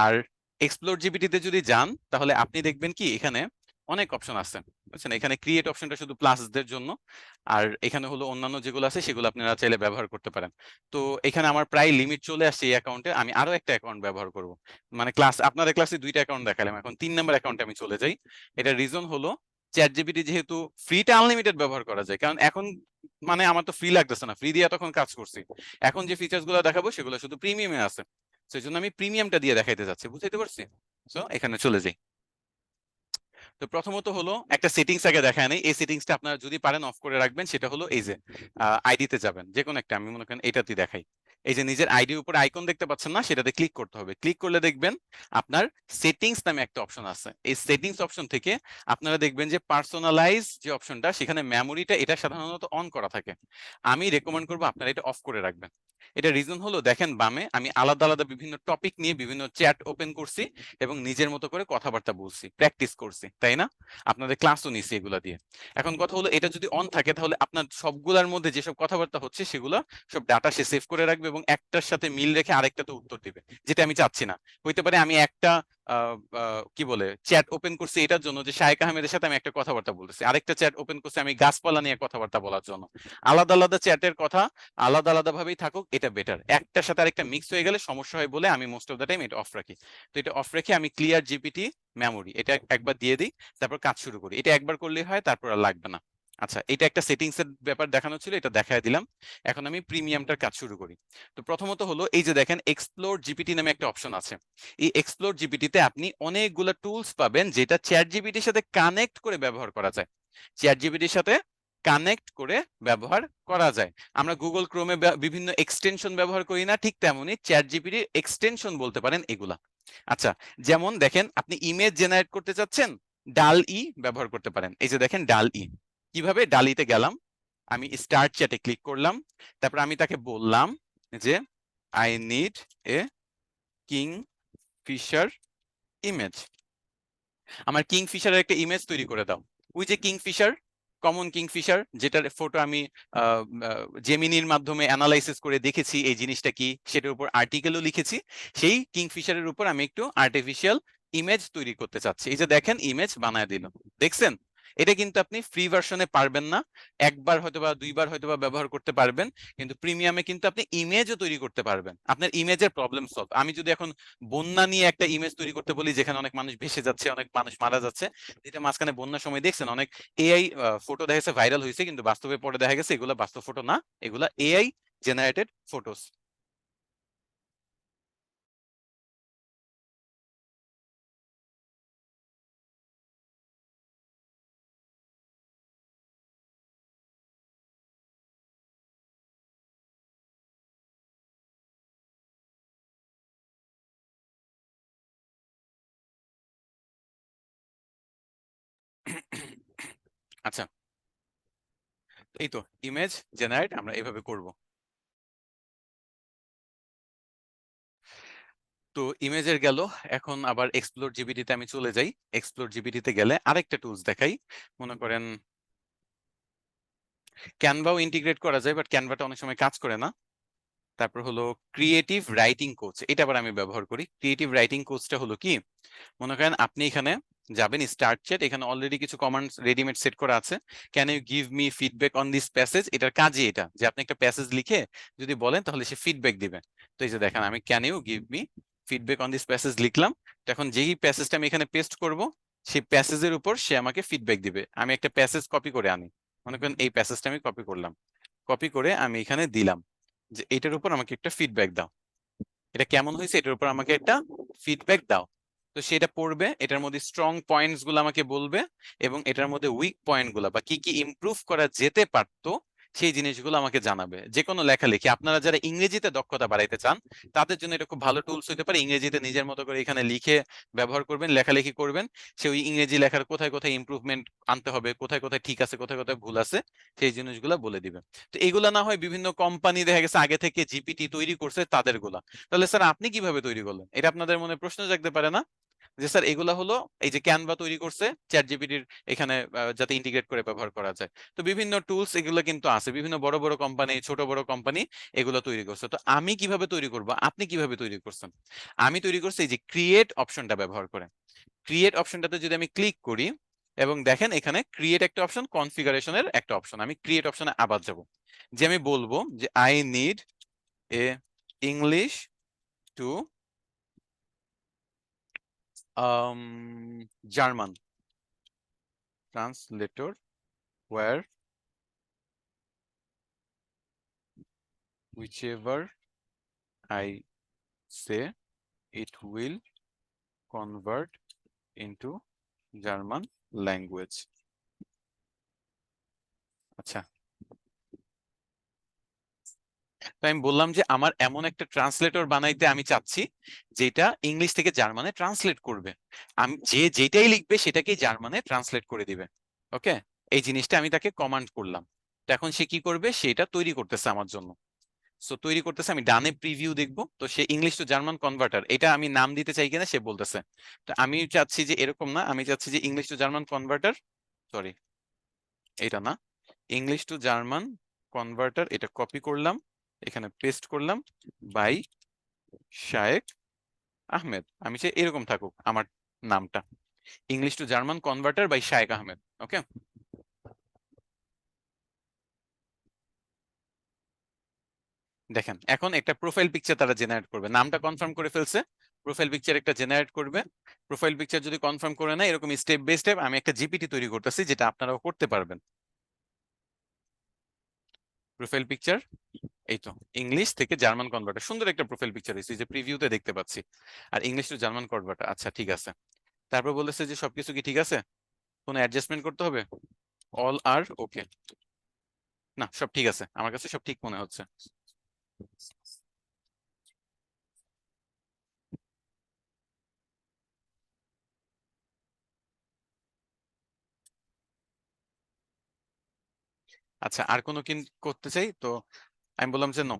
আর এক্সপ্লোর জিপিটিতে যদি যান তাহলে আপনি দেখবেন কি এখানে অনেক অপশন আছে, বুঝছেন? এখানে ক্রিয়েট অপশনটা শুধু প্লাসদের জন্য, আর এখানে হলো অন্যান্য যেগুলো আছে সেগুলো আপনারা চাইলে ব্যবহার করতে পারেন। তো এখানে আমার প্রায় লিমিট চলে আসছে এই অ্যাকাউন্টে, আমি আরো একটা অ্যাকাউন্ট ব্যবহার করব। মানে আপনাদের ক্লাসে 2টা অ্যাকাউন্ট দেখালাম, এখন 3 নম্বর অ্যাকাউন্টে আমি চলে যাই। এটার রিজন হলো চ্যাট জিপিটি যেহেতু ফ্রিতে আনলিমিটেড ব্যবহার করা যায়, কারণ এখন মানে আমার তো ফ্রি লাগতেছে না, ফ্রি দিয়ে তখন কাজ করছি, এখন যে ফিচার্স গুলো দেখাবো সেগুলো শুধু প্রিমিয়ামে আছে, সেই জন্য আমি প্রিমিয়ামটা দিয়ে দেখাইতে যাচ্ছি, বুঝতে পারছি? সো এখানে চলে যাই। তো প্রথমত হলো একটা সেটিংস আগে দেখায় নেই, এই সেটিংসটা আপনারা যদি পারেন অফ করে রাখবেন। সেটা হলো এই যে আইডিতে যাবেন, যে কোনো একটা, আমি মনে করেন এটাতে দেখাই। এই যে নিজের আইডির উপরে আইকন দেখতে পাচ্ছেন না, সেটাতে ক্লিক করতে হবে। ক্লিক করলে দেখবেন আপনার সেটিংস নামে একটা অপশন আছে। এই সেটিংস অপশন থেকে আপনারা দেখবেন যে পার্সোনালাইজ যে অপশনটা, সেখানে মেমোরিটা এটা সাধারণত অন করা থাকে। আমি রেকমেন্ড করবো আপনারা এটা অফ করে রাখবেন। এটা রিজন হলো দেখেন বামে আমি আলাদা আলাদা বিভিন্ন টপিক নিয়ে বিভিন্ন চ্যাট ওপেন করছি এবং নিজের মতো করে কথাবার্তা বলছি, প্র্যাকটিস করছি, তাই না? আপনাদের ক্লাসও নিছি এগুলা দিয়ে। এখন কথা হলো এটা যদি অন থাকে তাহলে আপনার সবগুলোর মধ্যে যেসব কথাবার্তা হচ্ছে সেগুলো সব ডাটা সে সেভ করে রাখবে এবং একটার সাথে মিল রেখে আরেকটাতে উত্তর দিবে, যেটা আমি চাচ্ছি না। হইতে পারে আমি একটা কি বলে চ্যাট ওপেন করছি এটার জন্য যে শায়েক আহমেদের সাথে আমি একটা কথাবার্তা বলতেছি, আরেকটা চ্যাট ওপেন করছি আমি গাছপালা নিয়ে কথাবার্তা বলার জন্য। আলাদা আলাদা চ্যাটের কথা আলাদা আলাদা ভাবেই থাকুক, এটা বেটার। একটার সাথে আরেকটা মিক্স হয়ে গেলে সমস্যা হয় বলে আমি মোস্ট অফ দ্য টাইম এটা অফ রাখি। তো এটা অফ রেখে আমি ক্লিয়ার জিপিটি মেমোরি এটা একবার দিয়ে দিই, তারপর কাজ শুরু করি। এটা একবার করলেই হয়, তারপর আর লাগবে না। আচ্ছা, এটা একটা সেটিংস এর ব্যাপার দেখানো ছিল, এটা দেখায় দিলাম। এখন আমি প্রিমিয়ামটার কাজ শুরু করি। তো প্রথমত হলো এই যে দেখেন এক্সপ্লোর জিপিটি নামে একটা অপশন আছে। এই এক্সপ্লোর জিপিটিতে আপনি অনেকগুলো টুলস পাবেন যেটা চ্যাট জিপিটির সাথে কানেক্ট করে ব্যবহার করা যায়। চ্যাট জিপিটির সাথে কানেক্ট করে ব্যবহার করা যায়। আমরা গুগল ক্রোমে বিভিন্ন এক্সটেনশন ব্যবহার করি না, ঠিক তেমনি চ্যাট জিপিটির এক্সটেনশন বলতে পারেন এগুলা। আচ্ছা, যেমন দেখেন আপনি ইমেজ জেনারেট করতে চাচ্ছেন, ডাল ই ব্যবহার করতে পারেন। এই যে দেখেন ডাল ই, কিভাবে ডালিতে গেলাম, আমি স্টার্ট চ্যাটে ক্লিক করলাম, তারপর আমি তাকে বললাম যে I need a kingfisher image, আমার কিং ফিশারের একটা ইমেজ তৈরি করে দাও। ওই যে kingfisher, common kingfisher, যেটার ফটো আমি জেমিনির মাধ্যমে অ্যানালাইসিস করে দেখেছি এই জিনিসটা কি, সেটার উপর আর্টিকেলও লিখেছি। সেই কিং ফিশারের উপর আমি একটু আর্টিফিশিয়াল ইমেজ তৈরি করতে চাচ্ছি। এই যে দেখেন ইমেজ বানায় দিল, দেখছেন? এটা কিন্তু আপনি ফ্রি ভার্সনে পারবেন না, একবার হয়তোবা 2বার হয়তোবা ব্যবহার করতে পারবেন, কিন্তু প্রিমিয়ামে কিন্তু আপনি ইমেজও তৈরি করতে পারবেন। আপনার ইমেজের প্রবলেম সলভ। আমি যদি এখন বন্যা নিয়ে একটা ইমেজ তৈরি করতে বলি যেখানে অনেক মানুষ ভেসে যাচ্ছে, অনেক মানুষ মারা যাচ্ছে, যেটা মাঝখানে বন্যার সময় দেখছেন অনেক এআই ফটো দেখা গেছে ভাইরাল হয়েছে, কিন্তু বাস্তবে পরে দেখা গেছে এগুলা বাস্তব ফটো না, এগুলা এআই জেনারেটেড ফটোস। আচ্ছা, এই তো ইমেজ জেনারেট আমরা এভাবে করব। তো ইমেজের গেল, এখন আবার এক্সপ্লোর জিপিটিতে আমি চলে যাই। এক্সপ্লোর জিপিটিতে গেলে আরেকটা টুলস দেখাই, মনে করেন ক্যানভাও ইন্টিগ্রেট করা যায়, বাট ক্যানভাটা অনেক সময় কাজ করে না। তারপর হলো ক্রিয়েটিভ রাইটিং কোচ, এটা আবার আমি ব্যবহার করি। ক্রিয়েটিভ রাইটিং কোচটা হলো কি, মনে করেন আপনি এখানে যাবেন স্টার্ট চ্যাট, এখানে অলরেডি কিছু কমান্ডস রেডিমেড সেট করা আছে। Can you give me feedback on this passage, এটার কাজই এটা যে আপনি একটা প্যাসেজ লিখে যদি বলেন তাহলে সে ফিডব্যাক দিবে। তো এই যে দেখেন আমি can you give me feedback on this passage লিখলাম। তো এখন যেই প্যাসেজটা আমি এখানে পেস্ট করব, সেই প্যাসেজের উপর সে আমাকে ফিডব্যাক দিবে। আমি একটা প্যাসেজ কপি করে আনি, মনে করেন এই প্যাসেজটা আমি কপি করলাম, কপি করে আমি এখানে দিলাম যে এটার উপর আমাকে একটা ফিডব্যাক দাও, এটা কেমন হয়েছে এটার উপর আমাকে একটা ফিডব্যাক দাও। তো সেটা পড়বে, এটার মধ্যে স্ট্রং পয়েন্টস গুলো আমাকে বলবে, এবং এটার মধ্যে উইক পয়েন্ট গুলা বা কি কি ইমপ্রুভ করা যেতে পারতো সেই জিনিসগুলো আমাকে জানাবে। যে কোনো লেখালেখি, আপনারা যারা ইংরেজিতে দক্ষতা বাড়াইতে চান তাদের জন্য এটা খুব ভালো টুলস হতে পারে। ইংরেজিতে নিজের মতো করে এখানে লিখে ব্যবহার করবেন, লেখালেখি করবেন, সে ওই ইংরেজি লেখার কোথায় কোথায় ইমপ্রুভমেন্ট আনতে হবে, কোথায় কোথায় ঠিক আছে, কোথায় কোথায় ভুল আছে, সেই জিনিসগুলো বলে দিবে। তো এগুলা না হয় বিভিন্ন কোম্পানি দেখা গেছে আগে থেকে জিপিটি তৈরি করছে তাদের গুলা, তাহলে স্যার আপনি কিভাবে তৈরি করলেন, এটা আপনাদের মনে প্রশ্ন জাগতে পারে না? যে স্যার এগুলা হলো এই যে ক্যানভা তৈরি করছে চ্যাট জিপিটির এখানে যাতে ইন্টিগ্রেট করে ব্যবহার করা যায়। তো বিভিন্ন টুলস এগুলো কিন্তু আছে, বিভিন্ন বড় বড় কোম্পানি, ছোট বড় কোম্পানি এগুলো তৈরি করছে। তো আমি কিভাবে তৈরি করব, আপনি কিভাবে তৈরি করছেন? আমি তৈরি করছি এই যে ক্রিয়েট অপশনটা ব্যবহার করে। ক্রিয়েট অপশনটাতে যদি আমি ক্লিক করি, এবং দেখেন এখানে ক্রিয়েট একটা অপশন, কনফিগারেশনের একটা অপশন, আমি ক্রিয়েট অপশনে আবার যাব, যে আমি বলবো যে I need A English to German translator where whichever I say it will convert into German language. আচ্ছা, তো আমি বললাম যে আমার এমন একটা ট্রান্সলেটর বানাইতে আমি চাচ্ছি যেটা ইংলিশ থেকে জার্মানে ট্রান্সলেট করবে। আমি যে যেটাই লিখবে সেটাকেই জার্মানে ট্রান্সলেট করে দিবে। ওকে, এই জিনিসটা আমি তাকে কমান্ড করলাম। তো এখন সে কি করবে, সেটা তৈরি করতেছে আমার জন্য। সো তৈরি করতেছে, আমি ডানে প্রিভিউ দেখবো, তো সে ইংলিশ টু জার্মান কনভার্টার, এটা আমি নাম দিতে চাই কিনা সে বলতেছে। তো আমি চাচ্ছি যে এরকম না, আমি চাচ্ছি যে English to German converter, sorry এটা না, ইংলিশ টু জার্মান কনভার্টার, এটা কপি করলাম, এখানে পেস্ট করলাম, বাই শায়েক আহমেদ। আমি চাই এরকম থাকুক আমার নামটা, English to German converter by Shayek Ahmed. Okay, দেখেন এখন একটা প্রোফাইল পিকচার তারা জেনারেট করবে, নামটা কনফার্ম করে ফেলছে, প্রোফাইল পিকচার একটা জেনারেট করবে। প্রোফাইল পিকচার যদি কনফার্ম করে না, এরকম স্টেপ বাই স্টেপ আমি একটা জিপিটি তৈরি করতেছি যেটা আপনারাও করতে পারবেন। প্রোফাইল পিকচার এই তো, ইংলিশ থেকে জার্মান কনভার্টার, সুন্দর একটা প্রোফাইল পিকচার হয়েছে যে প্রিভিউতে দেখতে পাচ্ছি। আর ইংলিশ টু জার্মান কনভার্টার, আচ্ছা ঠিক আছে। তারপর বলেছে যে সবকিছু কি ঠিক আছে, কোনো অ্যাডজাস্টমেন্ট করতে হবে? অল আর ওকে, না সব ঠিক আছে, আমার কাছে সব ঠিক মনে হচ্ছে। আচ্ছা, আর কোনো করতে চাই তো, আমি বললাম যে নো,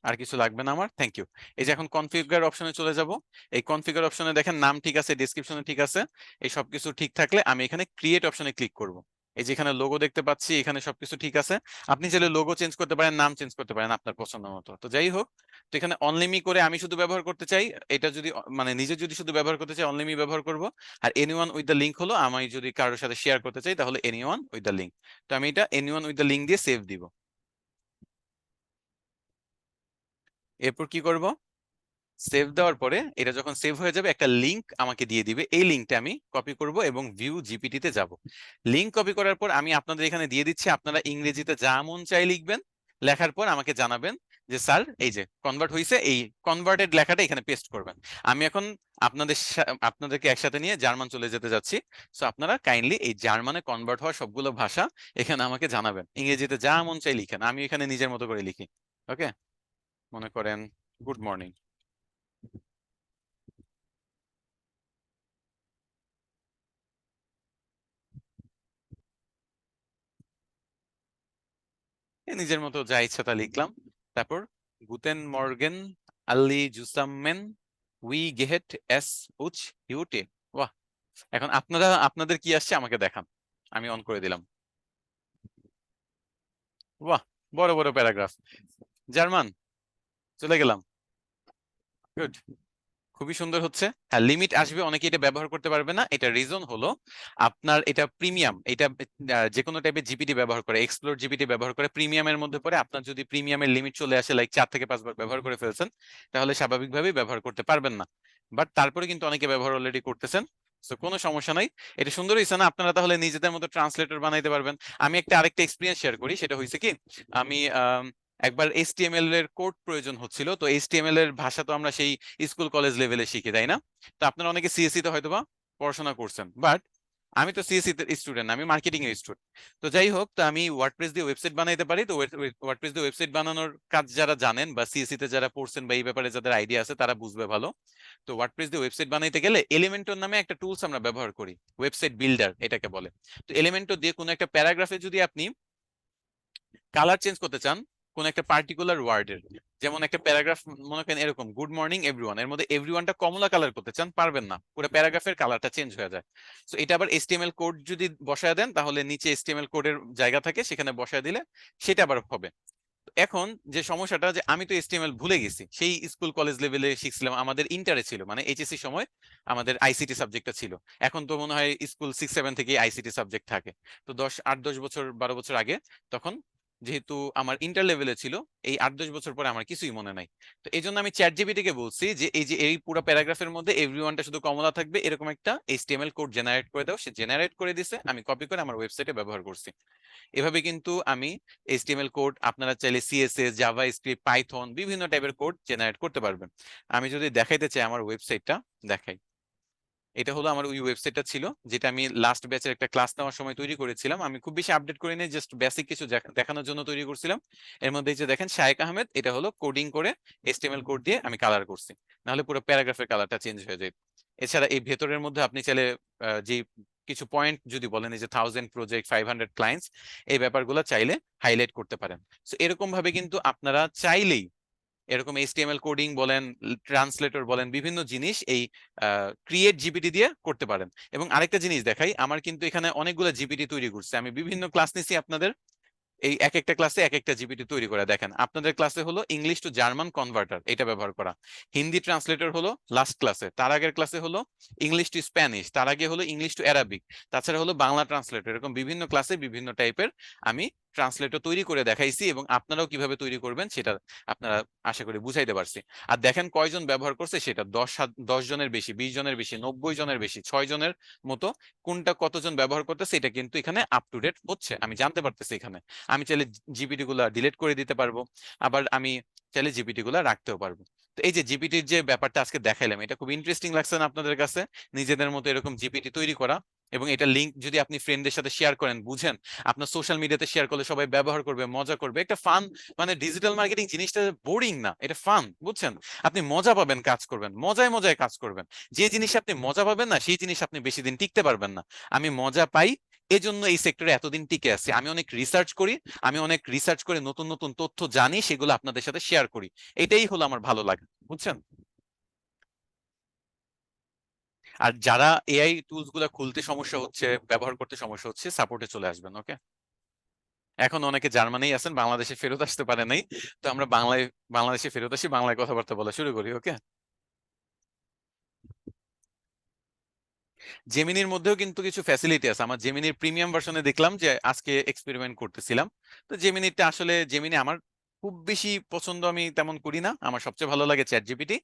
আর কিছু লাগবে না আমার, থ্যাংক ইউ। এই যে এখন কনফিগার অপশনে চলে যাব, এই কনফিগার অপশনে দেখেন নাম ঠিক আছে, ডেসক্রিপশনে ঠিক আছে, এই সবকিছু ঠিক থাকলে আমি এখানে ক্রিয়েট অপশনে ক্লিক করব। এই যে এখানে লোগো দেখতে পাচ্ছি, এখানে সবকিছু ঠিক আছে। আপনি চাইলে লোগো চেঞ্জ করতে পারেন, নাম চেঞ্জ করতে পারেন আপনার পছন্দ মতো। তো যাই হোক, তো এখানে অনলিমি করে আমি শুধু ব্যবহার করতে চাই, এটা যদি মানে নিজে যদি শুধু ব্যবহার করতে চাই অনলিমি ব্যবহার করব। আর এনিওয়ান উইথ দ্য লিঙ্ক হলো আমি যদি কারোর সাথে শেয়ার করতে চাই তাহলে এনিওয়ান উইথ দ্য লিঙ্ক। তো আমি এটা এনিওয়ান উইথ দ্য লিঙ্ক দিয়ে সেভ দিব। এরপর কি করব, সেভ দেওয়ার পরে এটা যখন সেভ হয়ে যাবে একটা লিংক আমাকে দিয়ে দিবে, এই লিংকটা আমি কপি করব এবং ভিউ জিপিটি তে যাব। লিংক কপি করার পর আমি আপনাদের এখানে দিয়ে দিচ্ছি, আপনারা ইংরেজিতে যা মন চাই লিখবেন, লেখার পর আমাকে জানাবেন যে স্যার এই যে কনভার্ট হয়েছে, এই কনভার্টেড লেখাটা এখানে পেস্ট করবেন। আমি এখন আপনাদেরকে একসাথে নিয়ে জার্মান চলে যেতে যাচ্ছি। সো আপনারা কাইন্ডলি এই জার্মানে কনভার্ট হওয়া সবগুলো ভাষা এখানে আমাকে জানাবেন, ইংরেজিতে যা মন চাই লিখেন, আমি এখানে নিজের মতো করে লিখি। ওকে, মনে করেন গুড মর্নিং, নিজের মতো যা ইচ্ছা তা লিখলাম। তারপর গুতেন মর্গেন আল্লি জুসামেন উই গেহেট এস উচ হিউটে। বাহ, এখন আপনারা আপনাদের কি আসছে আমাকে দেখান, আমি অন করে দিলাম। বাহ, বড় বড় প্যারাগ্রাফ। জার্মান, চলে গেলাম। গুড, খুবই সুন্দর হচ্ছে। হ্যাঁ, লিমিট আসবে, অনেকে এটা ব্যবহার করতে পারবে না। এটা রিজন হলো আপনার এটা প্রিমিয়াম, এটা যে কোনো টাইপের জিপিটি ব্যবহার করে, এক্সপ্লোর জিপিটি ব্যবহার করে প্রিমিয়ামের মধ্যে পড়ে। আপনার যদি প্রিমিয়ামের লিমিট চলে আসে, লাইক 4 থেকে 5 বার ব্যবহার করে ফেলছেন, তাহলে স্বাভাবিকভাবেই ব্যবহার করতে পারবেন না। বাট তারপরে কিন্তু অনেকে ব্যবহার অলরেডি করতেছেন, তো কোনো সমস্যা নাই। এটা সুন্দর হয়েছে না? আপনারা তাহলে নিজেদের মতো ট্রান্সলেটর বানাইতে পারবেন। আমি একটা আরেকটা এক্সপিরিয়েন্স শেয়ার করি। সেটা হয়েছে কি, আমি একবার এইচটিএমএল এর কোড প্রয়োজন হচ্ছিল। তো এইচটিএমএল এর ভাষা তো আমরা সেই স্কুল কলেজ লেভেলে শিখি, তাই না? তো আপনারা অনেকে সিএসসি তে হয়তোবা পড়াশোনা করছেন, বাট আমি তো সিএসসি তে স্টুডেন্ট, আমি মার্কেটিং এর স্টুডেন্ট। তো যাই হোক, তো আমি ওয়ার্ডপ্রেস দিয়ে ওয়েবসাইট বানাইতে পারি। তো ওয়ার্ডপ্রেস দিয়ে ওয়েবসাইট বানানোর কাজ যারা জানেন বা সিএসসি তে যারা পড়ছেন বা এই ব্যাপারে যাদের আইডিয়া আছে তারা বুঝবে ভালো। তো ওয়ার্ডপ্রেস দিয়ে ওয়েবসাইট বানাইতে গেলে এলিমেন্টর নামে একটা টুলস আমরা ব্যবহার করি, ওয়েবসাইট বিল্ডার এটাকে বলে। তো এলিমেন্টর দিয়ে কোনো একটা প্যারাগ্রাফে যদি আপনি কালার চেঞ্জ করতে চান কোন একটা পার্টিকুলার ওয়ার্ডের, যেমন একটা প্যারাগ্রাফ মনে করেন এরকম, গুড মর্নিং এভরিওয়ান, এর মধ্যে এভরিওয়ানটা কমলা কালার করতে চান, পারবেন না, পুরো প্যারাগ্রাফের কালারটা চেঞ্জ হয়ে যায়। তো এটা আবার এইচটিএমএল কোড যদি বসায় দেন, তাহলে নিচে এইচটিএমএল কোডের জায়গা থাকে, সেখানে বসায় দিলে সেটা আবার হবে। এখন যে সমস্যাটা, যে আমি তো এইচটিএমএল ভুলে গেছি, সেই স্কুল কলেজ লেভেলে শিখছিলাম, আমাদের ইন্টারে ছিল, মানে এইচএসসি সময় আমাদের আইসিটি সাবজেক্টটা ছিল। এখন তো মনে হয় স্কুল 6-7 থেকে আইসিটি সাবজেক্ট থাকে। তো 8-10 বছর 12 বছর আগে, তখন যেহেতু আমার ইন্টার লেভেলে ছিল, এই 8-10 বছর পরে আমার কিছুই মনে নাই। তো এই জন্য আমি চ্যাট জিপিটি কে বলছি যে এই যে এই পুরো প্যারাগ্রাফের মধ্যে এভরিওয়ানটা শুধু কমলা থাকবে, এরকম একটা এইচটিএমএল কোড জেনারেট করে দাও। সে জেনারেট করে দিছে, আমি কপি করে আমার ওয়েবসাইটে ব্যবহার করছি। এভাবে কিন্তু আমি এইচটিএমএল কোড, আপনারা চাইলে সিএসএস, জাভা স্ক্রিপ্ট, পাইথন, বিভিন্ন টাইপের কোড জেনারেট করতে পারবেন। আমি যদি দেখাইতে চাই আমার ওয়েবসাইটটা, দেখাই। এটা হলো আমার ওই ওয়েবসাইটটা ছিল, যেটা আমি লাস্ট ব্যাচের একটা ক্লাস নেওয়ার সময় তৈরি করেছিলাম। আমি খুব বেশি আপডেট করিনি, জাস্ট বেসিক কিছু দেখানোর জন্য তৈরি করছিলাম। এর মধ্যে এই যে দেখেন শায়েক আহমেদ, এটা হলো কোডিং করে এইচটিএমএল কোড দিয়ে আমি কালার করছি, নাহলে পুরো প্যারাগ্রাফের কালারটা চেঞ্জ হয়ে যায়। এছাড়া এই ভেতরের মধ্যে আপনি চাইলে যে কিছু পয়েন্ট যদি বলেন, এই যে 1000 প্রজেক্ট, 500 ক্লায়েন্টস, এই ব্যাপারগুলো চাইলে হাইলাইট করতে পারেন। তো এরকম ভাবে কিন্তু আপনারা চাইলেই এরকম এইচটিএমএল কোডিং বলেন, ট্রান্সলেটর বলেন, বিভিন্ন জিনিস এই ক্রিয়েট জিপিটি দিয়ে করতে পারেন। এবং আরেকটা জিনিস দেখাই, আমার কিন্তু এখানে অনেকগুলো জিপিটি তৈরি করছে। আমি বিভিন্ন ক্লাস নিছি আপনাদের, এই এক একটা ক্লাসে এক একটা জিপিটি তৈরি করে। দেখেন, আপনাদের ক্লাসে হলো ইংলিশ টু জার্মান কনভার্টার, এটা ব্যবহার করা। হিন্দি ট্রান্সলেটর হলো লাস্ট ক্লাসে, তার আগের ক্লাসে হলো ইংলিশ টু স্প্যানিশ, তার আগে হলো ইংলিশ টু অ্যারাবিক, তাছাড়া হলো বাংলা ট্রান্সলেটর। এরকম বিভিন্ন ক্লাসে বিভিন্ন টাইপের আমি ট্রান্সলেটর তৈরি করে দেখাইছি, এবং আপনারাও কিভাবে তৈরি করবেন সেটা আপনারা আশা করি বুঝাইতে পারছি। আর দেখেন কয়জন ব্যবহার করছে সেটা, 10 জনের বেশি, 20 জনের বেশি, 90 জনের বেশি, 6 জনের মতো। কোনটা কতজন ব্যবহার করতেছে এটা কিন্তু এখানে আপ টু ডেট হচ্ছে, আমি জানতে পারতেছি এখানে। আমি চাইলে জিপিটি গুলা ডিলিট করে দিতে পারবো, আবার আমি চাইলে জিপিটি গুলা রাখতেও পারবো। তো এই যে জিপিটির যে ব্যাপারটা আজকে দেখাইলাম, এটা খুব ইন্টারেস্টিং লাগছে না আপনাদের কাছে? নিজেদের মতো এরকম জিপিটি তৈরি করা, এবং এটা লিংক যদি আপনি ফ্রেন্ডদের সাথে শেয়ার করেন, বুঝেন, আপনার সোশ্যাল মিডিয়াতে শেয়ার করলে সবাই ব্যবহার করবে, মজা করবে, একটা ফান। মানে ডিজিটাল মার্কেটিং জিনিসটা বোরিং না, এটা ফান, বুঝছেন? আপনি মজা পাবেন, কাজ করবেন, মজায় মজায় কাজ করবেন। যে জিনিস আপনি মজা পাবেন না, সেই জিনিস আপনি বেশি দিন টিকতে পারবেন না। আমি মজা পাই, এজন্য এই সেক্টরে এতদিন টিকে আছি। আমি অনেক রিসার্চ করি, আমি অনেক রিসার্চ করে নতুন নতুন তথ্য জানি, সেগুলো আপনাদের সাথে শেয়ার করি। এটাই হলো আমার ভালো লাগে, বুঝছেন? আর যারা এআই টুলস গুলা খুলতে সমস্যা হচ্ছে, ব্যবহার করতে সমস্যা হচ্ছে, সাপোর্টে চলে আসবেন, ওকে? এখন অনেকে জার্মানিই আছেন, বাংলাদেশে ফেরত আসতে পারে নাই। তো আমরা বাংলাদেশে ফেরত আসি, বাংলায় কথাবার্তা বলা শুরু করি, ওকে? জেমিনির মধ্যেও কিন্তু কিছু ফ্যাসিলিটি আছে। আমার জেমিনির প্রিমিয়াম ভার্সনে দেখলাম যে আজকে এক্সপেরিমেন্ট করতেছিলাম। তো জেমিনিটা আসলে, জেমিনি আমার খুব বেশি পছন্দ, আমি তেমন করি না। আমার সবচেয়ে ভালো লাগে চ্যাট জিপিটি।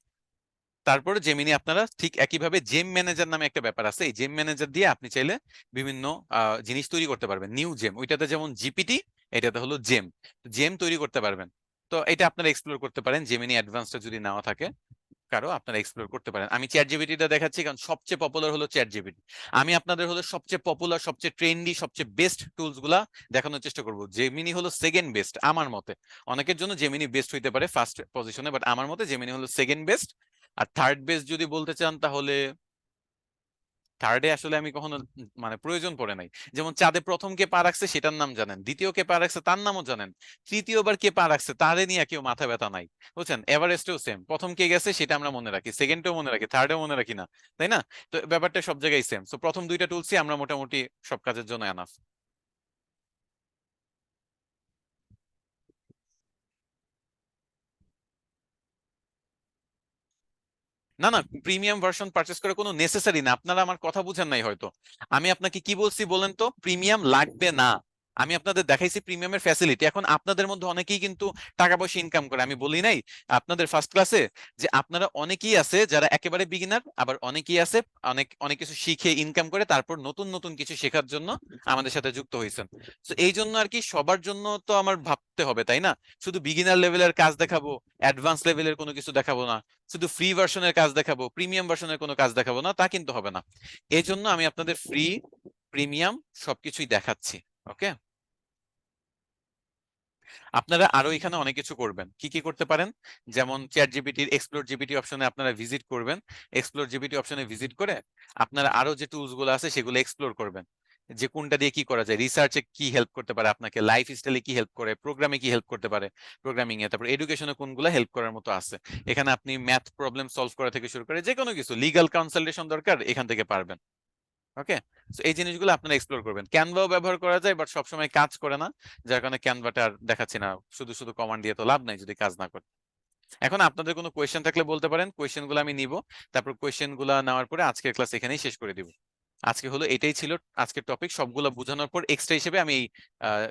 তারপরে জেমিনি আপনারা ঠিক একইভাবে জেম ম্যানেজার নামে একটা ব্যাপার আছে, এই জেম ম্যানেজার দিয়ে আপনি চাইলে বিভিন্ন জিনিস তৈরি করতে পারবেন। নিউ জেম, ওইটাতে যেমন জিপিটি, এটাতে হলো জেম, জেম তৈরি করতে পারবেন। তো এটা আপনারা এক্সপ্লোর করতে পারেন, জেমিনি অ্যাডভান্সটা যদি নাও থাকে কারো, আপনারা এক্সপ্লোর করতে পারেন। আমি চ্যাট জিপিটিটা দেখাচ্ছি কারণ সবচেয়ে পপুলার হলো চ্যাট জিপিটি। আমি আপনাদের হলো সবচেয়ে পপুলার, সবচেয়ে ট্রেন্ডি, সবচেয়ে বেস্ট টুলস গুলা দেখানোর চেষ্টা করব। জেমিনি হলো সেকেন্ড বেস্ট আমার মতে। অনেকের জন্য জেমিনি বেস্ট হইতে পারে ফার্স্ট পজিশনে, বাট আমার মতে জেমিনি হলো সেকেন্ড বেস্ট। আর থার্ড বেস্ট যদি বলতে চান, তাহলে থার্ডে আসলে আমি কখনো মানে প্রয়োজন পড়ে নাই। যেমন চাঁদে প্রথম কে পা রাখছে সেটার নাম জানেন, দ্বিতীয় কে পা রাখছে তার নামও জানেন, তৃতীয়বার কে পা রাখছে তারে নিয়ে কেউ মাথা ব্যথা নাই, বুঝছেন? এভারেস্টেও সেম, প্রথম কে গেছে সেটা আমরা মনে রাখি, সেকেন্ডেও মনে রাখি, থার্ডেও মনে রাখি না, তাই না? তো ব্যাপারটা সব জায়গায় সেম। তো প্রথম দুইটা টুলসই আমরা মোটামুটি সব কাজের জন্য এনাফ। না না, প্রিমিয়াম ভার্সন পারচেস করা কোনো নেসেসারি না, আপনারা আমার কথা বুঝেন নাই হয়তো। আমি আপনাকে কি বলছি বলেন তো, প্রিমিয়াম লাগবে না। আমি আপনাদের দেখাইছি প্রিমিয়ামের ফ্যাসিলিটি। এখন আপনাদের মধ্যে অনেকেই কিন্তু টাকা পয়সা ইনকাম করে, আমি বলি নাই আপনাদের ফার্স্ট ক্লাসে যে আপনারা অনেকেই আছে যারা একেবারে বিগিনার, আবার অনেকেই আছে অনেক অনেক কিছু শিখে ইনকাম করে তারপর নতুন নতুন কিছু শেখার জন্য আমাদের সাথে যুক্ত হয়েছেন। তো এই জন্য আর কি সবার জন্য তো আমার ভাবতে হবে, তাই না? শুধু বিগিনার লেভেলের কাজ দেখাবো, অ্যাডভান্স লেভেলের কোনো কিছু দেখাবো না, শুধু ফ্রি ভার্সনের কাজ দেখাবো, প্রিমিয়াম ভার্সনের কোনো কাজ দেখাবো না, তা কিন্তু হবে না। এই জন্য আমি আপনাদের ফ্রি, প্রিমিয়াম সবকিছুই দেখাচ্ছি। ওকে, আপনারা আরো এখানে অনেক কিছু করবেন। কি কি করতে পারেন? যেমন চ্যাট জিপিটির এক্সপ্লোর জিপিটি অপশনে আপনারা ভিজিট করবেন। এক্সপ্লোর জিপিটি অপশনে ভিজিট করে আপনারা আরো যে টুলস গুলো আছে সেগুলো এক্সপ্লোর করবেন, যে কোনটা দিয়ে কি করা যায়, রিসার্চে কি হেল্প করতে পারে আপনাকে, লাইফ স্টাইলে কি হেল্প করে, প্রোগ্রামে কি হেল্প করতে পারে, প্রোগ্রামিং এ, তারপর এডুকেশনে কোনগুলো হেল্প করার মতো আছে। এখানে আপনি ম্যাথ প্রবলেম সলভ করা থেকে শুরু করে যে কোনো কিছু, লিগ্যাল কনসালটেশন দরকার, এখান থেকে পারবেন। ওকে, তো এই জিনিসগুলো আপনারা এক্সপ্লোর করবেন। ক্যানভাও ব্যবহার করা যায়, বাট সবসময় কাজ করে না, যার কারণে ক্যানভাটা আর দেখাচ্ছি না। শুধু শুধু কমান্ড দিয়ে তো লাভ নাই যদি কাজ না করে। এখন আপনাদের কোনো কোয়েশ্চেন থাকলে বলতে পারেন, কোয়েশ্চেন গুলো আমি নিব। তারপর কোয়েশ্চেন গুলো নেওয়ার পরে আজকের ক্লাস এখানেই শেষ করে দিব। আজকে হলো এটাই ছিল আজকের টপিক। সবগুলো বোঝানোর পর এক্সট্রা হিসেবে আমি এই আহ,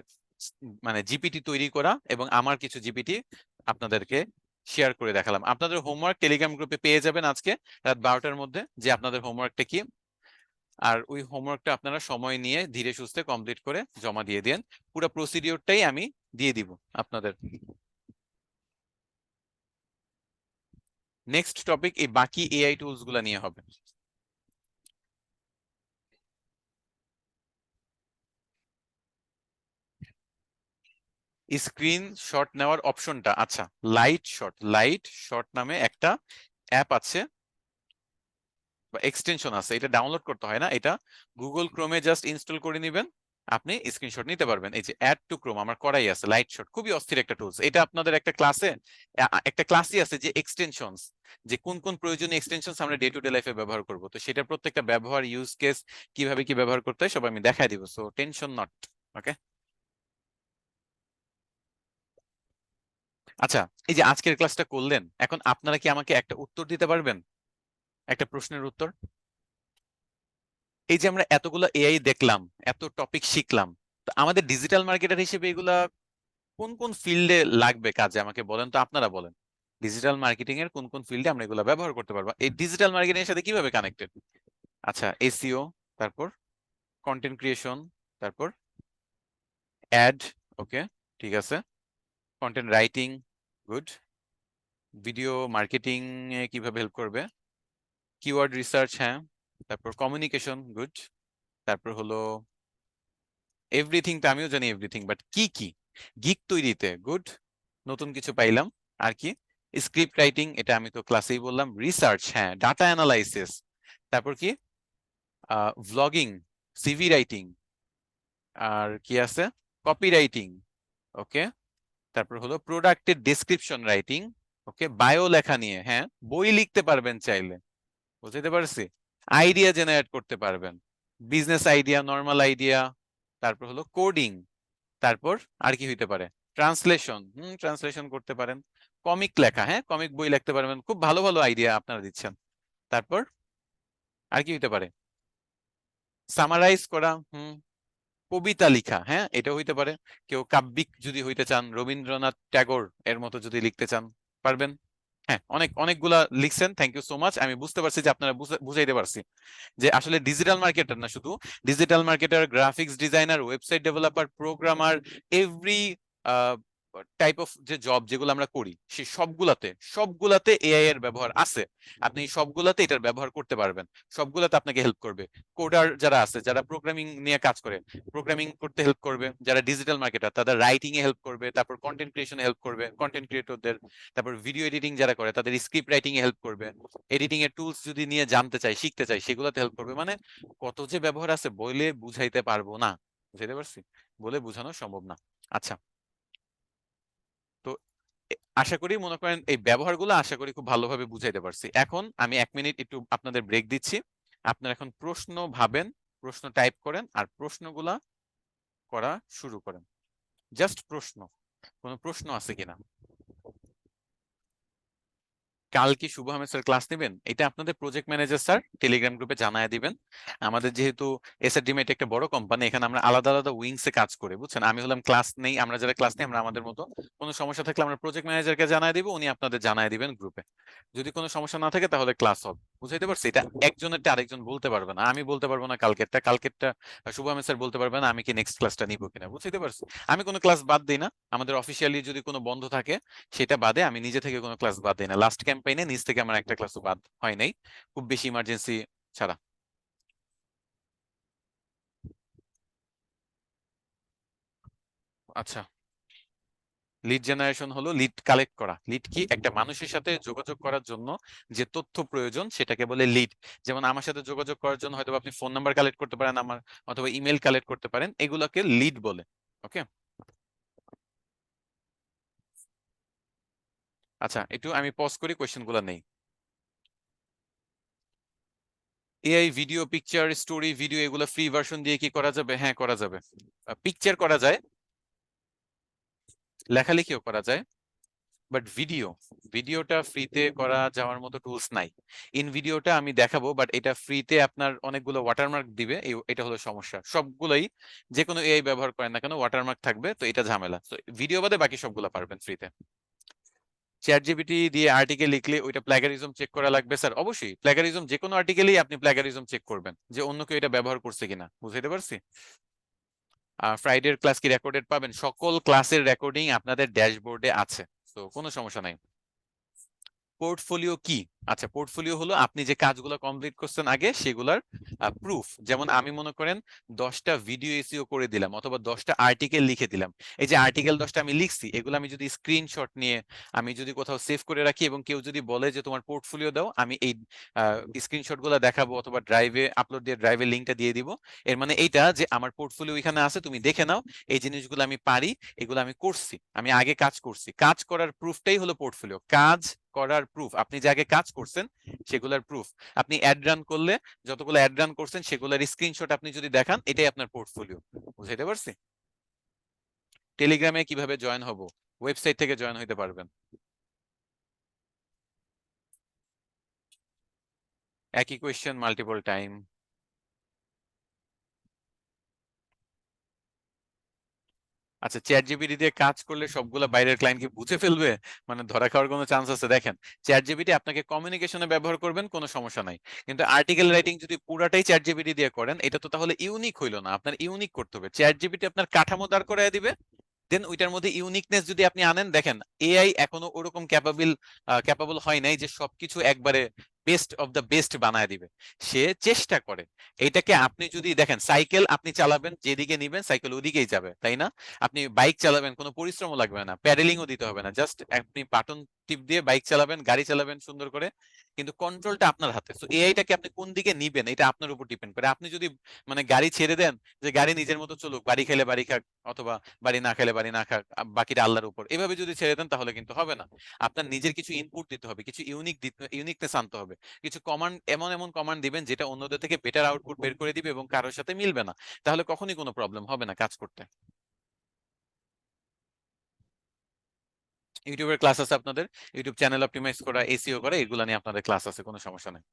মানে জিপিটি তৈরি করা এবং আমার কিছু জিপিটি আপনাদেরকে শেয়ার করে দেখালাম। আপনাদের হোমওয়ার্ক টেলিগ্রাম গ্রুপে পেয়ে যাবেন আজকে রাত 12টার মধ্যে, যে আপনাদের হোমওয়ার্কটা কি। আর ওই হোমওয়ার্কটা আপনারা সময় নিয়ে ধীরে সুস্থে কমপ্লিট করে জমা দিয়ে দেন। পুরো প্রসিডিওরটাই আমি দিয়ে দিব আপনাদের। নেক্সট টপিক এই বাকি এআই টুলস গুলা নিয়ে হবে। স্ক্রিন শট নেওয়ার অপশনটা, আচ্ছা, লাইট শট নামে একটা অ্যাপ আছে বা এক্সটেনশন আছে, এটা ডাউনলোড করতে হয় না, এটা গুগল ক্রোমে জাস্ট ইনস্টল করে নেবেন, আপনি স্ক্রিনশট নিতে পারবেন। এই যে অ্যাড টু ক্রোম আমার করাই আছে, লাইট শট খুবই অস্থির একটা টুলস। এটা আপনাদের একটা ক্লাসে, একটা ক্লাসই আছে যে এক্সটেনশনস, যে কোন কোন প্রয়োজনীয় এক্সটেনশনস আমরা ডে টু ডে লাইফে ব্যবহার করব, তো সেটা প্রত্যেকটা ব্যবহার, ইউজ কেস, কিভাবে কি ব্যবহার করতে হয় সব আমি দেখাই দিব, সো টেনশন নট। ওকে, আচ্ছা, এই যে আজকের ক্লাসটা করলেন, এখন আপনারা কি আমাকে একটা উত্তর দিতে পারবেন, একটা প্রশ্নের উত্তর? এই যে আমরা এতগুলো এআই দেখলাম, এত টপিক শিখলাম, তো আমাদের ডিজিটাল মার্কেটার হিসেবে এগুলা কোন কোন ফিল্ডে লাগবে কাজে, আমাকে বলেন তো, আপনারা বলেন। ডিজিটাল মার্কেটিং এর কোন কোন ফিল্ডে আমরা এগুলো ব্যবহার করতে পারবো, এই ডিজিটাল মার্কেটিং এর সাথে কিভাবে কানেক্টেড? আচ্ছা, এসইও, তারপর কন্টেন্ট ক্রিয়েশন, তারপর অ্যাড, ওকে, ঠিক আছে, content writing, good, video marketing এ কিভাবে হেল্প করবে, কিওয়ার্ড রিসার্চ, হ্যাঁ, তারপর কমিউনিকেশন, গুড, তারপর হলো এভরিথিং, তো আমিও জানি এভরিথিং, বাট কি কি, গিগ তৈরিতে, গুড, নতুন কিছু পাইলাম। আর কি, স্ক্রিপ্ট রাইটিং, এটা আমি তো ক্লাসেই বললাম, রিসার্চ, হ্যাঁ, ডাটা অ্যানালাইসিস, তারপর কি, ভ্লগিং, সিভি রাইটিং, আর কি আছে, কপি রাইটিং, ওকে, তারপর হলো প্রোডাক্টের ডেসক্রিপশন রাইটিং, ওকে, বায়ো লেখা নিয়ে, হ্যাঁ, বই লিখতে পারবেন চাইলে, বুঝতে পারছি, আইডিয়া জেনারেট করতে পারবেন, বিজনেস আইডিয়া, নর্মাল আইডিয়া, তারপর হলো কোডিং, তারপর আর কি হইতে পারে, ট্রান্সলেশন, ট্রান্সলেশন করতে পারেন, কমিক লেখা, হ্যাঁ, কমিক বই লিখতে পারবেন, খুব ভালো ভালো আইডিয়া আপনারা দিচ্ছেন। তারপর আর কি হইতে পারে, সামারাইজ করা, কবিতা লিখা, হ্যাঁ, এটা হইতে পারে। কেউ কাব্যিক যদি হইতে চান, রবীন্দ্রনাথ ট্যাগর এর মতো যদি লিখতে চান, পারবেন। হ্যাঁ, অনেকগুলা লিখছেন, থ্যাংক ইউ সো মাচ। আমি বুঝতে পারছি যে আপনারা বুঝাইতে পারছি যে আসলে ডিজিটাল মার্কেটার না শুধু, digital marketer, graphics designer, website developer, programmer, every type of যে জব যেগুলো আমরা করি, সেই সবগুলাতে এআই এর ব্যবহার আছে। আপনি সবগুলাতে এটার ব্যবহার করতে পারবেন, সবগুলাতে আপনাকে হেল্প করবে। কোডার যারা আছে, যারা প্রোগ্রামিং নিয়ে কাজ করে, প্রোগ্রামিং করতে হেল্প করবে। যারা ডিজিটাল মার্কেটার, তাদের রাইটিং এ হেল্প করবে, তারপর কন্টেন্ট ক্রিয়েশনে হেল্প করবে কন্টেন্ট ক্রিয়েটরদের, তারপর ভিডিও এডিটিং যারা করে তাদের স্ক্রিপ্ট রাইটিং এ হেল্প করবে, এডিটিং এর টুলস যদি নিয়ে জানতে চাই, শিখতে চাই, সেগুলোতে হেল্প করবে। মানে কত যে ব্যবহার আছে বলে বুঝাইতে পারবো না, বুঝাইতে পারছি, বলে বোঝানো সম্ভব না। আচ্ছা, তো আশা করি, মনে করেন এই ব্যবহারগুলো আশা করি খুব ভালোভাবে বুঝাইতে পারছি। এখন আমি 1 মিনিট একটু আপনাদের ব্রেক দিচ্ছি, আপনারা এখন প্রশ্ন ভাবেন, প্রশ্ন টাইপ করেন, আর প্রশ্নগুলা করা শুরু করেন। জাস্ট প্রশ্ন, কোনো প্রশ্ন আছে কিনা? কালকে শুভ আহমেদ স্যার ক্লাস নেবেন, এটা আপনাদের প্রজেক্ট ম্যানেজার স্যার টেলিগ্রাম গ্রুপে জানায় দিবেন। আমাদের যেহেতু এসআরডিএম এটা একটা বড় কোম্পানি, এখানে আমরা আলাদা আলাদা উইংসে কাজ করি, বুঝছেন। আমি হলাম ক্লাস নেই, আমরা যারা ক্লাস নেই আমরা আমাদের মতো, কোনো সমস্যা থাকলে আমরা প্রজেক্ট ম্যানেজারকে জানায় দিব, উনি আপনাদের জানায় দিবেন গ্রুপে। যদি কোনো সমস্যা না থাকে তাহলে ক্লাস হবে, বুঝাইতে পারছি? এটা একজনেরটা আরেকজন বলতে পারবে না, আমি বলতে পারবো না কালকেরটা শুভ আহমেদ স্যার বলতে পারবে না আমি কি নেক্সট ক্লাসটা নিবো কিনা, বুঝতে পারছি? আমি কোনো ক্লাস বাদ দিই না, আমাদের অফিসিয়ালি যদি কোনো বন্ধ থাকে সেটা বাদে আমি নিজে থেকে কোনো ক্লাস বাদ দিই না। লাস্ট ক্যাম্পেইনে নিজ থেকে আমার একটা ক্লাসও বাদ হয় নাই, খুব বেশি ইমার্জেন্সি ছাড়া। আচ্ছা, লিড জেনারেশন হলো লিড কালেক্ট করা। লিড কি? একটা মানুষের সাথে যোগাযোগ করার জন্য যে তথ্য প্রয়োজন সেটাকে বলে লিড। যেমন আমার সাথে যোগাযোগ করার জন্য হয়তো আপনি ফোন নাম্বার কালেক্ট করতে পারেন আমার, অথবা ইমেল কালেক্ট করতে পারেন, এগুলোকে লিড বলে। ওকে। আচ্ছা, একটু আমি পজ করি, কোয়েশ্চেন গুলো নেই। AI video, picture, story, video এগুলো ফ্রি ভার্সন দিয়ে কি করা যাবে? হ্যাঁ, করা যাবে। পিকচার করা যায়, লেখালেখিও করা যায়, বাট ভিডিওটা ফ্রিতে করা যাওয়ার মতো টুলস নাই। ইন ভিডিওটা আমি দেখাবো, বাট এটা ফ্রিতে আপনার অনেকগুলো ওয়াটারমার্ক দিবে, এটা হলো সমস্যা। সবগুলোই যে কোনো এআই ব্যবহার করেন না কেন ওয়াটারমার্ক থাকবে, তো এটা ঝামেলা। তো ভিডিও বাদে বাকি সবগুলো পারবেন ফ্রিতে। চ্যাট জিপিটি দিয়ে আর্টিকেল লিখলে ওইটা প্ল্যাগারিজম চেক করা লাগবে স্যার? অবশ্যই প্ল্যাগারিজম, যে কোনো আর্টিকেলেই আপনি প্ল্যাগারিজম চেক করবেন যে অন্য কেউ এটা ব্যবহার করছে কিনা, বুঝতে পারছি? ফ্রাইডের ক্লাস কি রেকর্ডেড পাবেন? সকল ক্লাসের রেকর্ডিং আপনাদের ড্যাশবোর্ডে আছে, তো কোনো সমস্যা নাই। পোর্টফোলিও কি? আচ্ছা, পোর্টফোলিও হলো আপনি যে কাজগুলো কমপ্লিট করছেন আগে সেগুলার প্রুফ। যেমন আমি মনে করেন 10টা ভিডিও এসইও করে দিলাম অথবা 10টা আর্টিকেল লিখে দিলাম, এই যে আর্টিকেল 10টা আমি লিখছি এগুলো আমি যদি স্ক্রিনশট নিয়ে আমি যদি কোথাও সেভ করে রাখি এবং কেউ যদি বলে যে তোমার পোর্টফোলিও দাও, আমি এই স্ক্রিনশট গুলো দেখাবো অথবা ড্রাইভে আপলোড দিয়ে ড্রাইভে লিঙ্কটা দিয়ে দিব। এর মানে এইটা যে আমার পোর্টফোলিও এখানে আছে, তুমি দেখে নাও, এই জিনিসগুলো আমি পারি, এগুলো আমি করছি, আমি আগে কাজ করছি। কাজ করার প্রুফটাই হলো পোর্টফোলিও। কাজ করার প্রুফ, আপনি যে আগে কাজ করছেন সেগুলোর প্রুফ। আপনি অ্যাড রান করলে যতগুলো অ্যাড রান করছেন সেগুলোর স্ক্রিনশট আপনি যদি দেখান, এটাই আপনার পোর্টফোলিও। বুঝাইতে পারছি? টেলিগ্রামে কিভাবে জয়েন হব? ওয়েবসাইট থেকে জয়েন হইতে পারবেন। একই কোয়েশ্চেন মাল্টিপল টাইম। আচ্ছা, চ্যাট জিপিটি দিয়ে কাজ করলে সবগুলা বাইরের ক্লায়েন্ট কি বুঝে ফেলবে? মানে ধরা খাওয়ার কোনো চান্স আছে? দেখেন, চ্যাট জিপিটি আপনাকে কমিউনিকেশনে ব্যবহার করবেন, কোনো সমস্যা নাই, কিন্তু আর্টিকেল রাইটিং যদি পুরাটাই চ্যাট জিপিটি দিয়ে করেন এটা তো তাহলে ইউনিক হইলো না। আপনার ইউনিক করতে হবে, চ্যাট জিপিটি আপনার কাঠামো দাঁড় করায় দিবে, দেন ওইটার মধ্যে ইউনিকনেস যদি আপনি আনেন। দেখেন, এআই এখনো ওরকম ক্যাপাবল হয় নাই যে সবকিছু একবারে বেস্ট অফ দ্য বেস্ট বানায় দিবে। সে চেষ্টা করে। এটাকে আপনি যদি দেখেন, সাইকেল আপনি চালাবেন, যেদিকে নিবেন সাইকেল ওদিকেই যাবে, তাই না? আপনি বাইক চালাবেন, কোনো পরিশ্রমও লাগবে না, প্যাডেলিংও দিতে হবে না, জাস্ট আপনি বাটন টিপ দিয়ে বাইক চালাবেন, গাড়ি চালাবেন সুন্দর করে। কিন্তু কন্ট্রোলটা আপনার হাতে। তো এআইটাকে আপনি কোন দিকে নিবেন এটা আপনার উপর ডিপেন্ড করে। আপনি যদি মানে গাড়ি ছেড়ে দেন যে গাড়ি নিজের মতো চলুক, বাড়ি খেলে বাড়ি খাক, অথবা বাড়ি না খেলে বাড়ি না খাক, বাকিটা আল্লাহর উপর, এভাবে যদি ছেড়ে দেন তাহলে কিন্তু হবে না। আপনার নিজের কিছু ইনপুট দিতে হবে, কিছু ইউনিকনেস আনতে হবে। কিছু কমান্ড, এমন এমন কমান্ড দিবেন যেটা অন্যদের থেকে বেটার আউটপুট বের করে দিবে এবং কারোর সাথে মিলবে না, তাহলে কখনোই কোনো প্রবলেম হবে না কাজ করতে। ইউটিউবের ক্লাস আছে আপনাদের, ইউটিউব চ্যানেল অপটিমাইজ করা, এসইও করা, এগুলো নিয়ে আপনাদের ক্লাস আছে, কোনো সমস্যা নেই।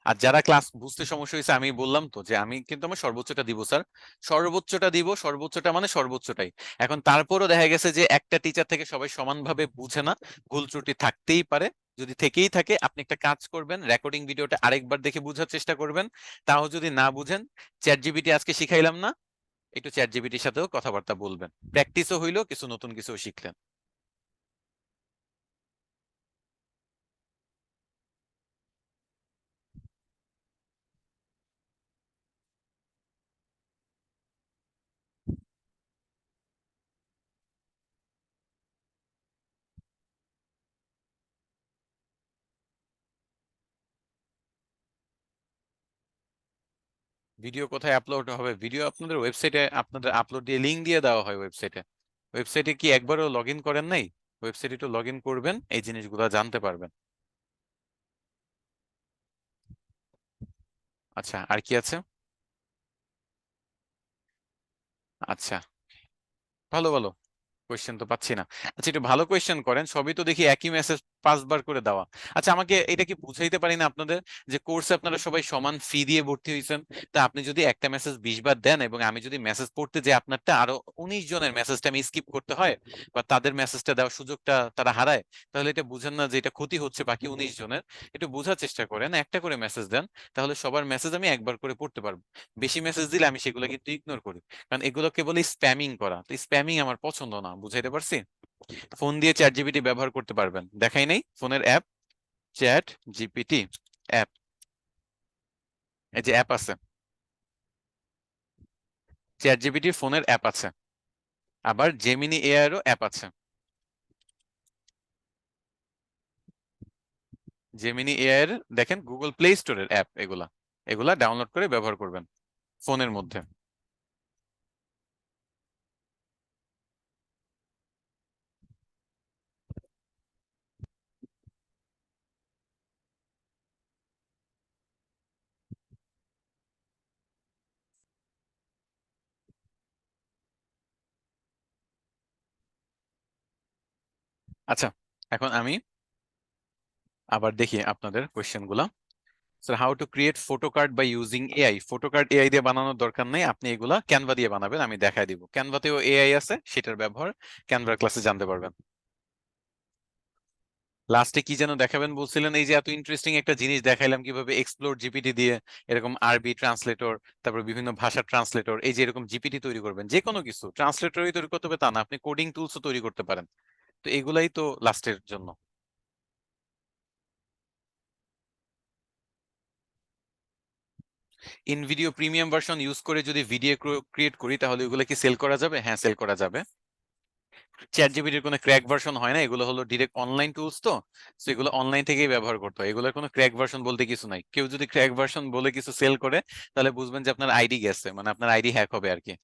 আর যারা ক্লাস বুঝতে সমস্যা হয়েছে, আমি বললাম তো যে আমি কিন্তু আমার সর্বোচ্চটা দিব স্যার, সর্বোচ্চটা দিব, সর্বোচ্চটা মানে সর্বোচ্চটাই। এখন তারপরও দেখা গেছে যে একটা টিচার থেকে সবাই সমানভাবে বুঝে না, ভুল ত্রুটি থাকতেই পারে। যদি থেকেই থাকে, আপনি একটা কাজ করবেন, রেকর্ডিং ভিডিওটা আরেকবার দেখে বোঝার চেষ্টা করবেন। তাও যদি না বুঝেন, চ্যাট জিপিটি আজকে শিখাইলাম না, একটু চ্যাট জিপিটির সাথেও কথাবার্তা বলবেন, প্র্যাকটিসও হইলো, কিছু নতুন কিছু শিখলেন। ভিডিও কোথায় আপলোড হবে? ভিডিও আপনাদের ওয়েবসাইটে, আপনাদের আপলোড দিয়ে লিঙ্ক দিয়ে দেওয়া হয় ওয়েবসাইটে। ওয়েবসাইটে কি একবারও লগ ইন করেন নাই? ওয়েবসাইটে একটু লগ ইন করবেন, এই জিনিসগুলো জানতে পারবেন। আচ্ছা, আর কি আছে? আচ্ছা, ভালো ভালো। কোয়েশ্চেন তো পাচ্ছি না। আচ্ছা, একটু ভালো কোয়েশ্চেন করেন, সবই তো দেখি একই মেসেজ 5 বার করে দেওয়া। আচ্ছা, আমাকে এটা কি বুঝাইতে পারি না আপনাদের, যে কোর্সে আপনারা সবাই সমান ফি দিয়ে ভর্তি হয়েছেন, তা আপনি যদি একটা মেসেজ 20 বার দেন এবং আমি যদি মেসেজ পড়তে যে আপনারটা আরো 19 জনের মেসেজটা আমি স্কিপ করতে হয়, বা তাদের মেসেজটা দেওয়ার সুযোগটা তারা হারায়, তাহলে এটা বুঝেন না যে এটা ক্ষতি হচ্ছে বাকি 19 জনের? একটু বোঝার চেষ্টা করেন, একটা করে মেসেজ দেন, তাহলে সবার মেসেজ আমি একবার করে পড়তে পারবো। বেশি মেসেজ দিলে আমি সেগুলো কিন্তু ইগনোর করি, কারণ এগুলো কেবল স্প্যামিং করা, তো স্প্যামিং আমার পছন্দ না। বুঝাইতে পারছি? ফোন দিয়ে চ্যাট জিপিটি ব্যবহার করতে পারবেন, দেখাই নাই ফোনের অ্যাপ, চ্যাট জিপিটি অ্যাপ, এই যে অ্যাপ আছে, চ্যাট জিপিটি ফোনের অ্যাপ আছে, আবার জেমিনি এআই এরও অ্যাপ আছে। জেমিনি এআই এর দেখেন গুগল প্লে স্টোরের অ্যাপ, এগুলা এগুলা ডাউনলোড করে ব্যবহার করবেন ফোনের মধ্যে। আচ্ছা, এখন আমি আবার দেখি আপনাদের কোয়েশ্চেন গুলা। Sir, how to create photo card by using AI? Photo card AI দিয়ে বানানোর দরকার নেই, আপনি এগুলা ক্যানভা দিয়ে বানাবেন, আমি দেখাই দিব। ক্যানভাতেও এআই আছে, সেটার ব্যবহার ক্যানভার ক্লাসে জানতে পারবেন। লাস্টে কি যেন দেখাবেন বলছিলেন, এই যে এত ইন্টারেস্টিং একটা জিনিস দেখাইলাম কিভাবে এক্সপ্লোর জিপিটি দিয়ে এরকম আরবি ট্রান্সলেটর, তারপর বিভিন্ন ভাষার ট্রান্সলেটর, এই যে এরকম জিপিটি তৈরি করবেন, যে কোনো কিছু ট্রান্সলেটরই তৈরি করতে হবে তা না, আপনি কোডিং টুলসও তৈরি করতে পারেন। তো এগুলাই তো লাস্টের জন্য। In video premium version use করে যদি ভিডিও ক্রিয়েট করি, তাহলে এগুলো কি সেল করা যাবে? হ্যাঁ, সেল করা যাবে। চ্যাট জিপিটির কোনো ক্র্যাক ভার্সন হয় না, এগুলো হলো ডিরেক্ট অনলাইন টুলস, তো তো এগুলো অনলাইন থেকেই ব্যবহার করতে হয়, এগুলোর কোনো ক্র্যাক ভার্সন বলতে কিছু নাই। কেউ যদি ক্র্যাক ভার্সন বলে কিছু সেল করে, তাহলে বুঝবেন যে আপনার আইডি গেছে, মানে আপনার আইডি হ্যাক হবে আর কি।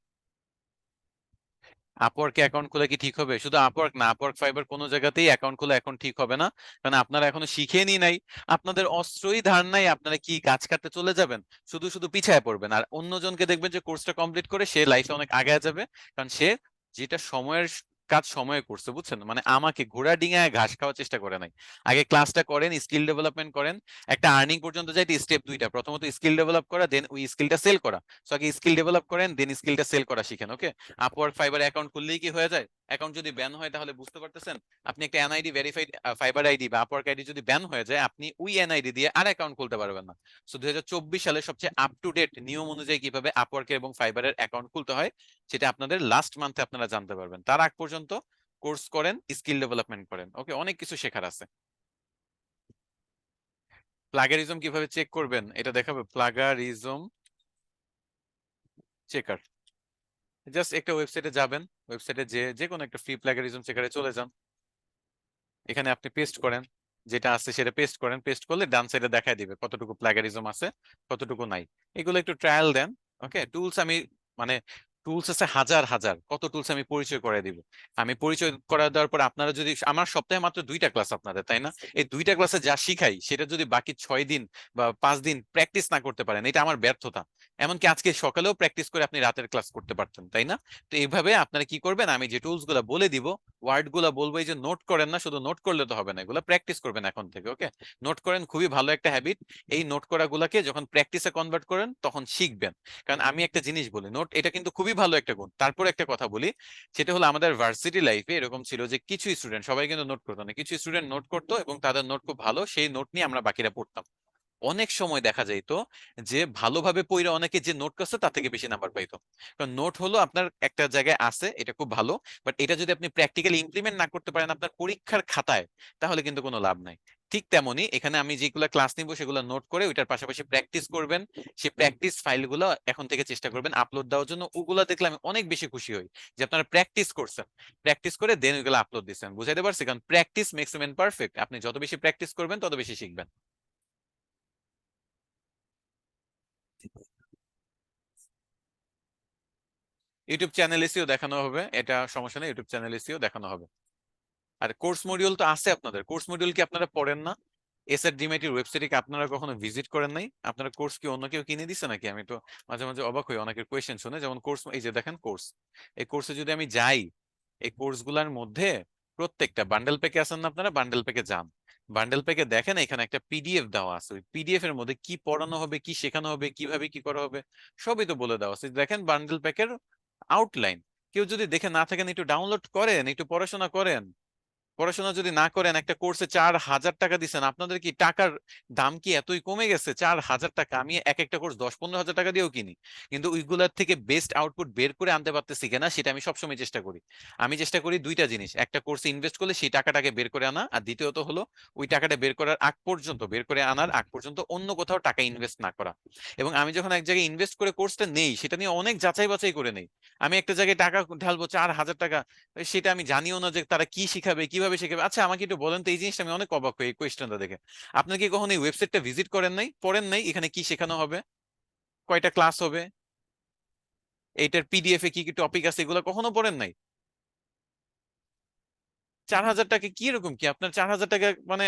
আপওয়ার্কে অ্যাকাউন্ট খোলা কি ঠিক হবে? শুধু আপওয়ার্ক না, আপওয়ার্ক ফাইবার কোনো জায়গাতেই অ্যাকাউন্ট খোলা এখন ঠিক হবে না, কারণ আপনারা এখনো শিখেনি নাই, আপনাদের অস্ত্রই ধার নাই, আপনারা কি গাছ কাটতে চলে যাবেন? শুধু শুধু পিছায় পড়বেন, আর অন্যজনকে দেখবেন যে কোর্সটা কমপ্লিট করে সে লাইফে অনেক আগায় যাবে, কারণ সে যেটা সময়ের কাজ সময়ে করছে, বুঝছেন? মানে আমাকে ঘোড়া ডিঙায় ঘাস খাওয়ার চেষ্টা করে নাই। আগে ক্লাসটা করেন, স্কিল ডেভেলপমেন্ট করেন, একটা আর্নিং পর্যন্ত যাইতে স্টেপ দুইটা, প্রথমত স্কিল ডেভেলপ করা, দেন ওই স্কিলটা সেল করা। সো আগে স্কিল ডেভেলপ করেন, দেন স্কিলটা সেল করা শিখেন, ওকে? আপওয়ার্ক ফাইবার অ্যাকাউন্ট খুললেই কি হয়ে যায়? অ্যাকাউন্ট যদি ব্যান হয়, তাহলে বুঝতে পারতেছেন, আপনি একটা এনআইডি ভেরিফাইড ফাইবার আইডি বা আপওয়ার্ক আইডি যদি ব্যান হয়ে যায়, আপনি ওই এনআইডি দিয়ে আর অ্যাকাউন্ট খুলতে পারবেন না। সো 2024 সালে সবচেয়ে আপ টু ডেট নিয়ম অনুযায়ী কিভাবে আপওয়ার্কের এবং ফাইবারের অ্যাকাউন্ট খুলতে হয়, সেটা আপনাদের লাস্ট মান্থে আপনারা জানতে পারবেন। তার আগ পর্যন্ত কোর্স করেন, স্কিল ডেভেলপমেন্ট করেন, ওকে? অনেক কিছু শেখার আছে। প্লাগারিজম কিভাবে চেক করবেন এটা দেখাবো, প্লাগারিজম চেকার। জাস্ট একটা ওয়েবসাইটে যাবেন, ওয়েবসাইটে যে যে কোনো একটা ফ্রি প্লাগারিজম চেকারে চলে যান, এখানে আপনি পেস্ট করেন, যেটা আছে সেটা পেস্ট করেন, পেস্ট করলে ডান সাইডে দেখায় দিবে কতটুকু প্লাগারিজম আছে, কতটুকু নাই। এগুলো একটু ট্রায়াল দেন, ওকে? টুলস আমি মানে টুলস আছে হাজার হাজার, কত টুলস আমি পরিচয় করে দিব। আমি পরিচয় করে দেওয়ার পর আপনারা যদি, আমার সপ্তাহে মাত্র 2টা ক্লাস আপনাদের, তাই না? এই 2টা ক্লাসে যা শিখাই সেটা যদি বাকি 6 দিন বা 5 দিন প্র্যাকটিস না করতে পারেন, এটা আমার ব্যর্থতা। এমনকি আজকে সকালেও প্র্যাকটিস করে আপনি রাতের ক্লাস করতে পারতেন, তাই না? তো এইভাবে আপনারা কি করবেন, আমি যে টুলস গুলা বলে দিব, ওয়ার্ড গুলা বলবো, এই যে নোট করেন না, শুধু নোট করলে তো হবে না, এগুলো প্র্যাকটিস করবেন এখন থেকে, ওকে? নোট করেন, খুবই ভালো একটা হ্যাবিট। এই নোট করা গুলাকে যখন প্র্যাকটিসে কনভার্ট করেন, তখন শিখবেন। কারণ আমি একটা জিনিস বলি, নোট এটা কিন্তু খুবই ভালো একটা গুণ। তারপর একটা কথা বলি, সেটা হলো আমাদের ভার্সিটি লাইফে এরকম ছিল যে কিছু স্টুডেন্ট, সবাই কিন্তু নোট করতো না, কিছু স্টুডেন্ট নোট করতো এবং তাদের নোট খুব ভালো, সেই নোট নিয়ে আমরা বাকিরা পড়তাম। অনেক সময় দেখা যাইতো যে ভালোভাবে পড়ে অনেকে যে নোট করছে তার থেকে বেশি নাম্বার পাইতো। কারণ নোট হলো আপনার একটা জায়গায় আছে, এটা খুব ভালো, বাট এটা যদি আপনি প্র্যাকটিক্যালি ইমপ্লিমেন্ট না করতে পারেন আপনার পরীক্ষার খাতায়, তাহলে কিন্তু কোনো লাভ নাই। ঠিক তেমনি এখানে আমি যেগুলো ক্লাস নিব সেগুলো নোট করে ওইটার পাশাপাশি প্র্যাকটিস করবেন। সেই প্র্যাকটিস ফাইলগুলো এখন থেকে চেষ্টা করবেন আপলোড দেওয়ার জন্য, ওগুলো দেখলে আমি অনেক বেশি খুশি হই যে আপনারা প্র্যাকটিস করছেন, প্র্যাকটিস করে দেন ওইগুলো আপলোড দিচ্ছেন। বুঝাইতে পারছি? কারণ প্র্যাকটিস মেক্স ম্যান পারফেক্ট, আপনি যত বেশি প্র্যাকটিস করবেন তত বেশি শিখবেন। ইউটিউব চ্যানেল এসিও দেখানো হবে, এটা সমস্যা নেই, ইউটিউব চ্যানেল এসিও দেখানো হবে। আর কোর্স মডিউল তো আছে আপনাদের, কোর্স মডিউল কি আপনারা পড়েন না? এসআর ডিমাইটির ওয়েবসাইটে কি আপনারা কখনো ভিজিট করেন নাই? আপনারা কোর্স কি অন্য কেউ কিনে দিছে নাকি? আমি তো মাঝে মাঝে অবাক হই অনেকের কোয়েশ্চেন শুনে, যেমন কোর্স, এই যে দেখেন কোর্স, এই কোর্সে যদি আমি যাই, এই কোর্সগুলোর মধ্যে প্রত্যেকটা বান্ডেল প্যাকে আছেন না আপনারা, বান্ডেল প্যাকে যান, বান্ডেল প্যাকে দেখেন এখানে একটা পিডিএফ দেওয়া আছে, ওই পিডিএফ এর মধ্যে কি পড়ানো হবে, কি শেখানো হবে, কিভাবে কি করা হবে, সবই তো বলে দেওয়া আছে। দেখেন বান্ডেল প্যাকের আউটলাইন, কেউ যদি দেখে না থাকেন একটু ডাউনলোড করেন, একটু পড়াশোনা করেন। পড়াশোনা যদি না করেন, একটা কোর্সে 4,000 টাকা দিচ্ছেন, আপনাদের কি টাকার দাম কি এতই কমে গেছে? 4,000 টাকা, আমি এক একটা কোর্স 10-15 হাজার টাকা দিয়েও কিনি, কিন্তু ওইগুলার থেকে বেস্ট আউটপুট বের করে আনতে পারতেছি কিনা সেটা আমি সবসময় চেষ্টা করি। আমি চেষ্টা করি দুইটা জিনিস, একটা কোর্সে ইনভেস্ট করলে সেই টাকাটাকে বের করে আনা, আর দ্বিতীয়ত হলো ওই টাকাটা বের করার আগ পর্যন্ত, বের করে আনার আগ পর্যন্ত অন্য কোথাও টাকা ইনভেস্ট না করা। এবং আমি যখন এক জায়গায় ইনভেস্ট করে কোর্সটা নেই, সেটা নিয়ে অনেক যাচাই বাছাই করে নেই। আমি একটা জায়গায় টাকা ঢালবো 4,000 টাকা, সেটা আমি জানিও না যে তারা কি শিখাবে, কিভাবে শিখাবে। আচ্ছা আমাকে একটু বলেন তো, এই জিনিসটা আমি অনেক অবাক হই এই কোয়েশ্চেনটা দেখে। আপনি কি কখনো এই ওয়েবসাইটটা ভিজিট করেন নাই, পড়েন নাই এখানে কি শেখানো হবে, কয়টা ক্লাস হবে, এইটার পিডিএফ এ কি কি টপিক আছে, এগুলো কখনো পড়েন নাই? 4,000 টাকা কি এরকম কি আপনার 4,000 টাকা মানে,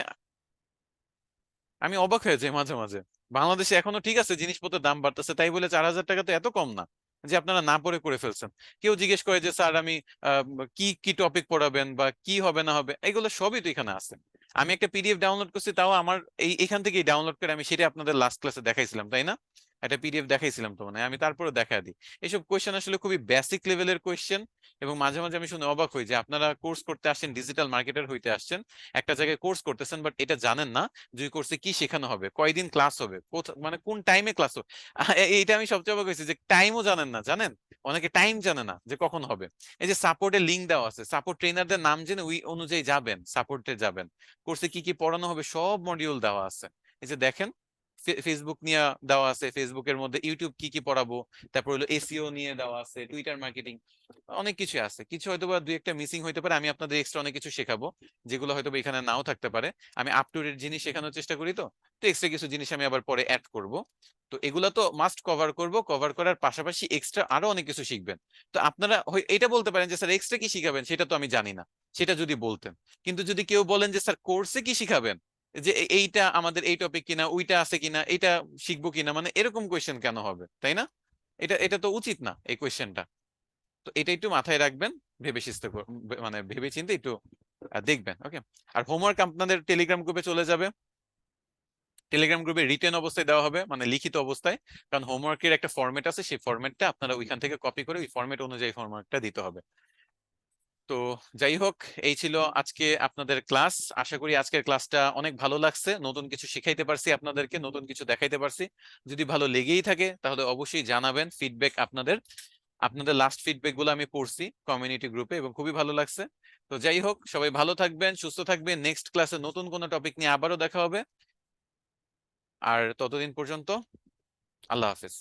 আমি অবাক হয়ে যাই মাঝে মাঝে। বাংলাদেশে এখনো ঠিক আছে জিনিসপত্রের দাম বাড়তেছে, তাই বলে 4,000 টাকা তো এত কম না যে আপনারা না পড়ে করে ফেলছেন। কেউ জিজ্ঞেস করে যে স্যার আমি আহ, কি কি টপিক পড়াবেন বা কি হবে না হবে, এগুলো সবই তো এখানে আছে। আমি একটা পিডিএফ ডাউনলোড করছি, তাও আমার এখান থেকেই ডাউনলোড করে আমি সেটা আপনাদের লাস্ট ক্লাসে দেখাইছিলাম, তাই না? একটা পিডিএফ দেখাইছিলাম তো, মানে আমি তারপরে দেখা দিই। এইসব কোয়েশ্চেন আসলে খুবই বেসিক লেভেলের কোয়েশ্চেন, এবং মাঝে মাঝে আমি শুনে অবাক হই যে আপনারা কোর্স করতে আসছেন, ডিজিটাল মার্কেটার হইতে আসছেন, একটা জায়গায় কোর্স করতেছেন, বাট এটা জানেন না যে কোর্সে কি শেখানো হবে, কয়দিন ক্লাস হবে, মানে কোন টাইমে ক্লাস হবে। এইটা আমি সবচেয়ে অবাক হয়েছি যে টাইমও জানেন না, জানেন অনেকে টাইম জানে না যে কখন হবে। এই যে সাপোর্টের লিঙ্ক দেওয়া আছে, সাপোর্ট ট্রেনারদের নাম জেনে ওই অনুযায়ী যাবেন, সাপোর্টে যাবেন, কোর্সে কি কি পড়ানো হবে সব মডিউল দেওয়া আছে। এই যে দেখেন, ফেসবুক নিয়ে দেওয়া আছে, ফেসবুকের মধ্যে ইউটিউব কি কি পড়াবো, তারপর হলো এসইও নিয়ে দেওয়া আছে, টুইটার মার্কেটিং, অনেক কিছু আছে। কিছু হয়তো বা দুই একটা মিসিং হইতে পারে, আমি আপনাদের এক্সট্রা অনেক কিছু শেখাবো যেগুলো হয়তো বা এখানে নাও থাকতে পারে। আমি আপ টু ডেট জিনিস শেখানোর চেষ্টা করি, তো তো এক্সট্রা কিছু জিনিস আমি আবার পরে অ্যাড করব। তো এগুলো তো মাস্ট কভার করব, কভার করার পাশাপাশি এক্সট্রা আরো অনেক কিছু শিখবেন। তো আপনারা এটা বলতে পারেন যে স্যার এক্সট্রা কি শিখাবেন, সেটা তো আমি জানি না, সেটা যদি বলতেন। কিন্তু যদি কেউ বলেন যে স্যার কোর্সে কি শিখাবেন, যে এইটা আমাদের এই টপিক কিনা, ওইটা আছে কিনা, এটা শিখবো কিনা, মানে এরকম কোয়েশ্চেন কেন হবে, তাই না? এটা এটা তো উচিত না এই কোয়েশ্চেনটা। তো এটা একটু মাথায় রাখবেন, ভেবে চিন্তে মানে ভেবে চিন্তে একটু দেখবেন, ওকে? আর হোমওয়ার্ক আপনাদের টেলিগ্রাম গ্রুপে চলে যাবে, টেলিগ্রাম গ্রুপে রিটেন অবস্থায় দেওয়া হবে, মানে লিখিত অবস্থায়। কারণ হোমওয়ার্কের একটা ফরম্যাট আছে, সেই ফরম্যাটটা আপনারা ওইখান থেকে কপি করে ওই ফরম্যাট অনুযায়ী হোমওয়ার্কটা দিতে হবে। তো যাই হোক, এই ছিল আজকে আপনাদের ক্লাস। আশা করি আজকের ক্লাসটা অনেক ভালো লাগছে, নতুন কিছু শিখাইতে পারছি আপনাদেরকে, নতুন কিছু দেখাইতে পারছি। যদি ভালো লেগেই থাকে তাহলে অবশ্যই জানাবেন, ফিডব্যাক আপনাদের, আপনাদের লাস্ট ফিডব্যাক গুলো আমি পড়ছি কমিউনিটি গ্রুপে এবং খুবই ভালো লাগছে। তো যাই হোক, সবাই ভালো থাকবেন, সুস্থ থাকবেন, নেক্সট ক্লাসে নতুন কোনো টপিক নিয়ে আবারও দেখা হবে। আর ততদিন পর্যন্ত আল্লাহ হাফেজ।